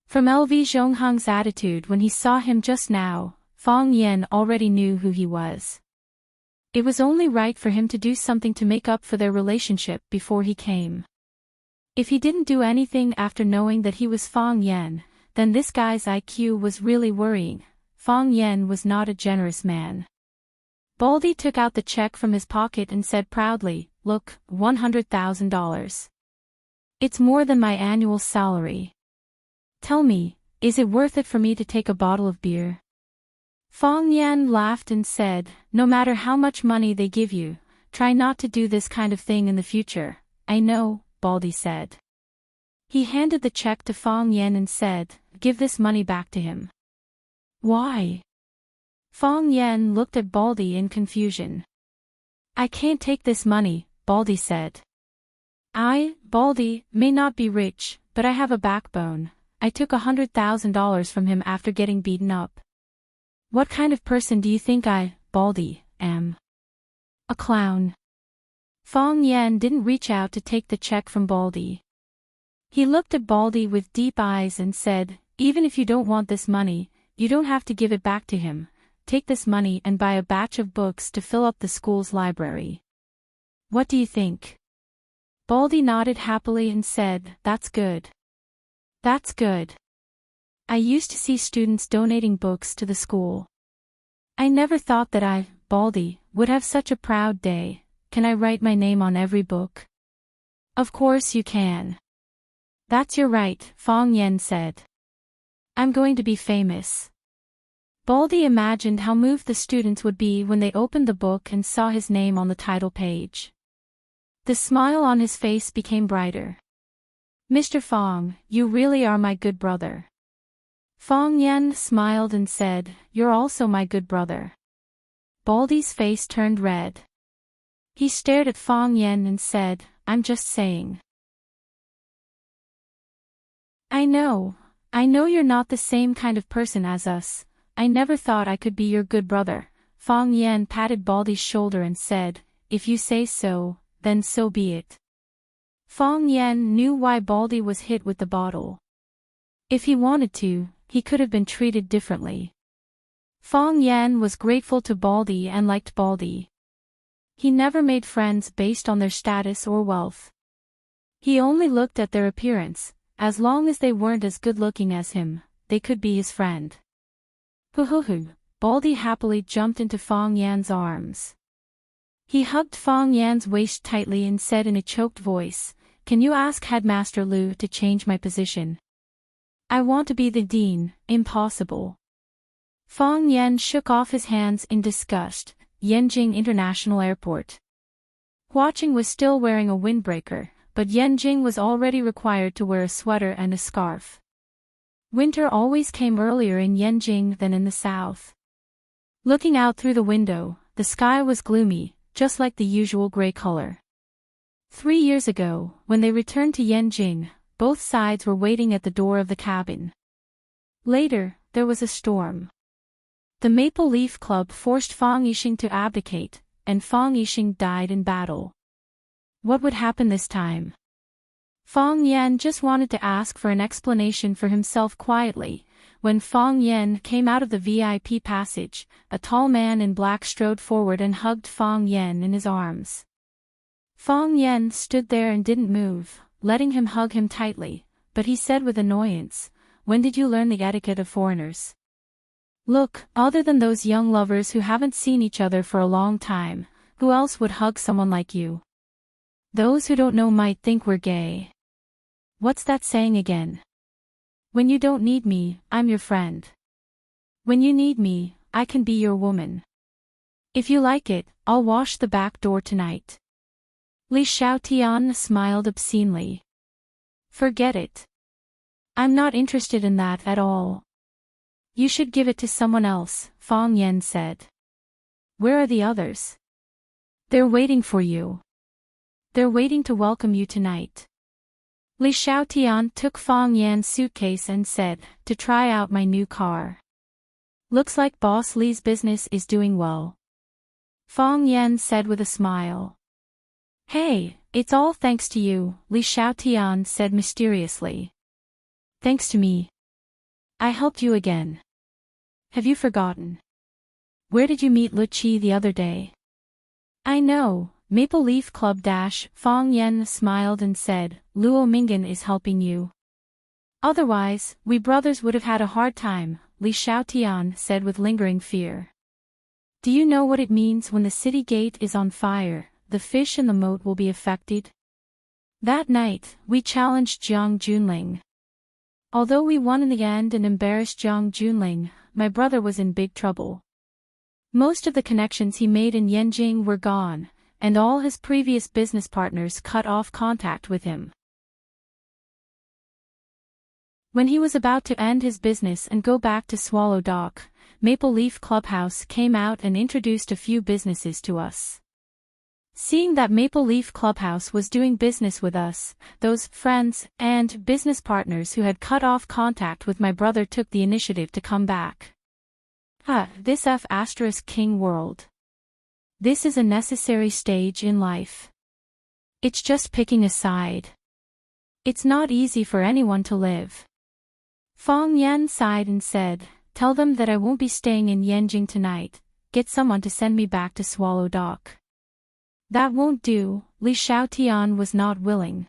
From LV Zhonghang's attitude when he saw him just now, Fang Yan already knew who he was. It was only right for him to do something to make up for their relationship before he came. If he didn't do anything after knowing that he was Fang Yan, then this guy's IQ was really worrying. Fang Yan was not a generous man. Baldy took out the check from his pocket and said proudly, "Look, $100,000. It's more than my annual salary. Tell me, is it worth it for me to take a bottle of beer?" Fang Yan laughed and said, "No matter how much money they give you, try not to do this kind of thing in the future." "I know," Baldy said. He handed the check to Fang Yan and said, "Give this money back to him." "Why?" Fang Yan looked at Baldy in confusion. "I can't take this money," Baldy said. "I, Baldy, may not be rich, but I have a backbone. I took $100,000 from him after getting beaten up. What kind of person do you think I, Baldy, am? A clown." Fang Yan didn't reach out to take the check from Baldy. He looked at Baldy with deep eyes and said, "Even if you don't want this money, you don't have to give it back to him. Take this money and buy a batch of books to fill up the school's library. What do you think?" Baldy nodded happily and said, "That's good. That's good. I used to see students donating books to the school. I never thought that I, Baldy, would have such a proud day. Can I write my name on every book?" "Of course you can. That's your right," Fong Yen said. "I'm going to be famous." Baldy imagined how moved the students would be when they opened the book and saw his name on the title page. The smile on his face became brighter. "Mr. Fong, you really are my good brother." Fong Yen smiled and said, "You're also my good brother." Baldy's face turned red. He stared at Fong Yen and said, "I'm just saying." I know you're not the same kind of person as us. I never thought I could be your good brother." Fong Yen patted Baldy's shoulder and said, "If you say so, then so be it." Fong Yen knew why Baldy was hit with the bottle. If he wanted to, he could have been treated differently. Fong Yen was grateful to Baldy and liked Baldy. He never made friends based on their status or wealth. He only looked at their appearance. As long as they weren't as good-looking as him, they could be his friend. Hoo-hoo-hoo, Baldy happily jumped into Fong Yan's arms. He hugged Fong Yan's waist tightly and said in a choked voice, "Can you ask Headmaster Liu to change my position? I want to be the dean." "Impossible." Fong Yan shook off his hands in disgust. Yanjing International Airport. Huaqing was still wearing a windbreaker, but Yanjing was already required to wear a sweater and a scarf. Winter always came earlier in Yanjing than in the south. Looking out through the window, the sky was gloomy, just like the usual gray color. 3 years ago, when they returned to Yanjing, both sides were waiting at the door of the cabin. Later, there was a storm. The Maple Leaf Club forced Fang Yixing to abdicate, and Fang Yixing died in battle. What would happen this time? Fong Yan just wanted to ask for an explanation for himself quietly. When Fong Yan came out of the VIP passage, a tall man in black strode forward and hugged Fong Yan in his arms. Fong Yan stood there and didn't move, letting him hug him tightly, but he said with annoyance, "When did you learn the etiquette of foreigners? Look, other than those young lovers who haven't seen each other for a long time, who else would hug someone like you? Those who don't know might think we're gay." What's that saying again? When you don't need me, I'm your friend. When you need me, I can be your woman. If you like it, I'll wash the back door tonight. Li Xiaotian smiled obscenely. Forget it. I'm not interested in that at all. You should give it to someone else, Fong Yan said. Where are the others? They're waiting for you. They're waiting to welcome you tonight. Li Xiaotian took Fong Yan's suitcase and said, "To try out my new car. Looks like Boss Li's business is doing well." Fong Yan said with a smile. "Hey, it's all thanks to you," Li Xiaotian said mysteriously. "Thanks to me. I helped you again. Have you forgotten? Where did you meet Lu Qi the other day?" "I know. Maple Leaf Club - Fong Yan smiled and said, "Luo Mingan is helping you. Otherwise, we brothers would have had a hard time," Li Xiaotian said with lingering fear. "Do you know what it means when the city gate is on fire? The fish in the moat will be affected." That night, we challenged Jiang Junling. Although we won in the end and embarrassed Jiang Junling, my brother was in big trouble. Most of the connections he made in Yanjing were gone, and all his previous business partners cut off contact with him. When he was about to end his business and go back to Swallow Dock, Maple Leaf Clubhouse came out and introduced a few businesses to us. Seeing that Maple Leaf Clubhouse was doing business with us, those friends and business partners who had cut off contact with my brother took the initiative to come back. This F*King world. This is a necessary stage in life. It's just picking a side. It's not easy for anyone to live. Fong Yan sighed and said, "Tell them that I won't be staying in Yanjing tonight. Get someone to send me back to Swallow Dock." That won't do, Li Xiaotian was not willing.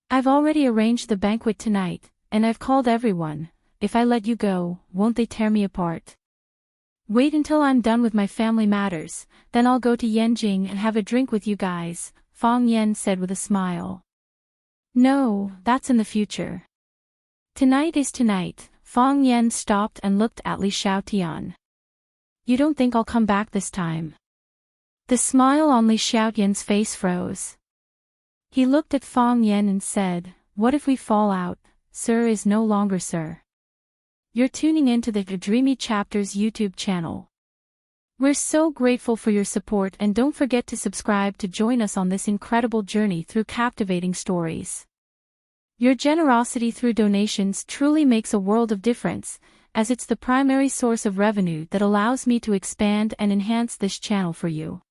I've already arranged the banquet tonight, and I've called everyone. If I let you go, won't they tear me apart? Wait until I'm done with my family matters, then I'll go to Yanjing and have a drink with you guys, Fang Yan said with a smile. No, that's in the future. Tonight is tonight. Fang Yan stopped and looked at Li Xiaotian. You don't think I'll come back this time? The smile on Li Xiaotian's face froze. He looked at Fang Yan and said, what if we fall out? Sir is no longer sir. You're tuning into the Dreamy Chapters YouTube channel. We're so grateful for your support, and don't forget to subscribe to join us on this incredible journey through captivating stories. Your generosity through donations truly makes a world of difference, as it's the primary source of revenue that allows me to expand and enhance this channel for you.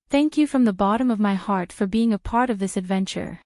Thank you from the bottom of my heart for being a part of this adventure.